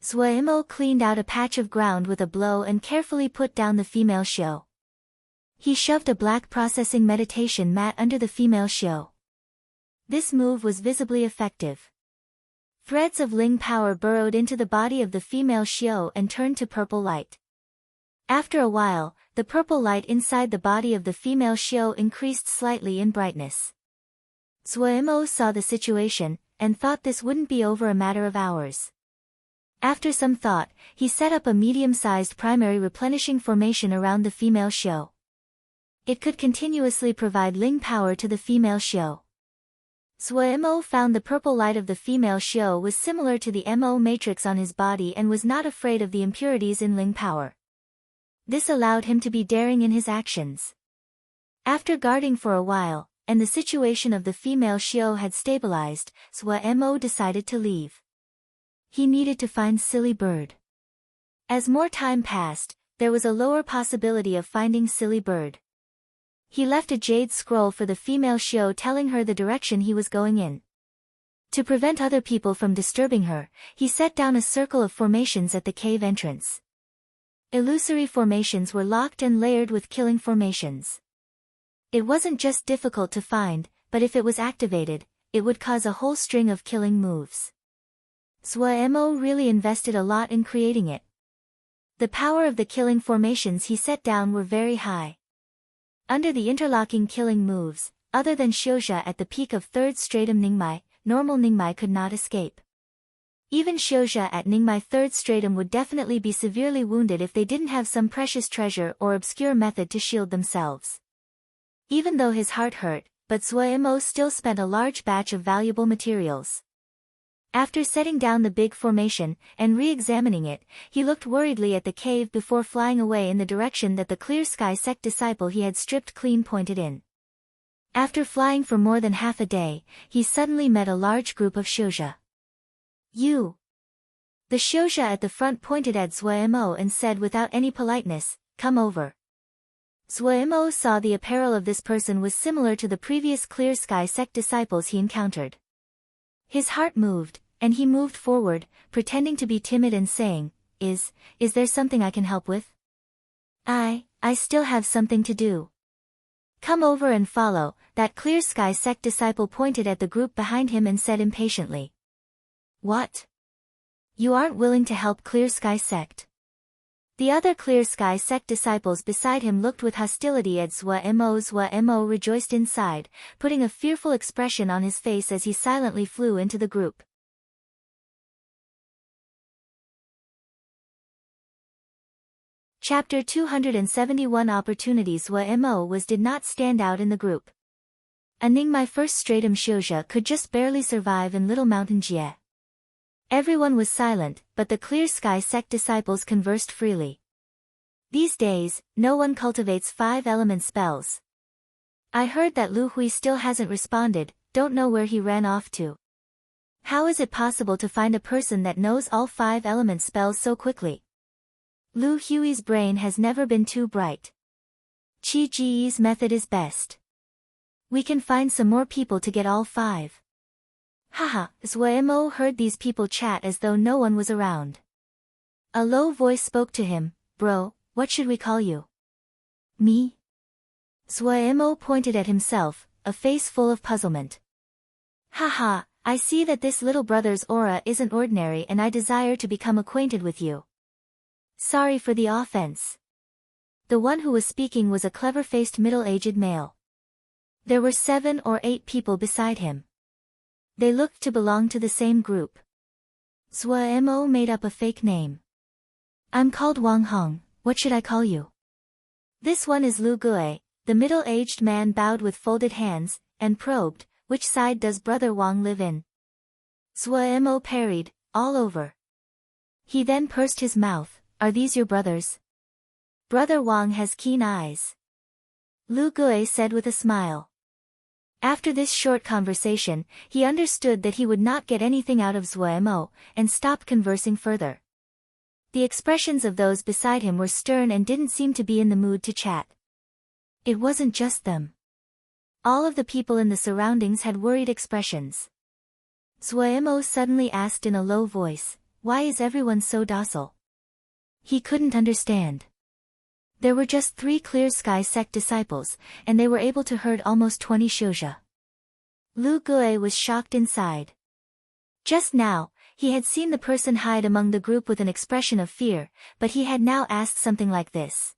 Zuemo cleaned out a patch of ground with a blow and carefully put down the female Xiao. He shoved a black processing meditation mat under the female Xiao. This move was visibly effective. Threads of Ling power burrowed into the body of the female Xiao and turned to purple light. After a while, the purple light inside the body of the female Xiao increased slightly in brightness. Zuemo saw the situation, and thought this wouldn't be over a matter of hours. After some thought, he set up a medium-sized primary replenishing formation around the female Xiao. It could continuously provide Ling power to the female Xiao. Zuemo found the purple light of the female Xiao was similar to the Mo matrix on his body and was not afraid of the impurities in Ling power. This allowed him to be daring in his actions. After guarding for a while, and the situation of the female Xiao had stabilized, Zuemo decided to leave. He needed to find Silly Bird. As more time passed, there was a lower possibility of finding Silly Bird. He left a jade scroll for the female Xiao telling her the direction he was going in. To prevent other people from disturbing her, he set down a circle of formations at the cave entrance. Illusory formations were locked and layered with killing formations. It wasn't just difficult to find, but if it was activated, it would cause a whole string of killing moves. Zuemo really invested a lot in creating it. The power of the killing formations he set down were very high. Under the interlocking killing moves, other than Xiuzhe at the peak of 3rd stratum Ningmai, normal Ningmai could not escape. Even Xiuzhe at Ningmai 3rd stratum would definitely be severely wounded if they didn't have some precious treasure or obscure method to shield themselves. Even though his heart hurt, but Zuemo still spent a large batch of valuable materials. After setting down the big formation, and re-examining it, he looked worriedly at the cave before flying away in the direction that the Clear Sky Sect disciple he had stripped clean pointed in. After flying for more than half a day, he suddenly met a large group of Xiuzhe. The The Shouja at the front pointed at Zuemo and said without any politeness, "Come over." Zuemo saw the apparel of this person was similar to the previous Clear Sky sect disciples he encountered. His heart moved, and he moved forward, pretending to be timid and saying, Is there something I can help with? I still have something to do. Come over and follow. That Clear Sky sect disciple pointed at the group behind him and said impatiently. What? You aren't willing to help Clear Sky sect? The other Clear Sky sect disciples beside him looked with hostility at Zuemo. Zuemo rejoiced inside, putting a fearful expression on his face as he silently flew into the group. Chapter 271 Opportunities. Zuemo did not stand out in the group. My first stratum Shouja could just barely survive in Little Mountain Jie. Everyone was silent, but the Clear Sky sect disciples conversed freely. These days, no one cultivates 5-element spells. I heard that Lu Hui still hasn't responded, don't know where he ran off to. How is it possible to find a person that knows all 5-element spells so quickly? Lu Hui's brain has never been too bright. Qi Ji's method is best. We can find some more people to get all 5. Haha, Zuemo heard these people chat as though no one was around. A low voice spoke to him, Bro, what should we call you? Me? Zuemo pointed at himself, a face full of puzzlement. Haha, I see that this little brother's aura isn't ordinary and I desire to become acquainted with you. Sorry for the offense. The one who was speaking was a clever-faced middle-aged male. There were 7 or 8 people beside him. They looked to belong to the same group. Zuemo made up a fake name. I'm called Wang Hong, what should I call you? This one is Lu Gui. The middle-aged man bowed with folded hands, and probed, which side does Brother Wang live in? Zuemo parried, all over. He then pursed his mouth, Are these your brothers? Brother Wang has keen eyes. Lu Gui said with a smile. After this short conversation, he understood that he would not get anything out of Zuemo, and stopped conversing further. The expressions of those beside him were stern and didn't seem to be in the mood to chat. It wasn't just them. All of the people in the surroundings had worried expressions. Zuemo suddenly asked in a low voice, Why is everyone so docile? He couldn't understand. There were just 3 Clear Sky sect disciples, and they were able to herd almost 20 Shouja. Lu Gui was shocked inside. Just now, he had seen the person hide among the group with an expression of fear, but he had now asked something like this.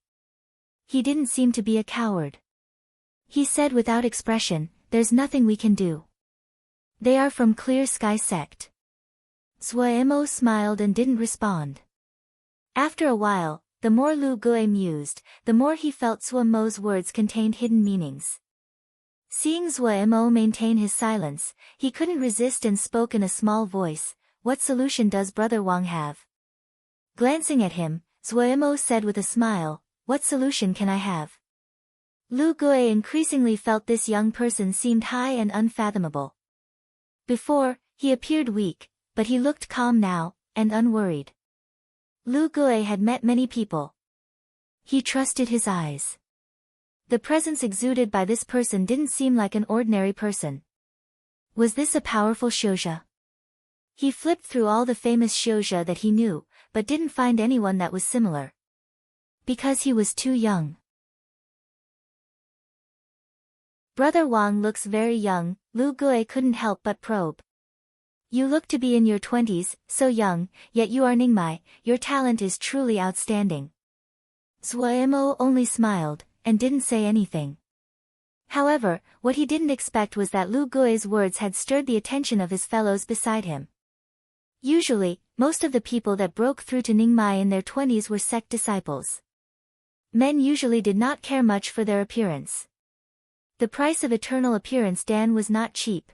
He didn't seem to be a coward. He said without expression, There's nothing we can do. They are from Clear Sky sect. Zuemo smiled and didn't respond. After a while, the more Lu Gui mused, the more he felt Zuemo's words contained hidden meanings. Seeing Zuemo maintain his silence, he couldn't resist and spoke in a small voice, What solution does Brother Wang have? Glancing at him, Zuemo said with a smile, What solution can I have? Lu Gui increasingly felt this young person seemed high and unfathomable. Before, he appeared weak, but he looked calm now, and unworried. Lu Gui had met many people. He trusted his eyes. The presence exuded by this person didn't seem like an ordinary person. Was this a powerful Shouja? He flipped through all the famous Shouja that he knew, but didn't find anyone that was similar. Because he was too young. Brother Wang looks very young, Lu Gui couldn't help but probe. You look to be in your 20s, so young, yet you are Ningmai, your talent is truly outstanding. Zuemo only smiled, and didn't say anything. However, what he didn't expect was that Lu Gui's words had stirred the attention of his fellows beside him. Usually, most of the people that broke through to Ningmai in their 20s were sect disciples. Men usually did not care much for their appearance. The price of eternal appearance Dan was not cheap.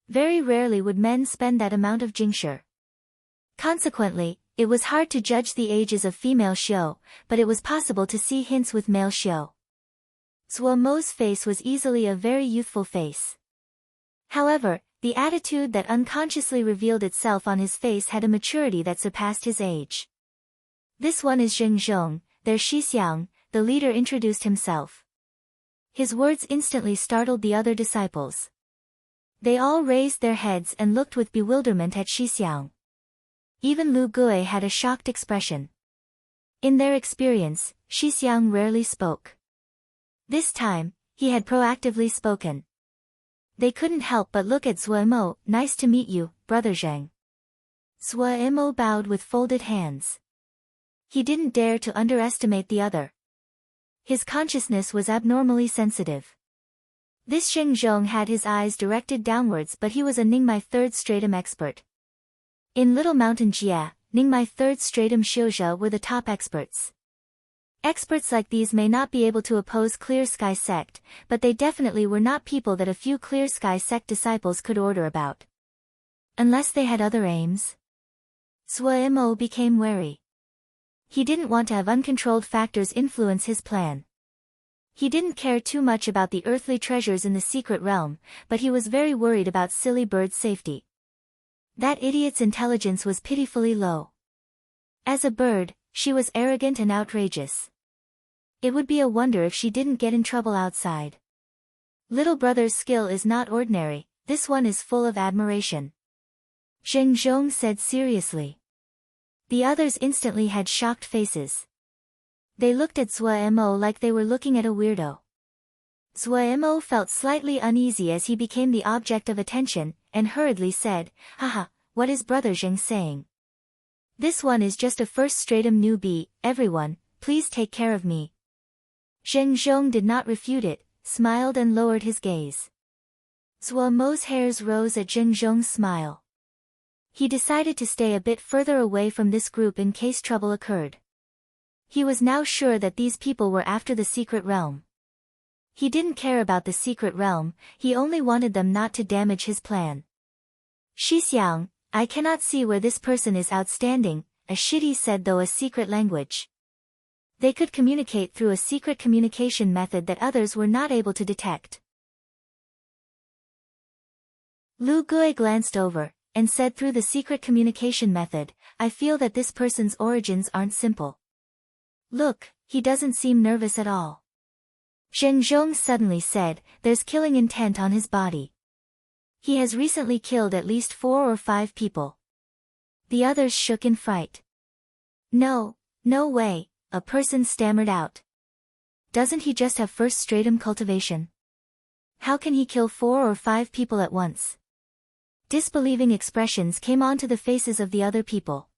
Very rarely would men spend that amount of jingsher. Consequently, it was hard to judge the ages of female Xiu, but it was possible to see hints with male Xiu. Zuemo's face was easily a very youthful face. However, The attitude that unconsciously revealed itself on his face had a maturity that surpassed his age. This one is Zheng Zhong, their Shixiang, the leader introduced himself. His words instantly startled the other disciples. They all raised their heads and looked with bewilderment at Shixiang. Even Lu Gui had a shocked expression. In their experience, Shixiang rarely spoke. This time, he had proactively spoken. They couldn't help but look at Zuemo. Nice to meet you, Brother Zheng. Zuemo bowed with folded hands. He didn't dare to underestimate the other. His consciousness was abnormally sensitive. This Zheng Zhong had his eyes directed downwards, but he was a Ningmai third stratum expert. In Little Mountain Jia, Ningmai third stratum Xiuzhe were the top experts. Experts like these may not be able to oppose Clear Sky sect, but they definitely were not people that a few Clear Sky sect disciples could order about. Unless they had other aims. Zuemo became wary. He didn't want to have uncontrolled factors influence his plan. He didn't care too much about the earthly treasures in the secret realm, but he was very worried about Silly Bird's safety. That idiot's intelligence was pitifully low. As a bird, she was arrogant and outrageous. It would be a wonder if she didn't get in trouble outside. Little brother's skill is not ordinary, this one is full of admiration. Zheng Zhong said seriously. The others instantly had shocked faces. They looked at Zuemo like they were looking at a weirdo. Zuemo felt slightly uneasy as he became the object of attention, and hurriedly said, "Haha, what is Brother Zheng saying? This one is just a first stratum newbie, everyone, please take care of me." Zheng Zhong did not refute it, smiled and lowered his gaze. Zuemo's hairs rose at Zheng Zhong's smile. He decided to stay a bit further away from this group in case trouble occurred. He was now sure that these people were after the secret realm. He didn't care about the secret realm, he only wanted them not to damage his plan. "Shixiang, I cannot see where this person is outstanding," a shitty said, though a secret language. They could communicate through a secret communication method that others were not able to detect. Lu Gui glanced over, and said through the secret communication method, "I feel that this person's origins aren't simple. Look, he doesn't seem nervous at all." Zheng Zhong suddenly said, "There's killing intent on his body. He has recently killed at least 4 or 5 people." The others shook in fright. No way," a person stammered out. "Doesn't he just have first stratum cultivation? How can he kill 4 or 5 people at once?" Disbelieving expressions came onto the faces of the other people.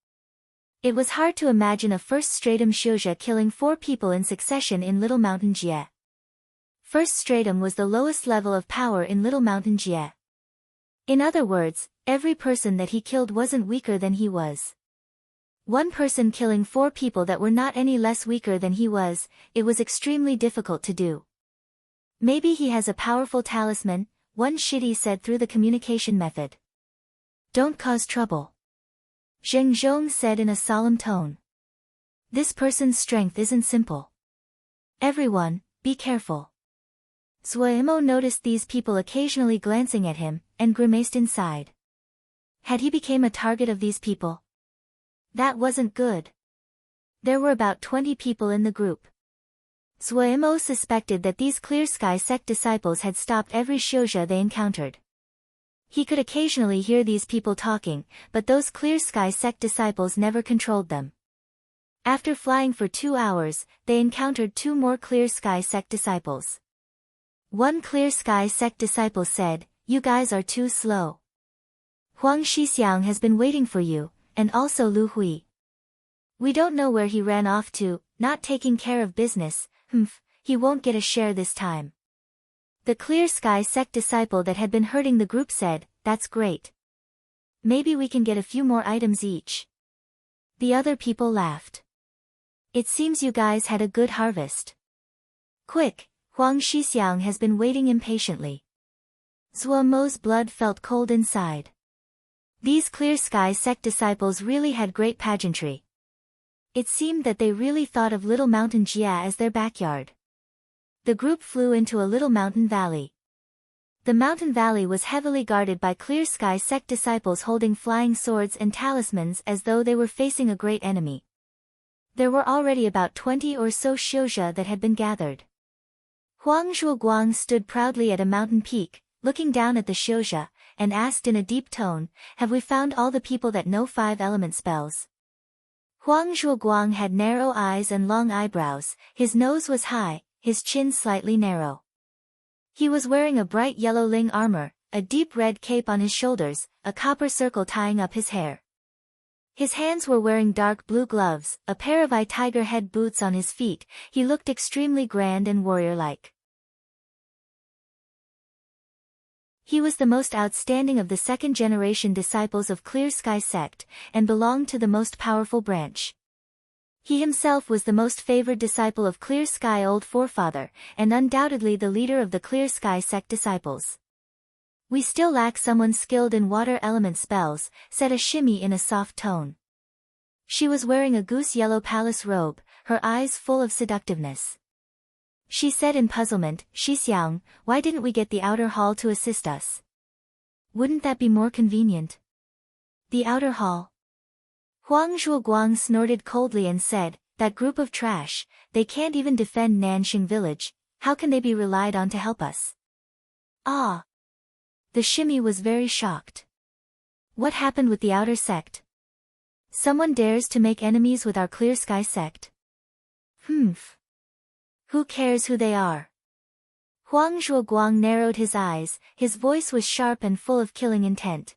It was hard to imagine a first stratum Xiuzhe killing 4 people in succession in Little Mountain Jie. First stratum was the lowest level of power in Little Mountain Jie. In other words, every person that he killed wasn't weaker than he was. One person killing 4 people that were not any less weaker than he was, it was extremely difficult to do. "Maybe he has a powerful talisman," one shitty said through the communication method. "Don't cause trouble," Zheng Zhong said in a solemn tone. "This person's strength isn't simple. Everyone, be careful." Zuemo noticed these people occasionally glancing at him, and grimaced inside. Had he become a target of these people? That wasn't good. There were about 20 people in the group. Zuemo suspected that these Clear Sky sect disciples had stopped every Xiuzhe they encountered. He could occasionally hear these people talking, but those Clear Sky sect disciples never controlled them. After flying for 2 hours, they encountered 2 more Clear Sky sect disciples. One Clear Sky sect disciple said, "You guys are too slow. Huang Shixiang has been waiting for you, and also Lu Hui. We don't know where he ran off to, not taking care of business, he won't get a share this time." The Clear Sky sect disciple that had been hurting the group said, "That's great. Maybe we can get a few more items each." The other people laughed. "It seems you guys had a good harvest. Quick, Huang Shixiang has been waiting impatiently." Zuemo's blood felt cold inside. These Clear Sky sect disciples really had great pageantry. It seemed that they really thought of Little Mountain Jia as their backyard. The group flew into a little mountain valley. The mountain valley was heavily guarded by Clear Sky sect disciples holding flying swords and talismans as though they were facing a great enemy. There were already about 20 or so Xiuzhe that had been gathered. Huang Zhuoguang stood proudly at a mountain peak, looking down at the Xiuzhe, and asked in a deep tone, "Have we found all the people that know 5 element spells?" Huang Zhuoguang had narrow eyes and long eyebrows, his nose was high, his chin slightly narrow. He was wearing a bright yellow Ling armor, a deep red cape on his shoulders, a copper circle tying up his hair. His hands were wearing dark blue gloves, a pair of tiger head boots on his feet. He looked extremely grand and warrior-like. He was the most outstanding of the second-generation disciples of Clear Sky sect, and belonged to the most powerful branch. He himself was the most favored disciple of Clear Sky Old Forefather, and undoubtedly the leader of the Clear Sky sect disciples. "We still lack someone skilled in water element spells," said a shimmy in a soft tone. She was wearing a goose-yellow palace robe, her eyes full of seductiveness. She said in puzzlement, "Shixiang, why didn't we get the outer hall to assist us? Wouldn't that be more convenient?" "The outer hall?" Huang Zhuoguang snorted coldly and said, "That group of trash, they can't even defend Nanxing village, how can they be relied on to help us?" "Ah!" The shimmy was very shocked. "What happened with the outer sect? Someone dares to make enemies with our Clear Sky sect? Humph. Who cares who they are?" Huang Zhuoguang narrowed his eyes, his voice was sharp and full of killing intent.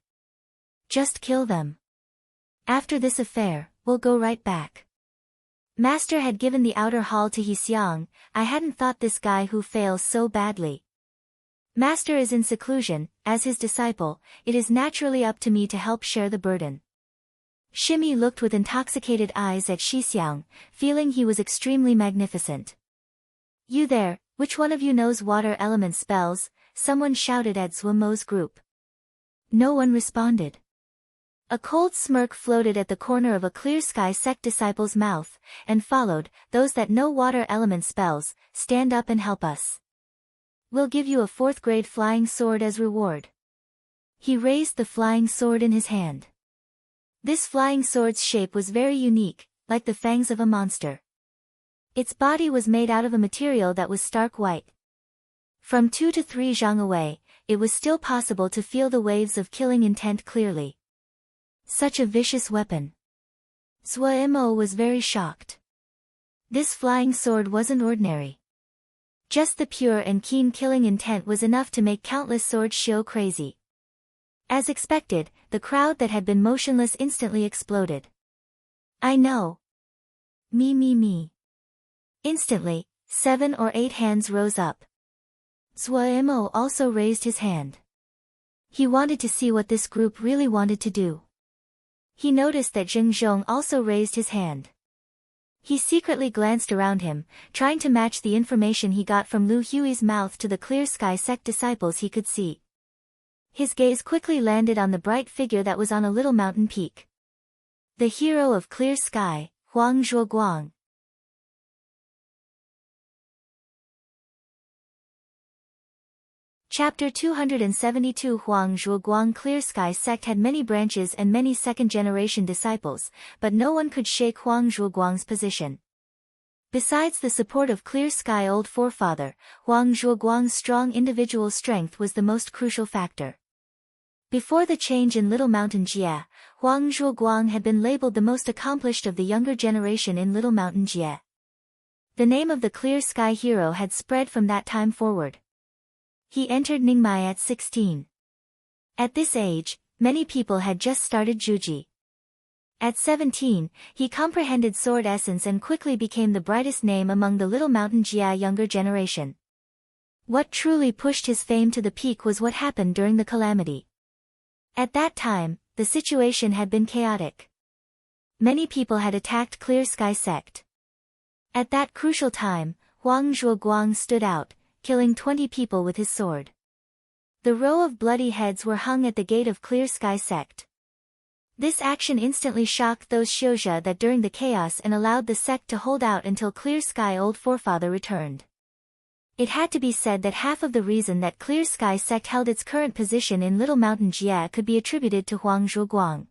"Just kill them. After this affair, we'll go right back. Master had given the outer hall to Xiang, I hadn't thought this guy who fails so badly. Master is in seclusion, as his disciple, it is naturally up to me to help share the burden." Shimmy looked with intoxicated eyes at Xixiang, feeling he was extremely magnificent. "You there, which one of you knows water element spells?" someone shouted at Zuomo's group. No one responded. A cold smirk floated at the corner of a Clear Sky sect disciple's mouth, and followed, "Those that know water element spells, stand up and help us. We'll give you a 4th grade flying sword as reward." He raised the flying sword in his hand. This flying sword's shape was very unique, like the fangs of a monster. Its body was made out of a material that was stark white. From 2 to 3 zhang away, it was still possible to feel the waves of killing intent clearly. Such a vicious weapon. Zuo was very shocked. This flying sword wasn't ordinary. Just the pure and keen killing intent was enough to make countless sword shio crazy. As expected, the crowd that had been motionless instantly exploded. "I know. Me. Instantly, 7 or 8 hands rose up. Zuo also raised his hand. He wanted to see what this group really wanted to do. He noticed that Zheng Zhong also raised his hand. He secretly glanced around him, trying to match the information he got from Lu Hui's mouth to the Clear Sky sect disciples he could see. His gaze quickly landed on the bright figure that was on a little mountain peak. The hero of Clear Sky, Huang Zhuoguang. Chapter 272 Huang Zhuoguang Clear Sky sect had many branches and many second-generation disciples, but no one could shake Huang Zhuoguang's position. Besides the support of Clear Sky Old Forefather, Huang Zhuoguang's strong individual strength was the most crucial factor. Before the change in Little Mountain Jie, Huang Zhuoguang had been labeled the most accomplished of the younger generation in Little Mountain Jie. The name of the Clear Sky hero had spread from that time forward. He entered Ningmai at 16. At this age, many people had just started Juji. At 17, he comprehended sword essence and quickly became the brightest name among the Little Mountain Jia younger generation. What truly pushed his fame to the peak was what happened during the calamity. At that time, the situation had been chaotic. Many people had attacked Clear Sky sect. At that crucial time, Huang Zhuoguang stood out, killing 20 people with his sword. The row of bloody heads were hung at the gate of Clear Sky sect. This action instantly shocked those Xiuzhe that during the chaos and allowed the sect to hold out until Clear Sky Old Forefather returned. It had to be said that half of the reason that Clear Sky sect held its current position in Little Mountain Jie could be attributed to Huang Zhuoguang.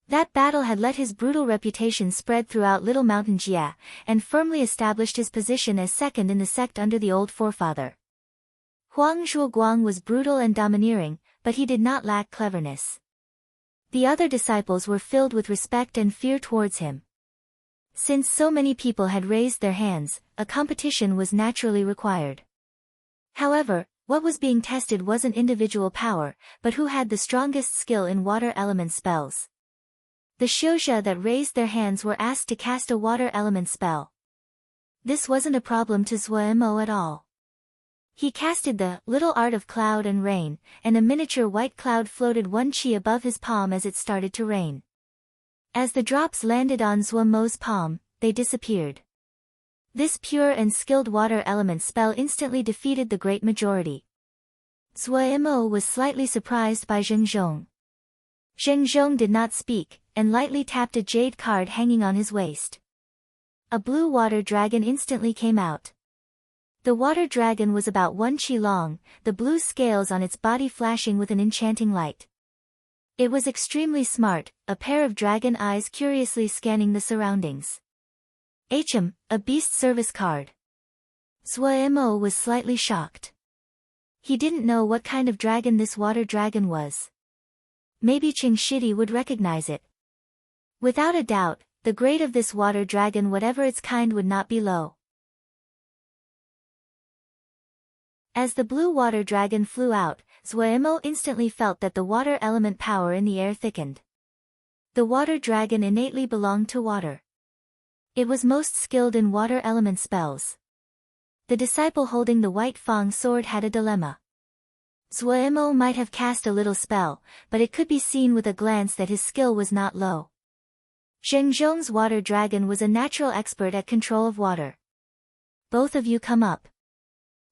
That battle had let his brutal reputation spread throughout Little Mountain Jie, and firmly established his position as second in the sect under the old forefather. Huang Zhuoguang was brutal and domineering, but he did not lack cleverness. The other disciples were filled with respect and fear towards him. Since so many people had raised their hands, a competition was naturally required. However, what was being tested wasn't individual power, but who had the strongest skill in water element spells. The Xiuzhe that raised their hands were asked to cast a water element spell. This wasn't a problem to Zuo at all. He casted the little art of cloud and rain, and a miniature white cloud floated 1 qi above his palm as it started to rain. As the drops landed on Zuo's palm, they disappeared. This pure and skilled water element spell instantly defeated the great majority. Zuo was slightly surprised by Zheng Zhong. Zheng Zhong did not speak, and lightly tapped a jade card hanging on his waist. A blue water dragon instantly came out. The water dragon was about 1 qi long, the blue scales on its body flashing with an enchanting light. It was extremely smart, a pair of dragon eyes curiously scanning the surroundings. A beast service card. Zuo was slightly shocked. He didn't know what kind of dragon this water dragon was. Maybe Qing Shidi would recognize it. Without a doubt, the grade of this water dragon, whatever its kind, would not be low. As the blue water dragon flew out, Zuo instantly felt that the water element power in the air thickened. The water dragon innately belonged to water. It was most skilled in water element spells. The disciple holding the white fang sword had a dilemma. Zuo might have cast a little spell, but it could be seen with a glance that his skill was not low. Zheng Zhong's water dragon was a natural expert at control of water. Both of you come up.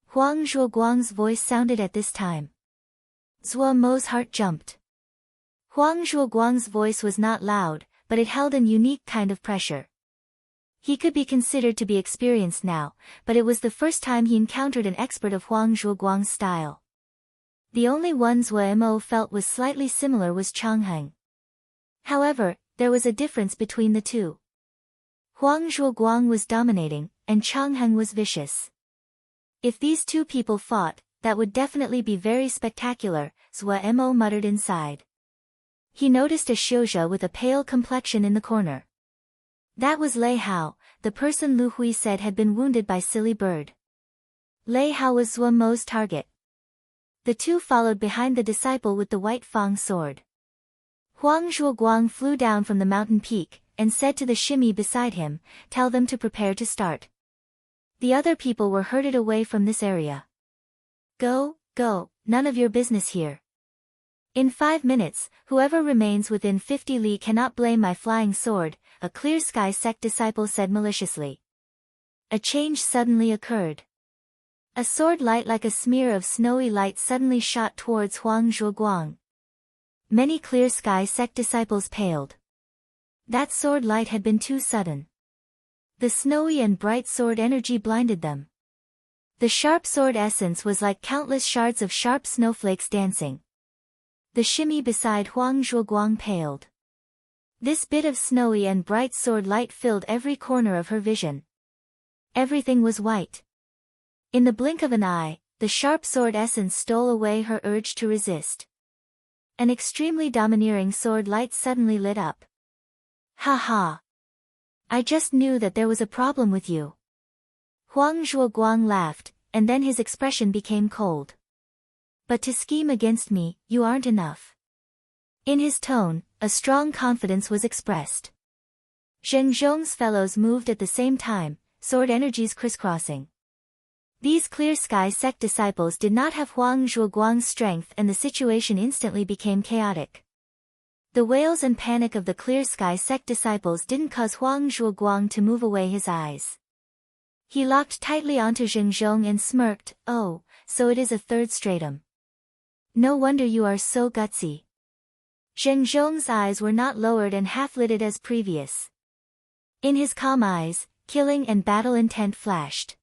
Huang Zhuoguang's voice sounded at this time. Zuo's heart jumped. Huang Zhuoguang's voice was not loud, but it held an unique kind of pressure. He could be considered to be experienced now, but it was the first time he encountered an expert of Huang Zhuoguang's style. The only one Zuo felt was slightly similar was Changheng. However, there was a difference between the two. Huang Zhuoguang was dominating, and Changheng was vicious. If these two people fought, that would definitely be very spectacular, Zuo muttered inside. He noticed a Xiuzhe with a pale complexion in the corner. That was Lei Hao, the person Lu Hui said had been wounded by Silly Bird. Lei Hao was Zuo's target. The two followed behind the disciple with the white fang sword. Huang Zhuoguang flew down from the mountain peak, and said to the shimmy beside him, "Tell them to prepare to start." The other people were herded away from this area. Go, none of your business here. In 5 minutes, whoever remains within 50 li cannot blame my flying sword, a Clear Sky sect disciple said maliciously. A change suddenly occurred. A sword light like a smear of snowy light suddenly shot towards Huang Zhuoguang. Many Clear Sky sect disciples paled. That sword light had been too sudden. The snowy and bright sword energy blinded them. The sharp sword essence was like countless shards of sharp snowflakes dancing. The shimmy beside Huang Zhuoguang paled. This bit of snowy and bright sword light filled every corner of her vision. Everything was white. In the blink of an eye, the sharp sword essence stole away her urge to resist. An extremely domineering sword light suddenly lit up. Ha ha! I just knew that there was a problem with you. Huang Zhuoguang laughed, and then his expression became cold. But to scheme against me, you aren't enough. In his tone, a strong confidence was expressed. Zheng Zhong's fellows moved at the same time, sword energies crisscrossing. These Clear Sky sect disciples did not have Huang Zhuoguang's strength, and the situation instantly became chaotic. The wails and panic of the Clear Sky sect disciples didn't cause Huang Zhuoguang to move away his eyes. He locked tightly onto Zheng Zhong and smirked, "Oh, so it is a third stratum. No wonder you are so gutsy." Zheng Zhong's eyes were not lowered and half-lidded as previous. In his calm eyes, killing and battle intent flashed.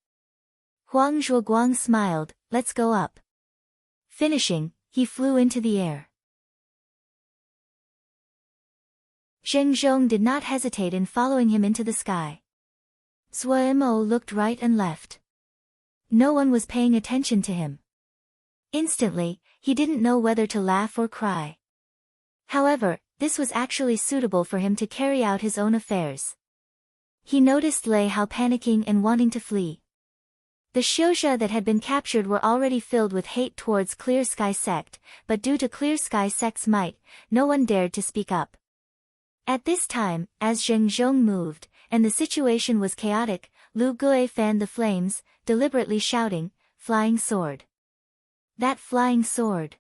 Huang Zhuoguang smiled, let's go up. Finishing, he flew into the air. Zheng Zhong did not hesitate in following him into the sky. Zuo looked right and left. No one was paying attention to him. Instantly, he didn't know whether to laugh or cry. However, this was actually suitable for him to carry out his own affairs. He noticed Lei Hao panicking and wanting to flee. The Xiuzhe that had been captured were already filled with hate towards Clear Sky Sect, but due to Clear Sky Sect's might, no one dared to speak up. At this time, as Zheng Zhong moved, and the situation was chaotic, Lu Gui fanned the flames, deliberately shouting, "Flying sword! That flying sword!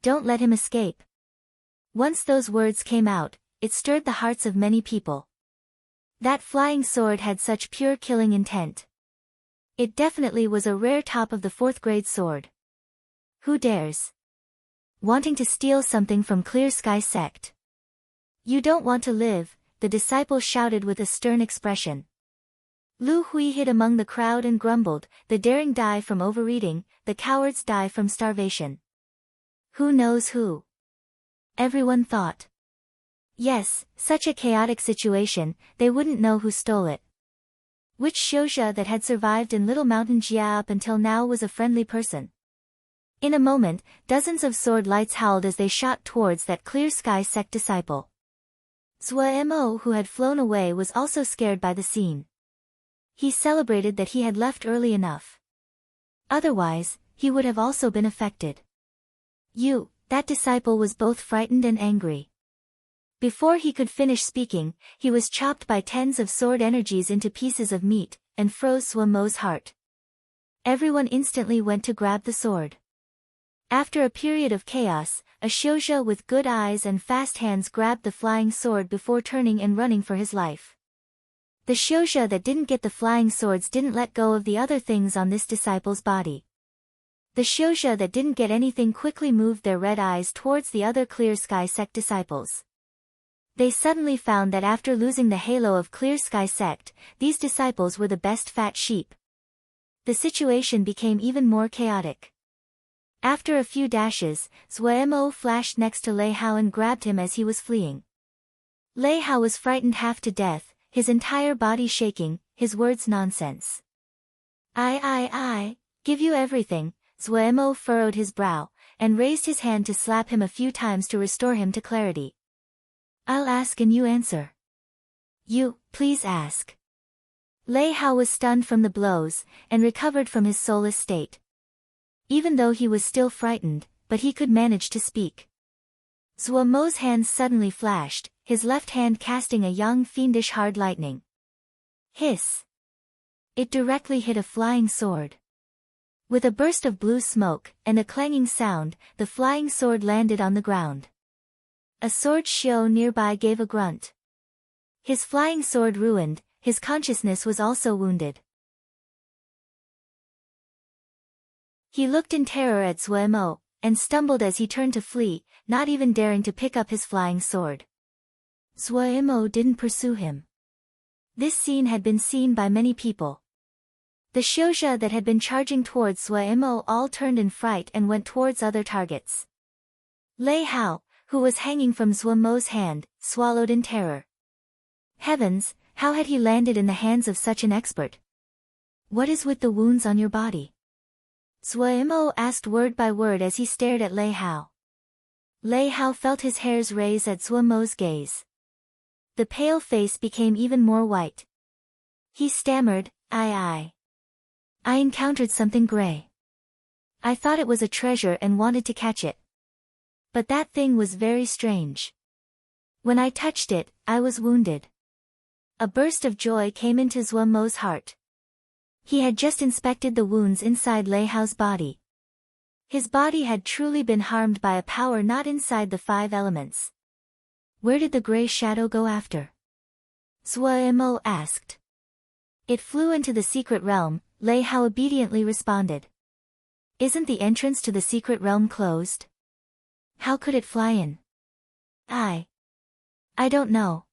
Don't let him escape!" Once those words came out, it stirred the hearts of many people. That flying sword had such pure killing intent. It definitely was a rare top of the 4th grade sword. Who dares? Wanting to steal something from Clear Sky Sect. You don't want to live, the disciple shouted with a stern expression. Lu Hui hid among the crowd and grumbled, the daring die from overeating, the cowards die from starvation. Who knows who? Everyone thought. Yes, such a chaotic situation, they wouldn't know who stole it. Which Xiuzhe that had survived in Little Mountain Jia up until now was a friendly person? In a moment, dozens of sword lights howled as they shot towards that Clear Sky Sect disciple. Zuo, who had flown away, was also scared by the scene. He celebrated that he had left early enough. Otherwise, he would have also been affected. That disciple was both frightened and angry. Before he could finish speaking, he was chopped by tens of sword energies into pieces of meat, and froze Zuomo's heart. Everyone instantly went to grab the sword. After a period of chaos, a Xiuzhe with good eyes and fast hands grabbed the flying sword before turning and running for his life. The Xiuzhe that didn't get the flying swords didn't let go of the other things on this disciple's body. The Xiuzhe that didn't get anything quickly moved their red eyes towards the other Clear Sky Sect disciples. They suddenly found that after losing the halo of Clear Sky Sect, these disciples were the best fat sheep. The situation became even more chaotic. After a few dashes, Zuo flashed next to Lei Hao and grabbed him as he was fleeing. Lei Hao was frightened half to death, his entire body shaking, his words nonsense. I give you everything. Zuo furrowed his brow, and raised his hand to slap him a few times to restore him to clarity. I'll ask and you answer. You, please ask. Lei Hao was stunned from the blows, and recovered from his soulless state. Even though he was still frightened, but he could manage to speak. Zuomo's hands suddenly flashed, his left hand casting a young fiendish hard lightning. Hiss! It directly hit a flying sword. With a burst of blue smoke, and a clanging sound, the flying sword landed on the ground. A sword shio nearby gave a grunt. His flying sword ruined, his consciousness was also wounded. He looked in terror at Zuo, and stumbled as he turned to flee, not even daring to pick up his flying sword. Zuo didn't pursue him. This scene had been seen by many people. The Xiuzhe that had been charging towards Zuo all turned in fright and went towards other targets. Lei Hao, who was hanging from Zuomo's hand, swallowed in terror. Heavens, how had he landed in the hands of such an expert? What is with the wounds on your body? Zuo asked word by word as he stared at Lei Hao. Lei Hao felt his hairs raise at Zuomo's gaze. The pale face became even more white. He stammered, I encountered something gray. I thought it was a treasure and wanted to catch it. But that thing was very strange. When I touched it, I was wounded. A burst of joy came into Zuomo's heart. He had just inspected the wounds inside Lei Hao's body. His body had truly been harmed by a power not inside the 5 elements. Where did the gray shadow go after? Zuo asked. It flew into the secret realm, Lei Hao obediently responded. Isn't the entrance to the secret realm closed? How could it fly in? I don't know.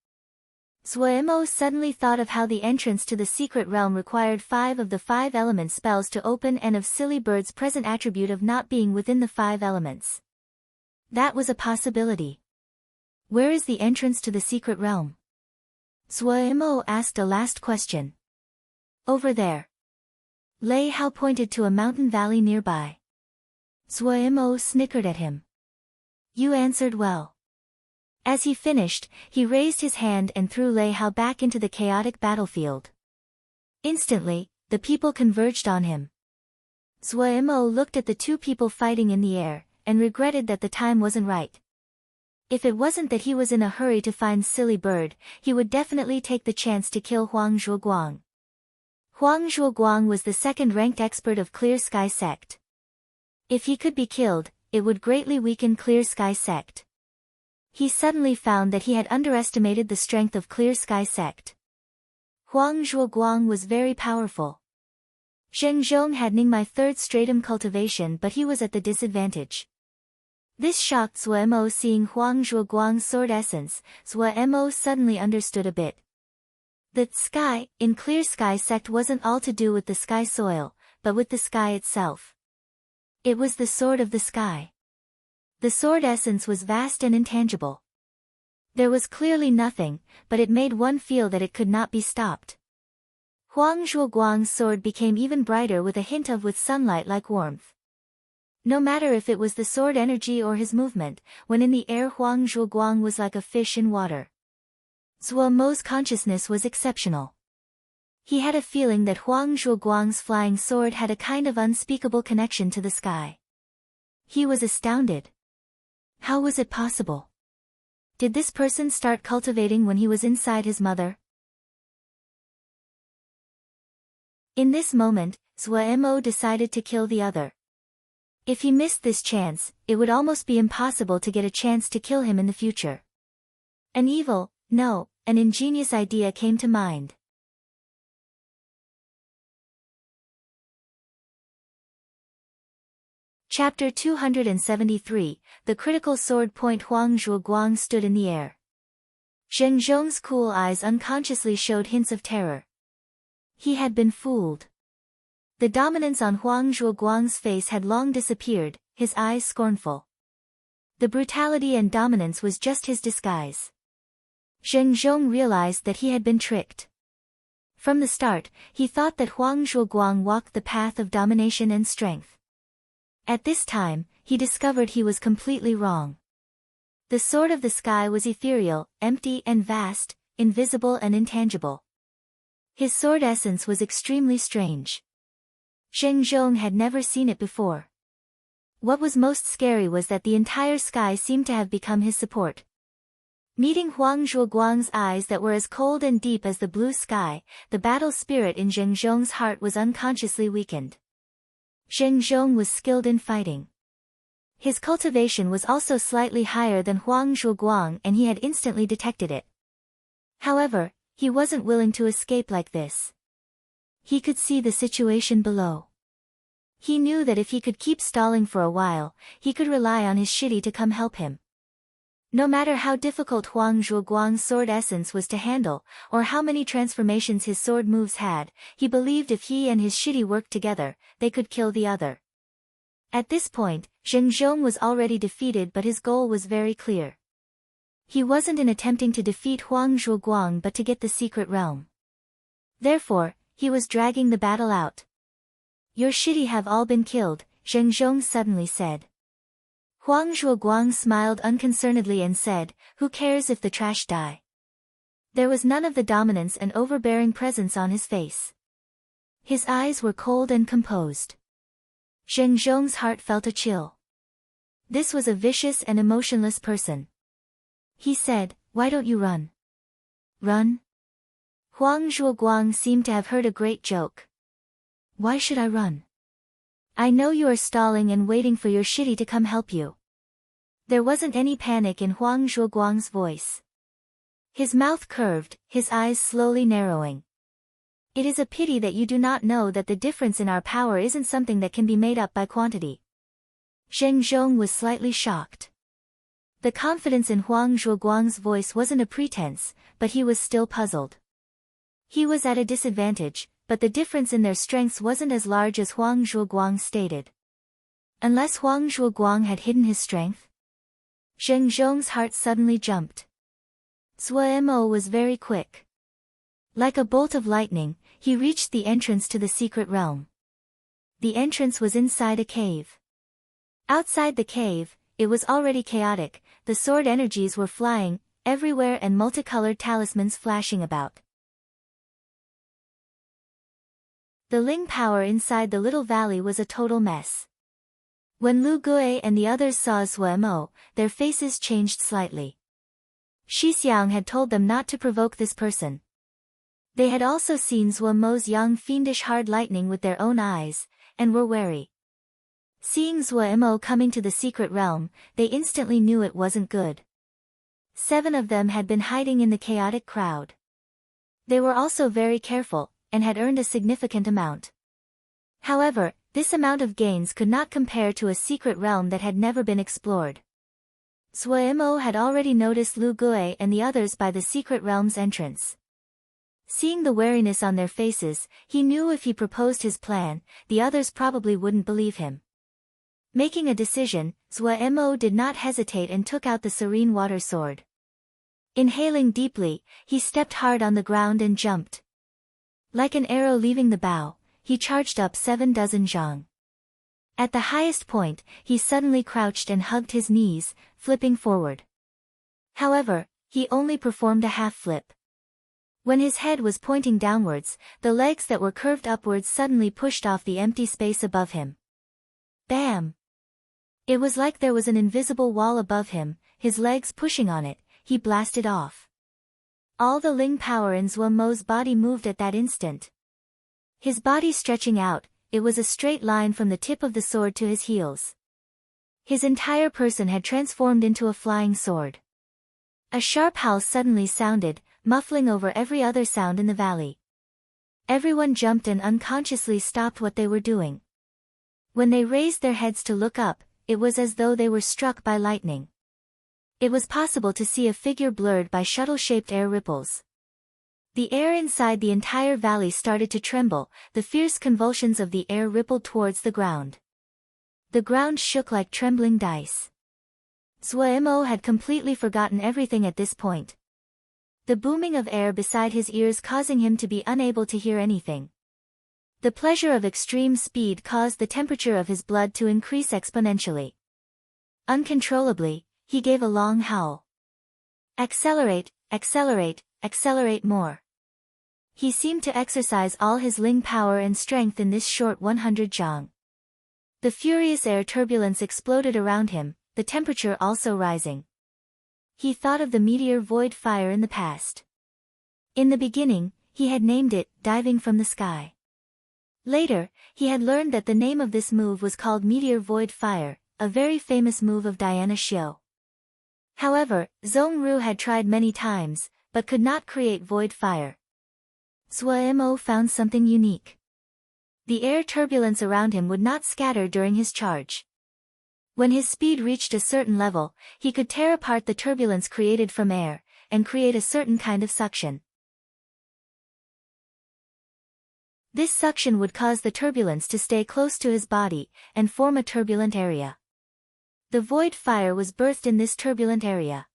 Zuemo suddenly thought of how the entrance to the secret realm required 5 of the 5 element spells to open and of Silly Bird's present attribute of not being within the 5 elements. That was a possibility. Where is the entrance to the secret realm? Zuemo asked a last question. Over there. Lei Hao pointed to a mountain valley nearby. Zuemo snickered at him. You answered well. As he finished, he raised his hand and threw Lei Hao back into the chaotic battlefield. Instantly, the people converged on him. Zuemo looked at the 2 people fighting in the air, and regretted that the time wasn't right. If it wasn't that he was in a hurry to find Silly Bird, he would definitely take the chance to kill Huang Zhuoguang. Huang Zhuoguang was the 2nd-ranked expert of Clear Sky Sect. If he could be killed, it would greatly weaken Clear Sky Sect. He suddenly found that he had underestimated the strength of Clear Sky Sect. Huang Zhuoguang was very powerful. Zheng Zhong had Ningmai 3rd stratum cultivation, but he was at the disadvantage. This shocked Zuemo. Seeing Huang Zhuoguang's sword essence, Zuemo suddenly understood a bit. The sky in Clear Sky Sect wasn't all to do with the sky soil, but with the sky itself. It was the sword of the sky. The sword essence was vast and intangible. There was clearly nothing, but it made one feel that it could not be stopped. Huang Zhuoguang's sword became even brighter with a hint of with sunlight-like warmth. No matter if it was the sword energy or his movement, when in the air Huang Zhuoguang was like a fish in water. Zuomo's consciousness was exceptional. He had a feeling that Huang Zhuoguang's flying sword had a kind of unspeakable connection to the sky. He was astounded. How was it possible? Did this person start cultivating when he was inside his mother? In this moment, Zuemo decided to kill the other. If he missed this chance, it would almost be impossible to get a chance to kill him in the future. An ingenious idea came to mind. Chapter 273, The Critical Sword Point. Huang Zhuoguang stood in the air. Zheng Zhong's cool eyes unconsciously showed hints of terror. He had been fooled. The dominance on Huang Zhuoguang's face had long disappeared, his eyes scornful. The brutality and dominance was just his disguise. Zheng Zhong realized that he had been tricked. From the start, he thought that Huang Zhuoguang walked the path of domination and strength. At this time, he discovered he was completely wrong. The sword of the sky was ethereal, empty and vast, invisible and intangible. His sword essence was extremely strange. Zheng Zhong had never seen it before. What was most scary was that the entire sky seemed to have become his support. Meeting Huang Zhuoguang's eyes that were as cold and deep as the blue sky, the battle spirit in Zheng Zhong's heart was unconsciously weakened. Zheng Zhong was skilled in fighting. His cultivation was also slightly higher than Huang Zhuoguang and he had instantly detected it. However, he wasn't willing to escape like this. He could see the situation below. He knew that if he could keep stalling for a while, he could rely on his shitty to come help him. No matter how difficult Huang Zhuoguang's sword essence was to handle, or how many transformations his sword moves had, he believed if he and his shitty worked together, they could kill the other. At this point, Zheng Zhong was already defeated, but his goal was very clear. He wasn't in attempting to defeat Huang Zhuoguang but to get the secret realm. Therefore, he was dragging the battle out. Your shitty have all been killed, Zheng Zhong suddenly said. Huang Zhuoguang smiled unconcernedly and said, who cares if the trash die? There was none of the dominance and overbearing presence on his face. His eyes were cold and composed. Zheng Zhong's heart felt a chill. This was a vicious and emotionless person. He said, why don't you run? Run? Huang Zhuoguang seemed to have heard a great joke. Why should I run? I know you are stalling and waiting for your shitty to come help you. There wasn't any panic in Huang Zhuoguang's voice. His mouth curved, his eyes slowly narrowing. It is a pity that you do not know that the difference in our power isn't something that can be made up by quantity. Zheng Zhong was slightly shocked. The confidence in Huang Zhuoguang's voice wasn't a pretense, but he was still puzzled. He was at a disadvantage, but the difference in their strengths wasn't as large as Huang Zhuoguang stated. Unless Huang Zhuoguang had hidden his strength? Zheng Zhong's heart suddenly jumped. Zuo was very quick. Like a bolt of lightning, he reached the entrance to the secret realm. The entrance was inside a cave. Outside the cave, it was already chaotic, the sword energies were flying everywhere and multicolored talismans flashing about. The Ling power inside the little valley was a total mess. When Lu Gui and the others saw Zuo, their faces changed slightly. Shixiang had told them not to provoke this person. They had also seen Zuo's young fiendish hard lightning with their own eyes, and were wary. Seeing Zuo coming to the secret realm, they instantly knew it wasn't good. 7 of them had been hiding in the chaotic crowd. They were also very careful, and had earned a significant amount. However, this amount of gains could not compare to a secret realm that had never been explored. Zuo had already noticed Lu Gui and the others by the secret realm's entrance. Seeing the wariness on their faces, he knew if he proposed his plan, the others probably wouldn't believe him. Making a decision, Zuo did not hesitate and took out the serene water sword. Inhaling deeply, he stepped hard on the ground and jumped. Like an arrow leaving the bow, he charged up 7 dozen zhang. At the highest point, he suddenly crouched and hugged his knees, flipping forward. However, he only performed a half flip. When his head was pointing downwards, the legs that were curved upwards suddenly pushed off the empty space above him. Bam! It was like there was an invisible wall above him, his legs pushing on it, he blasted off. All the Ling power in Zuo's body moved at that instant. His body stretching out, it was a straight line from the tip of the sword to his heels. His entire person had transformed into a flying sword. A sharp howl suddenly sounded, muffling over every other sound in the valley. Everyone jumped and unconsciously stopped what they were doing. When they raised their heads to look up, it was as though they were struck by lightning. It was possible to see a figure blurred by shuttle-shaped air ripples. The air inside the entire valley started to tremble, the fierce convulsions of the air rippled towards the ground. The ground shook like trembling dice. Zuo had completely forgotten everything at this point. The booming of air beside his ears causing him to be unable to hear anything. The pleasure of extreme speed caused the temperature of his blood to increase exponentially. Uncontrollably, he gave a long howl. Accelerate, accelerate, accelerate more. He seemed to exercise all his Ling power and strength in this short 100 zhang. The furious air turbulence exploded around him, the temperature also rising. He thought of the meteor void fire in the past. In the beginning, he had named it, diving from the sky. Later, he had learned that the name of this move was called Meteor Void Fire, a very famous move of Diana Xiu. However, Zhongru had tried many times, but could not create void fire. Zuo found something unique. The air turbulence around him would not scatter during his charge. When his speed reached a certain level, he could tear apart the turbulence created from air, and create a certain kind of suction. This suction would cause the turbulence to stay close to his body, and form a turbulent area. The void fire was birthed in this turbulent area.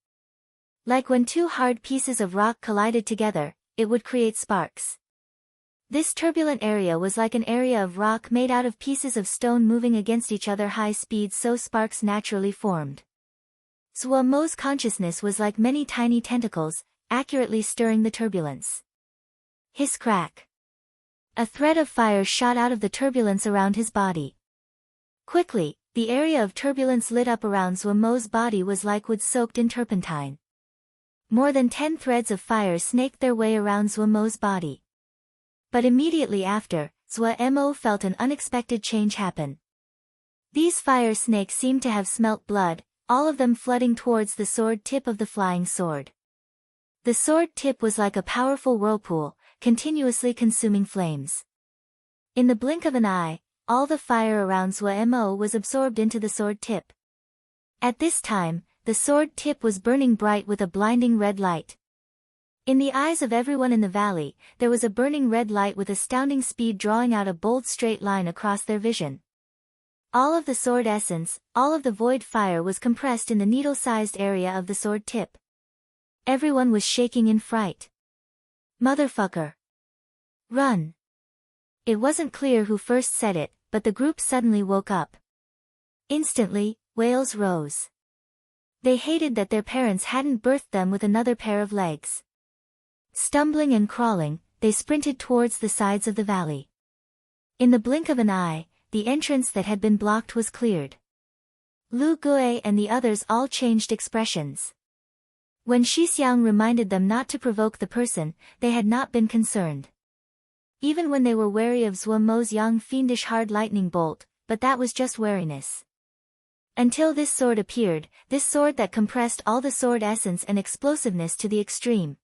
Like when 2 hard pieces of rock collided together, it would create sparks. This turbulent area was like an area of rock made out of pieces of stone moving against each other high speed, so sparks naturally formed. Zuo's consciousness was like many tiny tentacles, accurately stirring the turbulence. Hiss crack. A thread of fire shot out of the turbulence around his body. Quickly, the area of turbulence lit up around Zuo's body was like wood soaked in turpentine. More than 10 threads of fire snaked their way around Zuo's body. But immediately after, Zuo felt an unexpected change happen. These fire snakes seemed to have smelt blood, all of them flooding towards the sword tip of the flying sword. The sword tip was like a powerful whirlpool, continuously consuming flames. In the blink of an eye, all the fire around Zuo was absorbed into the sword tip. At this time, the sword tip was burning bright with a blinding red light. In the eyes of everyone in the valley, there was a burning red light with astounding speed drawing out a bold straight line across their vision. All of the sword essence, all of the void fire was compressed in the needle-sized area of the sword tip. Everyone was shaking in fright. Motherfucker! Run! It wasn't clear who first said it, but the group suddenly woke up. Instantly, wails rose. They hated that their parents hadn't birthed them with another pair of legs. Stumbling and crawling, they sprinted towards the sides of the valley. In the blink of an eye, the entrance that had been blocked was cleared. Lu Gui and the others all changed expressions. When Shixiang reminded them not to provoke the person, they had not been concerned. Even when they were wary of Zhuo Mo's young fiendish hard lightning bolt, but that was just wariness. Until this sword appeared, this sword that compressed all the sword essence and explosiveness to the extreme.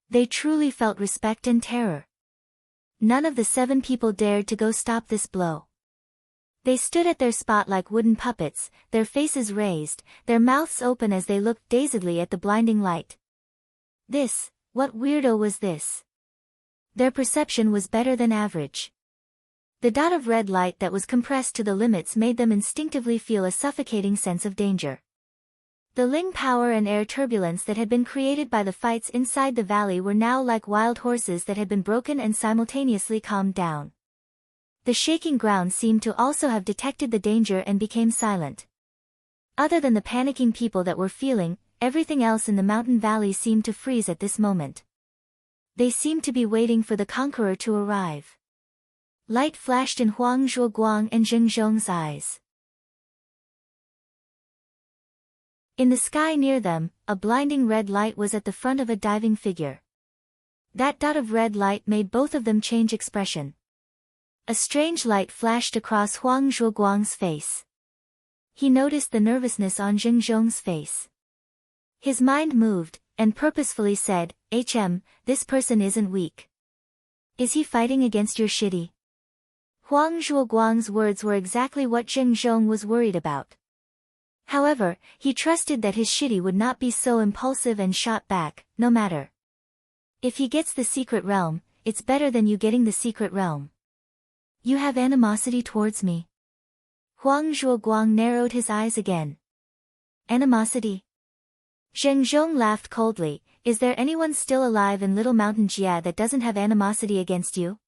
They truly felt respect and terror. None of the 7 people dared to go stop this blow. They stood at their spot like wooden puppets, their faces raised, their mouths open as they looked dazedly at the blinding light. What weirdo was this? Their perception was better than average. The dot of red light that was compressed to the limits made them instinctively feel a suffocating sense of danger. The Ling power and air turbulence that had been created by the fights inside the valley were now like wild horses that had been broken and simultaneously calmed down. The shaking ground seemed to also have detected the danger and became silent. Other than the panicking people that were feeling, everything else in the mountain valley seemed to freeze at this moment. They seemed to be waiting for the conqueror to arrive. Light flashed in Huang Zhuoguang and Jing Zhong's eyes. In the sky near them, a blinding red light was at the front of a diving figure. That dot of red light made both of them change expression. A strange light flashed across Huang Zhuoguang's face. He noticed the nervousness on Jing Zhong's face. His mind moved, and purposefully said, this person isn't weak. Is he fighting against your shitty? Huang Zhuoguang's words were exactly what Jing Zhong was worried about. However, he trusted that his shitty would not be so impulsive and shot back, no matter. If he gets the secret realm, it's better than you getting the secret realm. You have animosity towards me. Huang Zhuoguang narrowed his eyes again. Animosity? Zheng Zhong laughed coldly. Is there anyone still alive in Little Mountain Jia that doesn't have animosity against you?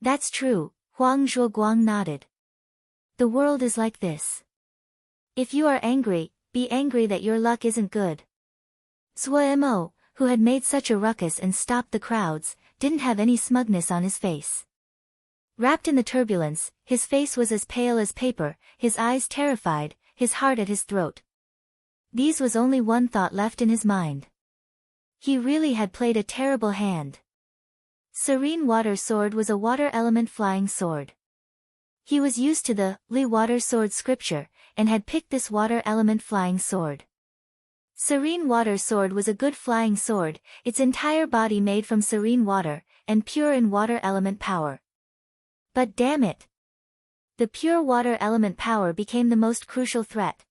That's true, Huang Zhuoguang nodded. The world is like this. If you are angry, be angry that your luck isn't good. Zhuo Mo, who had made such a ruckus and stopped the crowds, didn't have any smugness on his face. Wrapped in the turbulence, his face was as pale as paper, his eyes terrified, his heart at his throat. These was only one thought left in his mind. He really had played a terrible hand. Serene Water Sword was a water element flying sword. He was used to the Li Water Sword scripture, and had picked this water element flying sword. Serene Water Sword was a good flying sword, its entire body made from serene water, and pure in water element power. But damn it! The pure water element power became the most crucial threat.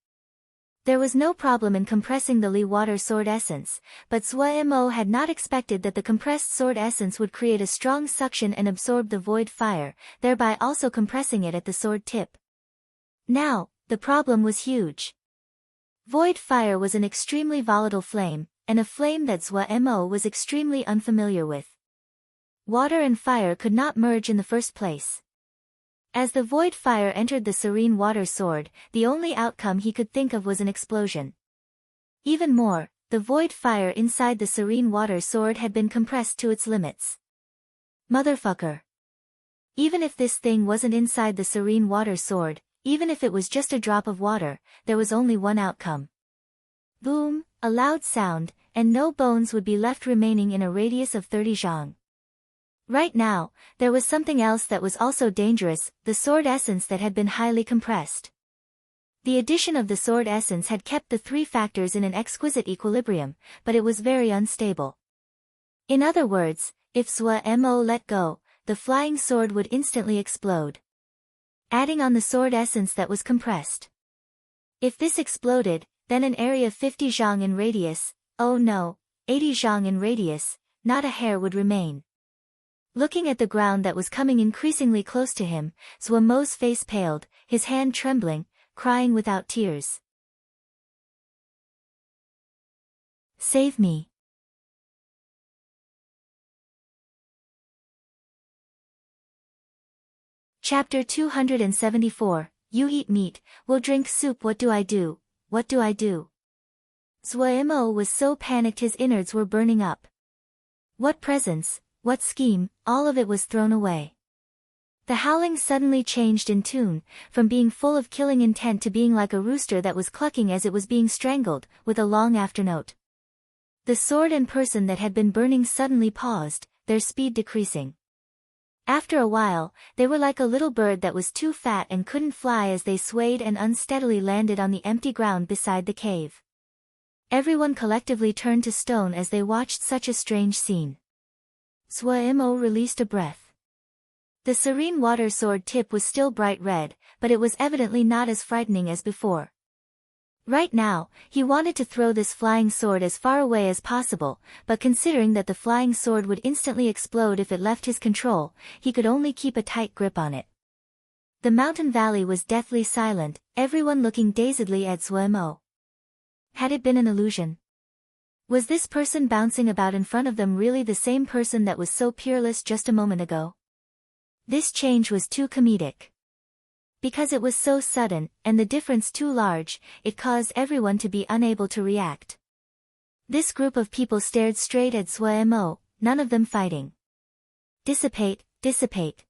There was no problem in compressing the Li Water Sword essence, but Zhuo Mo had not expected that the compressed sword essence would create a strong suction and absorb the void fire, thereby also compressing it at the sword tip. Now, the problem was huge. Void fire was an extremely volatile flame, and a flame that Zhuo Mo was extremely unfamiliar with. Water and fire could not merge in the first place. As the void fire entered the serene water sword, the only outcome he could think of was an explosion. Even more, the void fire inside the serene water sword had been compressed to its limits. Motherfucker! Even if this thing wasn't inside the serene water sword, even if it was just a drop of water, there was only one outcome. Boom, a loud sound, and no bones would be left remaining in a radius of 30 zhang. Right now, there was something else that was also dangerous, the sword essence that had been highly compressed. The addition of the sword essence had kept the 3 factors in an exquisite equilibrium, but it was very unstable. In other words, if Zhuo Mo let go, the flying sword would instantly explode. Adding on the sword essence that was compressed. If this exploded, then an area 50 zhang in radius, oh no, 80 zhang in radius, not a hair would remain. Looking at the ground that was coming increasingly close to him, Zhuo Mo's face paled, his hand trembling, crying without tears. Save me. Chapter 274, You eat meat, we'll drink soup. What do I do? What do I do? Zhuo Mo was so panicked his innards were burning up. What presence, what scheme, all of it was thrown away. The howling suddenly changed in tune, from being full of killing intent to being like a rooster that was clucking as it was being strangled, with a long afternote. The sword and person that had been burning suddenly paused, their speed decreasing. After a while, they were like a little bird that was too fat and couldn't fly as they swayed and unsteadily landed on the empty ground beside the cave. Everyone collectively turned to stone as they watched such a strange scene. Zhuo Mo released a breath. The serene water sword tip was still bright red, but it was evidently not as frightening as before. Right now, he wanted to throw this flying sword as far away as possible, but considering that the flying sword would instantly explode if it left his control, he could only keep a tight grip on it. The mountain valley was deathly silent, everyone looking dazedly at Zhuo Mo. Had it been an illusion? Was this person bouncing about in front of them really the same person that was so peerless just a moment ago? This change was too comedic. Because it was so sudden, and the difference too large, it caused everyone to be unable to react. This group of people stared straight at Zhuo Mo, none of them fighting. Dissipate, dissipate.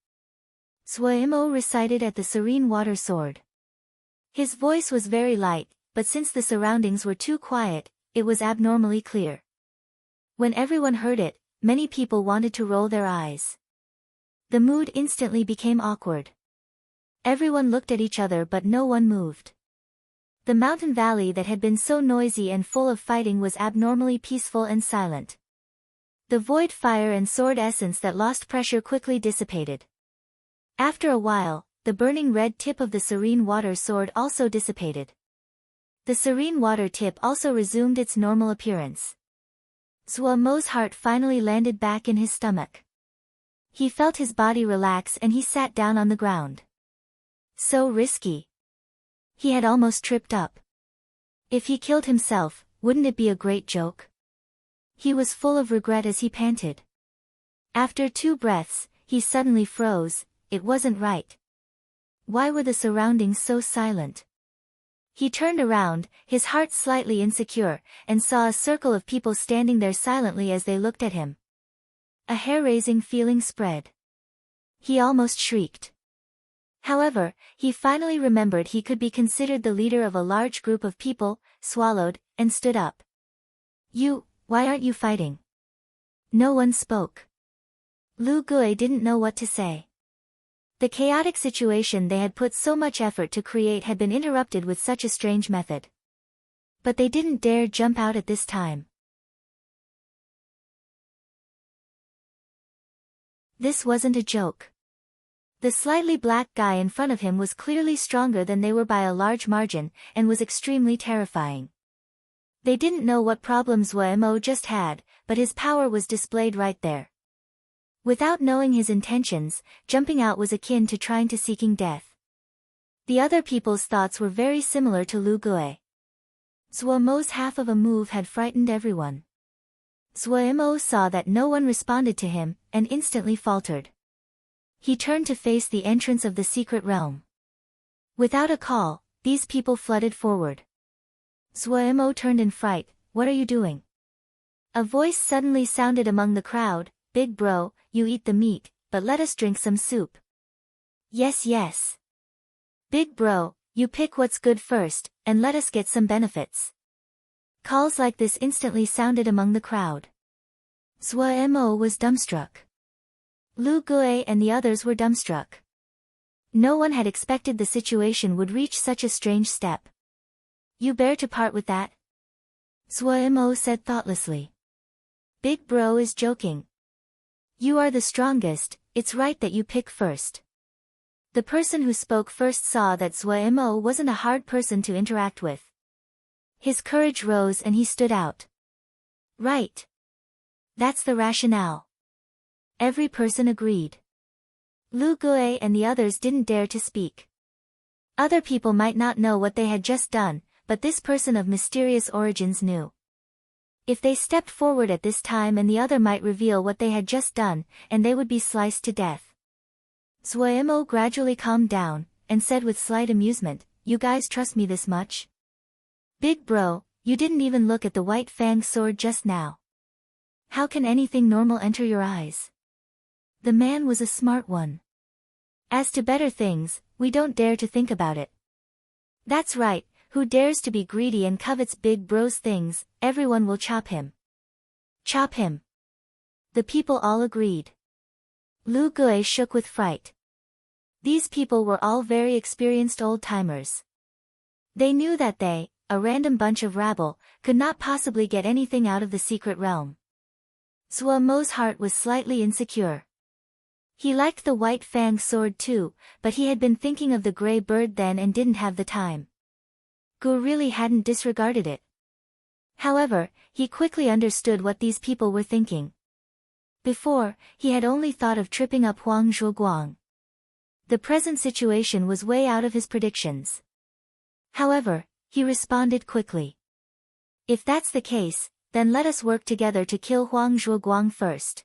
Zhuo Mo recited at the serene water sword. His voice was very light, but since the surroundings were too quiet, it was abnormally clear. When everyone heard it, many people wanted to roll their eyes. The mood instantly became awkward. Everyone looked at each other but no one moved. The mountain valley that had been so noisy and full of fighting was abnormally peaceful and silent. The void fire and sword essence that lost pressure quickly dissipated. After a while, the burning red tip of the serene water sword also dissipated. The serene water tip also resumed its normal appearance. Zhuo Mo's heart finally landed back in his stomach. He felt his body relax and he sat down on the ground. So risky. He had almost tripped up. If he killed himself, wouldn't it be a great joke? He was full of regret as he panted. After 2 breaths, he suddenly froze, it wasn't right. Why were the surroundings so silent? He turned around, his heart slightly insecure, and saw a circle of people standing there silently as they looked at him. A hair-raising feeling spread. He almost shrieked. However, he finally remembered he could be considered the leader of a large group of people, swallowed, and stood up. Why aren't you fighting? No one spoke. Lu Gui didn't know what to say. The chaotic situation they had put so much effort to create had been interrupted with such a strange method. But they didn't dare jump out at this time. This wasn't a joke. The slightly black guy in front of him was clearly stronger than they were by a large margin, and was extremely terrifying. They didn't know what problems Zhuo Mo just had, but his power was displayed right there. Without knowing his intentions, jumping out was akin to trying to seeking death. The other people's thoughts were very similar to Lu Gui. Zhuo Mo's half of a move had frightened everyone. Zhuo Mo saw that no one responded to him, and instantly faltered. He turned to face the entrance of the secret realm. Without a call, these people flooded forward. Zhuo Mo turned in fright, "What are you doing?" A voice suddenly sounded among the crowd, "Big bro, you eat the meat, but let us drink some soup." Yes yes. Big bro, you pick what's good first, and let us get some benefits. Calls like this instantly sounded among the crowd. Zhuo Mo was dumbstruck. Lu Gui and the others were dumbstruck. No one had expected the situation would reach such a strange step. You bear to part with that? Zhuo Mo said thoughtlessly. Big bro is joking. You are the strongest, it's right that you pick first. The person who spoke first saw that Zhuo Mo wasn't a hard person to interact with. His courage rose and he stood out. Right. That's the rationale. Every person agreed. Lu Gui and the others didn't dare to speak. Other people might not know what they had just done, but this person of mysterious origins knew. If they stepped forward at this time and the other might reveal what they had just done, and they would be sliced to death. Suemo gradually calmed down, and said with slight amusement, "You guys trust me this much? Big bro, you didn't even look at the white fang sword just now. How can anything normal enter your eyes?" The man was a smart one. As to better things, we don't dare to think about it. That's right, who dares to be greedy and covets big bro's things, everyone will chop him. Chop him. The people all agreed. Lu Gui shook with fright. These people were all very experienced old-timers. They knew that they, a random bunch of rabble, could not possibly get anything out of the secret realm. Suemo's heart was slightly insecure. He liked the white fang sword too, but he had been thinking of the gray bird then and didn't have the time. Gu really hadn't disregarded it. However, he quickly understood what these people were thinking. Before, he had only thought of tripping up Huang Zhuoguang. The present situation was way out of his predictions. However, he responded quickly. If that's the case, then let us work together to kill Huang Zhuoguang first.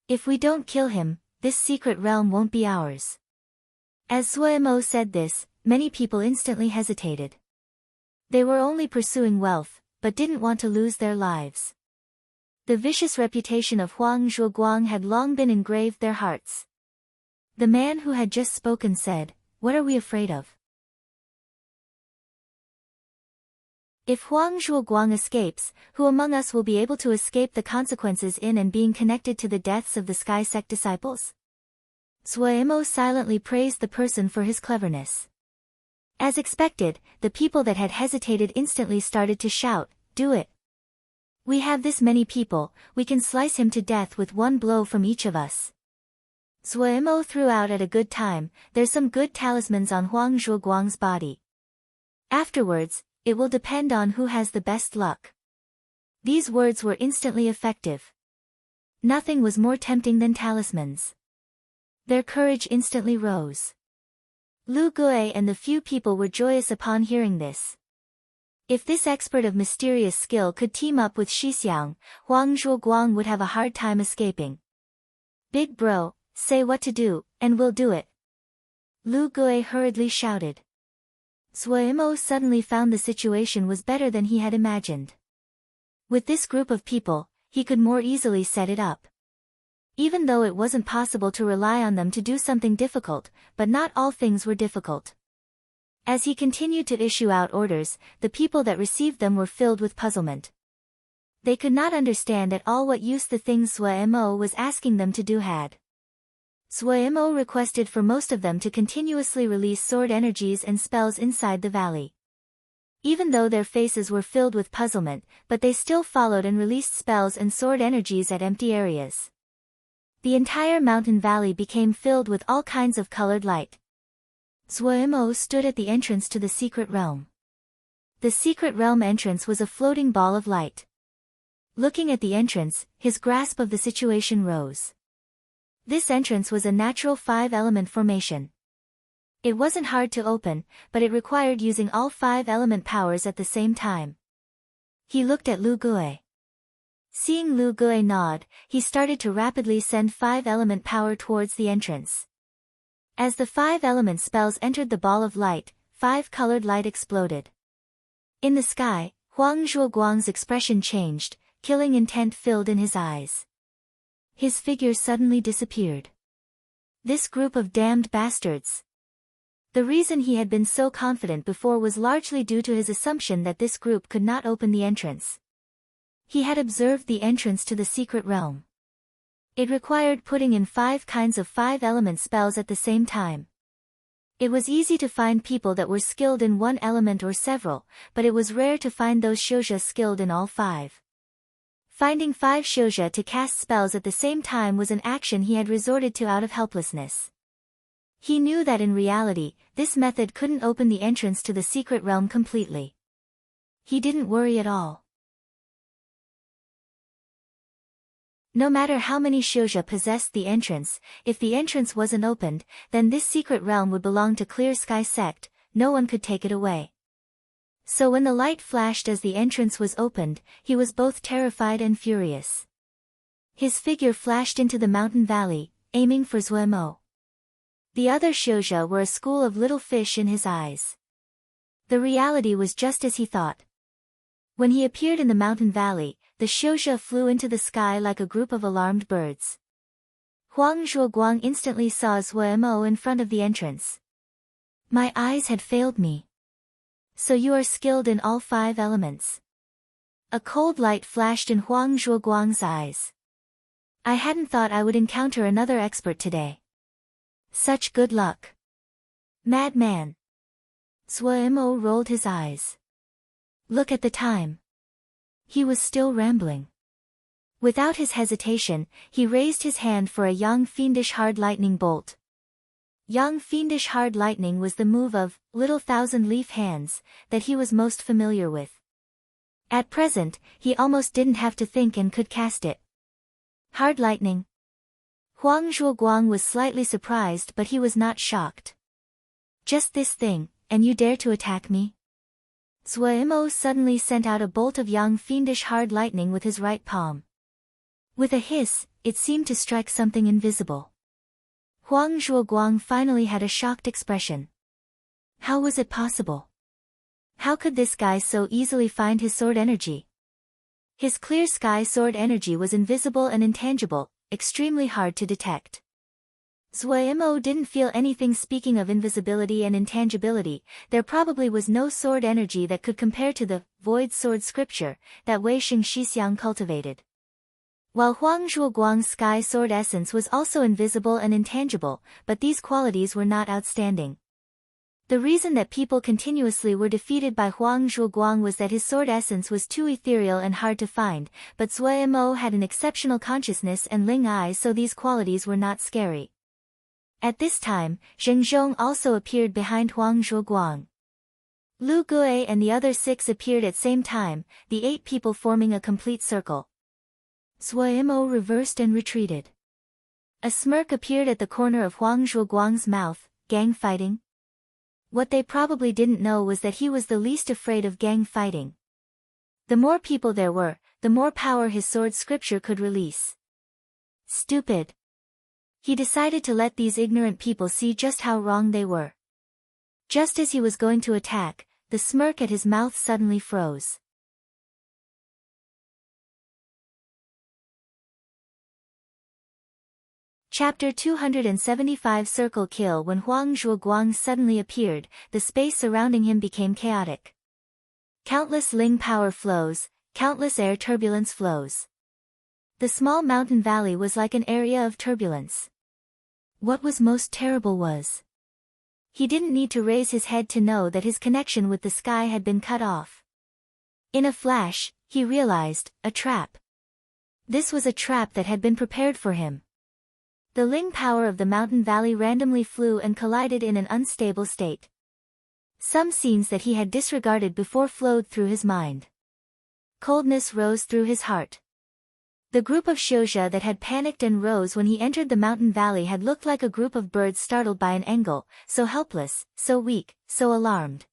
If we don't kill him, this secret realm won't be ours. As Suemo said this, many people instantly hesitated. They were only pursuing wealth, but didn't want to lose their lives. The vicious reputation of Huang Zhuoguang had long been engraved their hearts. The man who had just spoken said, "What are we afraid of? If Huang Zhuoguang escapes, who among us will be able to escape the consequences in and being connected to the deaths of the Sky Sect disciples?" Suemo silently praised the person for his cleverness. As expected, the people that had hesitated instantly started to shout, "Do it! We have this many people, we can slice him to death with one blow from each of us." Suemo threw out at a good time, "There's some good talismans on Huang Zhuoguang's body. Afterwards, it will depend on who has the best luck." These words were instantly effective. Nothing was more tempting than talismans. Their courage instantly rose. Lu Gui and the few people were joyous upon hearing this. If this expert of mysterious skill could team up with Shixiang, Huang Zhuoguang would have a hard time escaping. "Big bro, say what to do, and we'll do it." Lu Gui hurriedly shouted. Suemo suddenly found the situation was better than he had imagined. With this group of people, he could more easily set it up. Even though it wasn't possible to rely on them to do something difficult, but not all things were difficult. As he continued to issue out orders, the people that received them were filled with puzzlement. They could not understand at all what use the things Suemo was asking them to do had. Suemo requested for most of them to continuously release sword energies and spells inside the valley. Even though their faces were filled with puzzlement, but they still followed and released spells and sword energies at empty areas. The entire mountain valley became filled with all kinds of colored light. Suemo stood at the entrance to the secret realm. The secret realm entrance was a floating ball of light. Looking at the entrance, his grasp of the situation rose. This entrance was a natural 5-element formation. It wasn't hard to open, but it required using all 5 element powers at the same time. He looked at Lu Gui. Seeing Lu Gui nod, he started to rapidly send 5-element power towards the entrance. As the 5-element spells entered the ball of light, 5 colored light exploded. In the sky, Huang Zhuoguang's expression changed, killing intent filled in his eyes. His figure suddenly disappeared. This group of damned bastards. The reason he had been so confident before was largely due to his assumption that this group could not open the entrance. He had observed the entrance to the secret realm. It required putting in 5 kinds of 5-element spells at the same time. It was easy to find people that were skilled in one element or several, but it was rare to find those shouja skilled in all 5. Finding 5 shouja to cast spells at the same time was an action he had resorted to out of helplessness. He knew that in reality, this method couldn't open the entrance to the secret realm completely. He didn't worry at all. No matter how many shouja possessed the entrance, if the entrance wasn't opened, then this secret realm would belong to Clear Sky Sect, no one could take it away. So when the light flashed as the entrance was opened, he was both terrified and furious. His figure flashed into the mountain valley, aiming for Zuemo. The other shouja were a school of little fish in his eyes. The reality was just as he thought. When he appeared in the mountain valley, the shouja flew into the sky like a group of alarmed birds. Huang Zhuoguang instantly saw Zuemo in front of the entrance. My eyes had failed me. So you are skilled in all 5 elements. A cold light flashed in Huang Zhuoguang's eyes. I hadn't thought I would encounter another expert today. Such good luck. Madman. Zuemo rolled his eyes. Look at the time. He was still rambling. Without his hesitation, he raised his hand for a Yang Fiendish Hard Lightning bolt. Yang Fiendish Hard Lightning was the move of Little Thousand Leaf Hands that he was most familiar with. At present, he almost didn't have to think and could cast it. Hard Lightning. Huang Zhuoguang was slightly surprised, but he was not shocked. Just this thing, and you dare to attack me? Zuemo suddenly sent out a bolt of Yang Fiendish Hard Lightning with his right palm. With a hiss, it seemed to strike something invisible. Huang Zhuoguang finally had a shocked expression. How was it possible? How could this guy so easily find his sword energy? His clear sky sword energy was invisible and intangible, extremely hard to detect. Zuemo didn't feel anything. Speaking of invisibility and intangibility, there probably was no sword energy that could compare to the void sword scripture that Wei Xing Shixiang cultivated. While Huang Zhuoguang's sky sword essence was also invisible and intangible, but these qualities were not outstanding. The reason that people continuously were defeated by Huang Zhuoguang was that his sword essence was too ethereal and hard to find, but Zuemo had an exceptional consciousness and Ling Eye, so these qualities were not scary. At this time, Zheng Zhong also appeared behind Huang Zhuoguang. Lu Gui and the other 6 appeared at same time, the 8 people forming a complete circle. Zuemo reversed and retreated. A smirk appeared at the corner of Huang Zhuoguang's mouth. Gang fighting? What they probably didn't know was that he was the least afraid of gang fighting. The more people there were, the more power his sword scripture could release. Stupid. He decided to let these ignorant people see just how wrong they were. Just as he was going to attack, the smirk at his mouth suddenly froze. Chapter 275 Circle Kill. When Huang Zhuoguang suddenly appeared, the space surrounding him became chaotic. Countless Ling power flows, countless air turbulence flows. The small mountain valley was like an area of turbulence. What was most terrible was, he didn't need to raise his head to know that his connection with the sky had been cut off. In a flash, he realized, a trap. This was a trap that had been prepared for him. The Ling power of the mountain valley randomly flew and collided in an unstable state. Some scenes that he had disregarded before flowed through his mind. Coldness rose through his heart. The group of shouja that had panicked and rose when he entered the mountain valley had looked like a group of birds startled by an angle, so helpless, so weak, so alarmed.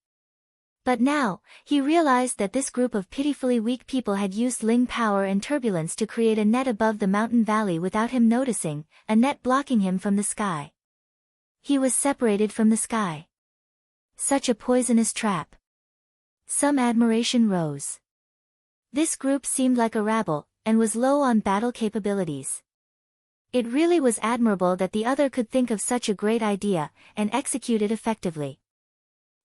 But now, he realized that this group of pitifully weak people had used Ling power and turbulence to create a net above the mountain valley without him noticing, a net blocking him from the sky. He was separated from the sky. Such a poisonous trap. Some admiration rose. This group seemed like a rabble, and was low on battle capabilities. It really was admirable that the other could think of such a great idea, and execute it effectively.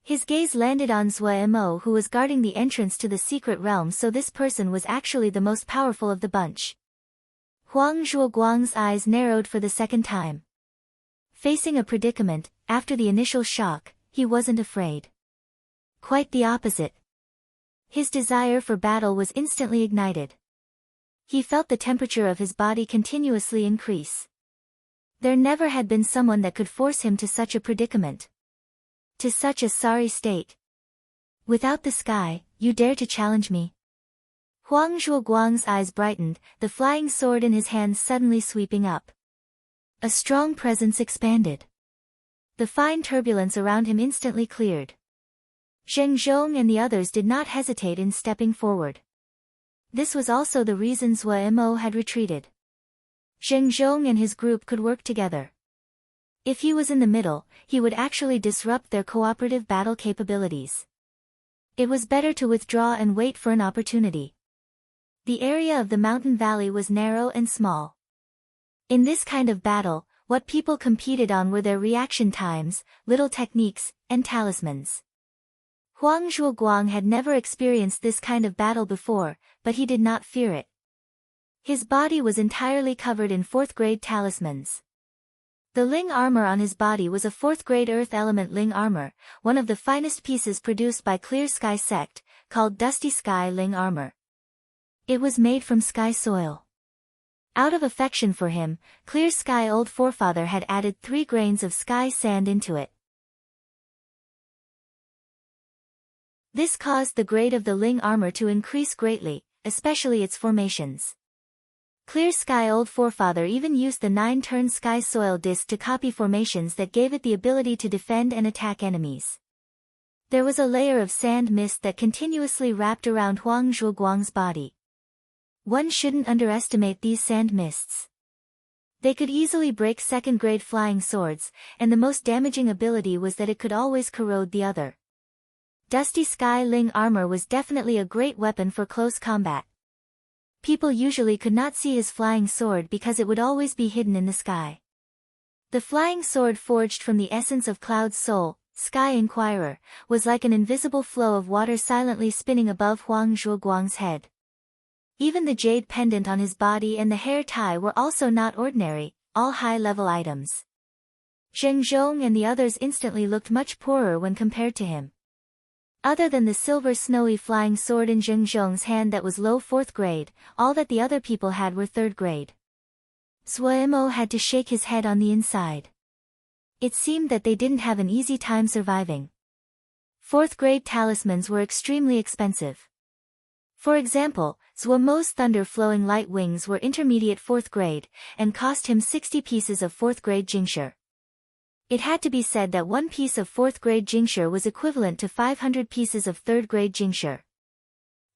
His gaze landed on Zuemo, who was guarding the entrance to the secret realm, so this person was actually the most powerful of the bunch. Huang Zhuoguang's eyes narrowed for the second time. Facing a predicament, after the initial shock, he wasn't afraid. Quite the opposite. His desire for battle was instantly ignited. He felt the temperature of his body continuously increase. There never had been someone that could force him to such a predicament. To such a sorry state. Without the sky, you dare to challenge me? Huang Zhuoguang's eyes brightened, the flying sword in his hands suddenly sweeping up. A strong presence expanded. The fine turbulence around him instantly cleared. Zheng Zhong and the others did not hesitate in stepping forward. This was also the reason Zhuo Mo had retreated. Zheng Zhong and his group could work together. If he was in the middle, he would actually disrupt their cooperative battle capabilities. It was better to withdraw and wait for an opportunity. The area of the mountain valley was narrow and small. In this kind of battle, what people competed on were their reaction times, little techniques, and talismans. Huang Zhuoguang had never experienced this kind of battle before, but he did not fear it. His body was entirely covered in 4th-grade talismans. The Ling armor on his body was a 4th-grade earth element Ling armor, one of the finest pieces produced by Clear Sky sect, called Dusty Sky Ling armor. It was made from sky soil. Out of affection for him, Clear Sky old forefather had added 3 grains of sky sand into it. This caused the grade of the Ling armor to increase greatly, especially its formations. Clear Sky old forefather even used the 9-turn sky soil disc to copy formations that gave it the ability to defend and attack enemies. There was a layer of sand mist that continuously wrapped around Huang Zhuoguang's body. One shouldn't underestimate these sand mists. They could easily break 2nd-grade flying swords, and the most damaging ability was that it could always corrode the other. Dusty Sky Ling armor was definitely a great weapon for close combat. People usually could not see his flying sword because it would always be hidden in the sky. The flying sword forged from the essence of Cloud's soul, Sky Inquirer, was like an invisible flow of water silently spinning above Huang Zhuoguang's head. Even the jade pendant on his body and the hair tie were also not ordinary, all high-level items. Zheng Zhong and the others instantly looked much poorer when compared to him. Other than the silver snowy flying sword in Zheng Zhong's hand that was low 4th grade, all that the other people had were 3rd grade. Zhuo Mo had to shake his head on the inside. It seemed that they didn't have an easy time surviving. 4th-grade talismans were extremely expensive. For example, Zhuo Mo's thunder flowing light wings were intermediate 4th grade, and cost him 60 pieces of 4th-grade jingshi. It had to be said that one piece of 4th-grade jingshi was equivalent to 500 pieces of 3rd-grade jingshi.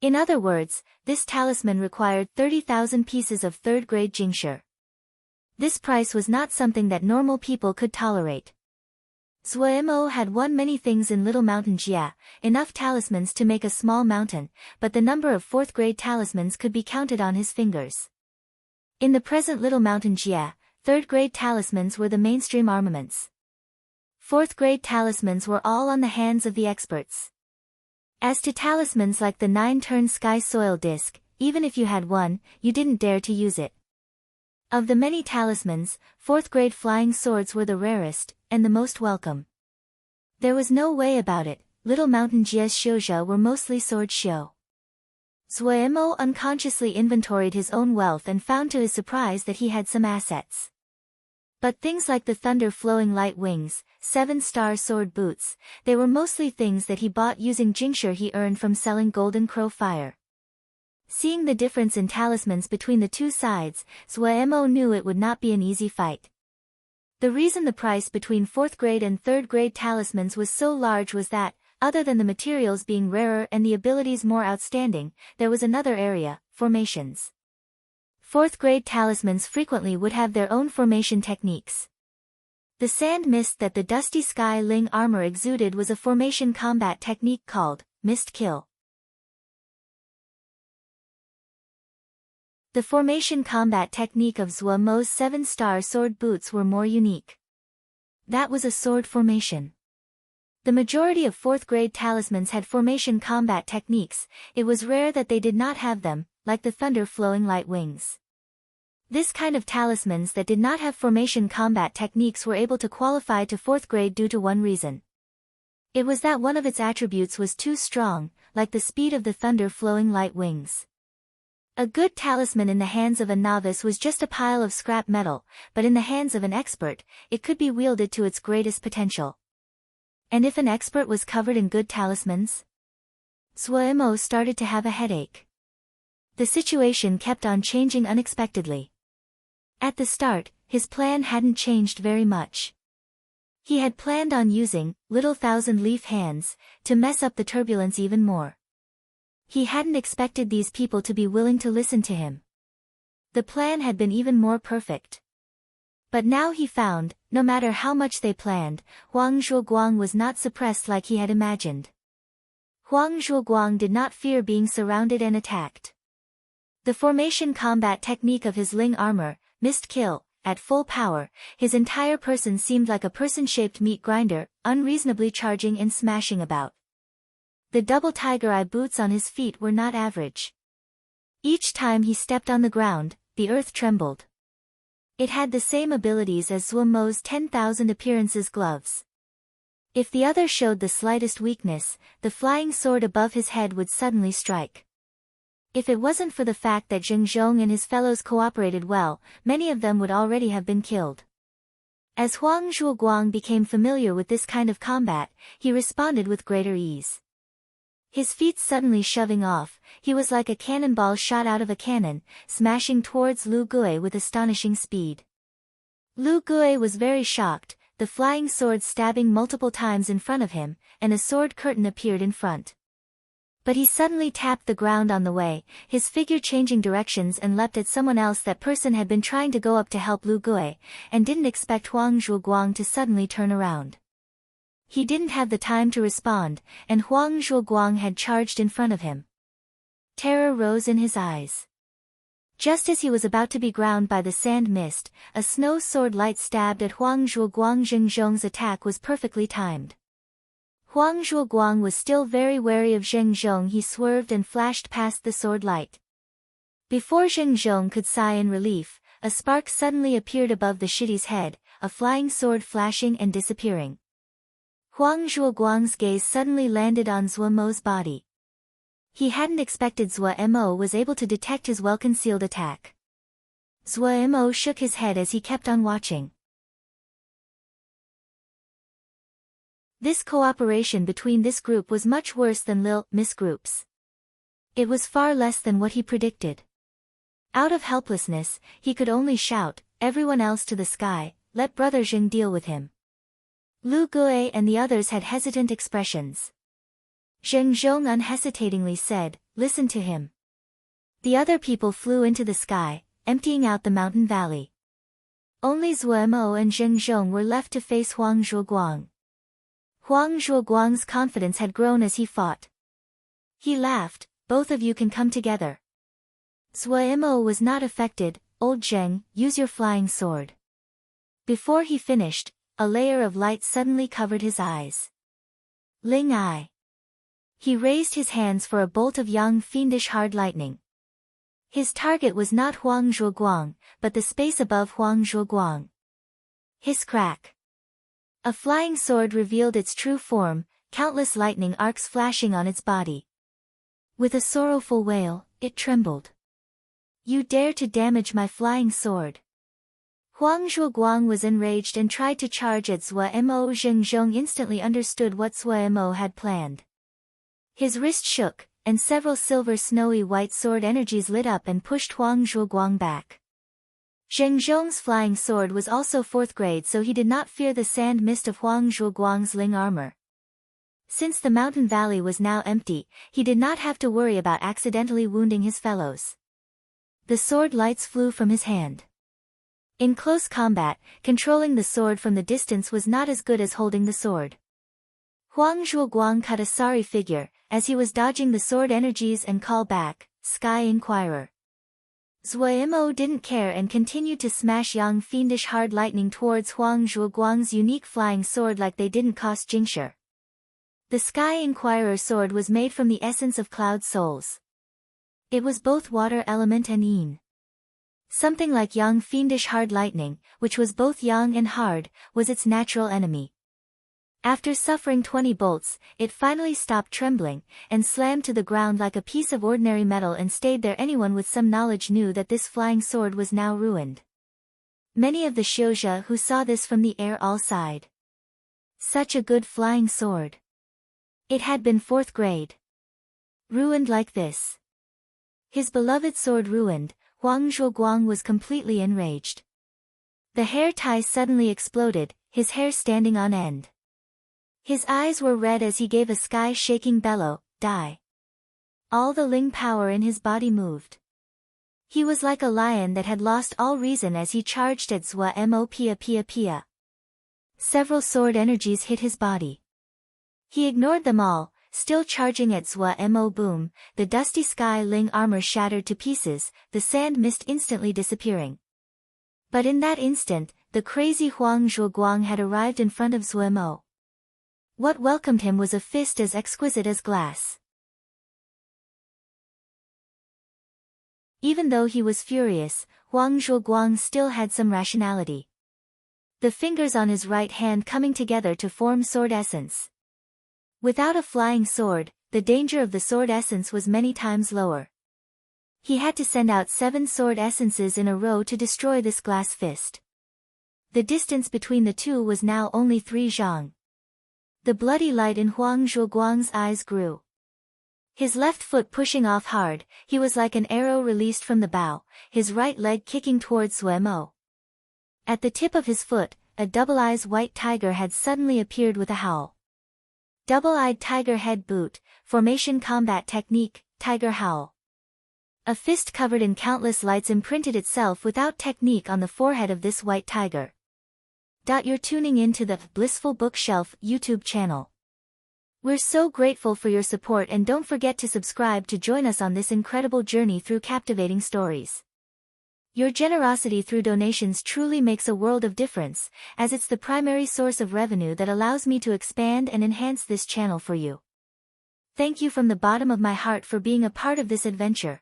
In other words, this talisman required 30,000 pieces of 3rd-grade jingshi. This price was not something that normal people could tolerate. Zhuo Mo had won many things in Little Mountain Jia, enough talismans to make a small mountain, but the number of 4th-grade talismans could be counted on his fingers. In the present Little Mountain Jia, 3rd-grade talismans were the mainstream armaments. 4th-grade talismans were all on the hands of the experts. As to talismans like the 9-turn sky soil disc, even if you had one, you didn't dare to use it. Of the many talismans, 4th-grade flying swords were the rarest, and the most welcome. There was no way about it, Little Mountain Jia's Xiuzhe were mostly sword xiu. Zhuo Mo unconsciously inventoried his own wealth and found to his surprise that he had some assets. But things like the thunder-flowing light wings, 7-star sword boots, they were mostly things that he bought using jingshi he earned from selling Golden Crow Fire. Seeing the difference in talismans between the two sides, Zhuo Mo knew it would not be an easy fight. The reason the price between 4th-grade and 3rd-grade talismans was so large was that, other than the materials being rarer and the abilities more outstanding, there was another area, formations. 4th-grade talismans frequently would have their own formation techniques. The sand mist that the Dusty Sky Ling armor exuded was a formation combat technique called Mist Kill. The formation combat technique of Zhuo Mo's 7-star sword boots were more unique. That was a sword formation. The majority of 4th-grade talismans had formation combat techniques, it was rare that they did not have them, like the thunder-flowing light wings. This kind of talismans that did not have formation combat techniques were able to qualify to 4th grade due to one reason. It was that one of its attributes was too strong, like the speed of the thunder-flowing light wings. A good talisman in the hands of a novice was just a pile of scrap metal, but in the hands of an expert, it could be wielded to its greatest potential. And if an expert was covered in good talismans? Zuo started to have a headache. The situation kept on changing unexpectedly. At the start, his plan hadn't changed very much. He had planned on using little thousand-leaf hands to mess up the turbulence even more. He hadn't expected these people to be willing to listen to him. The plan had been even more perfect. But now he found, no matter how much they planned, Huang Zhuoguang was not suppressed like he had imagined. Huang Zhuoguang did not fear being surrounded and attacked. The formation combat technique of his Ling armor, Mist Kill, at full power, his entire person seemed like a person-shaped meat grinder, unreasonably charging and smashing about. The double tiger eye boots on his feet were not average. Each time he stepped on the ground, the earth trembled. It had the same abilities as Zuomo's 10,000 appearances gloves. If the other showed the slightest weakness, the flying sword above his head would suddenly strike. If it wasn't for the fact that Zheng Zhong and his fellows cooperated well, many of them would already have been killed. As Huang Zhuoguang became familiar with this kind of combat, he responded with greater ease. His feet suddenly shoving off, he was like a cannonball shot out of a cannon, smashing towards Lu Gui with astonishing speed. Lu Gui was very shocked, the flying sword stabbing multiple times in front of him, and a sword curtain appeared in front. But he suddenly tapped the ground on the way, his figure changing directions and leapt at someone else. That person had been trying to go up to help Lu Gui, and didn't expect Huang Zhuoguang to suddenly turn around. He didn't have the time to respond, and Huang Zhuoguang had charged in front of him. Terror rose in his eyes. Just as he was about to be ground by the sand mist, a snow sword light stabbed at Huang Zhuoguang. Zheng Zhong's attack was perfectly timed. Huang Zhuoguang was still very wary of Zheng Zhong. He swerved and flashed past the sword light. Before Zheng Zhong could sigh in relief, a spark suddenly appeared above the Shidi's head, a flying sword flashing and disappearing. Huang Zhuoguang's gaze suddenly landed on Zuomo's body. He hadn't expected Zuo was able to detect his well-concealed attack. Zuo shook his head as he kept on watching. This cooperation between this group was much worse than Lil Miss groups. It was far less than what he predicted. Out of helplessness, he could only shout, "Everyone else to the sky, let Brother Zheng deal with him." Lu Gui and the others had hesitant expressions. Zheng Zhong unhesitatingly said, "Listen to him." The other people flew into the sky, emptying out the mountain valley. Only Zuo and Zheng Zhong were left to face Huang Zhuoguang. Huang Zhuoguang's confidence had grown as he fought. He laughed, "Both of you can come together." Zuo was not affected. "Old Zheng, use your flying sword." Before he finished, a layer of light suddenly covered his eyes. Ling Eye. He raised his hands for a bolt of young fiendish hard lightning. His target was not Huang Zhuoguang, but the space above Huang Zhuoguang. Hiss crack. A flying sword revealed its true form, countless lightning arcs flashing on its body. With a sorrowful wail, it trembled. "You dare to damage my flying sword!" Huang Zhuoguang was enraged and tried to charge at Zuo. Zheng Zhong instantly understood what Zuo had planned. His wrist shook, and several silver snowy white sword energies lit up and pushed Huang Zhuoguang back. Zheng Zhong's flying sword was also 4th grade, so he did not fear the sand mist of Huang Zhuoguang's Ling armor. Since the mountain valley was now empty, he did not have to worry about accidentally wounding his fellows. The sword lights flew from his hand. In close combat, controlling the sword from the distance was not as good as holding the sword. Huang Zhuoguang cut a sorry figure, as he was dodging the sword energies and call back, "Sky Inquirer." Zuo didn't care and continued to smash young fiendish hard lightning towards Huang Zhuoguang's unique flying sword like they didn't cost Jingshi. The Sky Inquirer sword was made from the essence of cloud souls. It was both water element and yin. Something like young fiendish hard lightning, which was both young and hard, was its natural enemy. After suffering 20 bolts, it finally stopped trembling, and slammed to the ground like a piece of ordinary metal and stayed there. Anyone with some knowledge knew that this flying sword was now ruined. Many of the Xiuzhe who saw this from the air all sighed. Such a good flying sword. It had been 4th grade. Ruined like this. His beloved sword ruined, Huang Zhuoguang was completely enraged. The hair tie suddenly exploded, his hair standing on end. His eyes were red as he gave a sky-shaking bellow, die. All the Ling power in his body moved. He was like a lion that had lost all reason as he charged at Zhua Mo Pia Pia Pia. Several sword energies hit his body. He ignored them all, still charging at Zhua Mo Boom, the dusty sky Ling armor shattered to pieces, the sand mist instantly disappearing. But in that instant, the crazy Huang Zhuoguang had arrived in front of Zhua Mo. What welcomed him was a fist as exquisite as glass. Even though he was furious, Huang Zhuoguang still had some rationality. The fingers on his right hand coming together to form sword essence. Without a flying sword, the danger of the sword essence was many times lower. He had to send out 7 sword essences in a row to destroy this glass fist. The distance between the two was now only 3 zhang. The bloody light in Huang Zhuoguang's eyes grew. His left foot pushing off hard, he was like an arrow released from the bow, his right leg kicking towards Zhua Mo. At the tip of his foot, a double-eyed white tiger had suddenly appeared with a howl. Double-eyed tiger head boot, formation combat technique, tiger howl. A fist covered in countless lights imprinted itself without technique on the forehead of this white tiger. You're tuning in to the Blissful Bookshelf YouTube channel. We're so grateful for your support, and don't forget to subscribe to join us on this incredible journey through captivating stories. Your generosity through donations truly makes a world of difference, as it's the primary source of revenue that allows me to expand and enhance this channel for you. Thank you from the bottom of my heart for being a part of this adventure.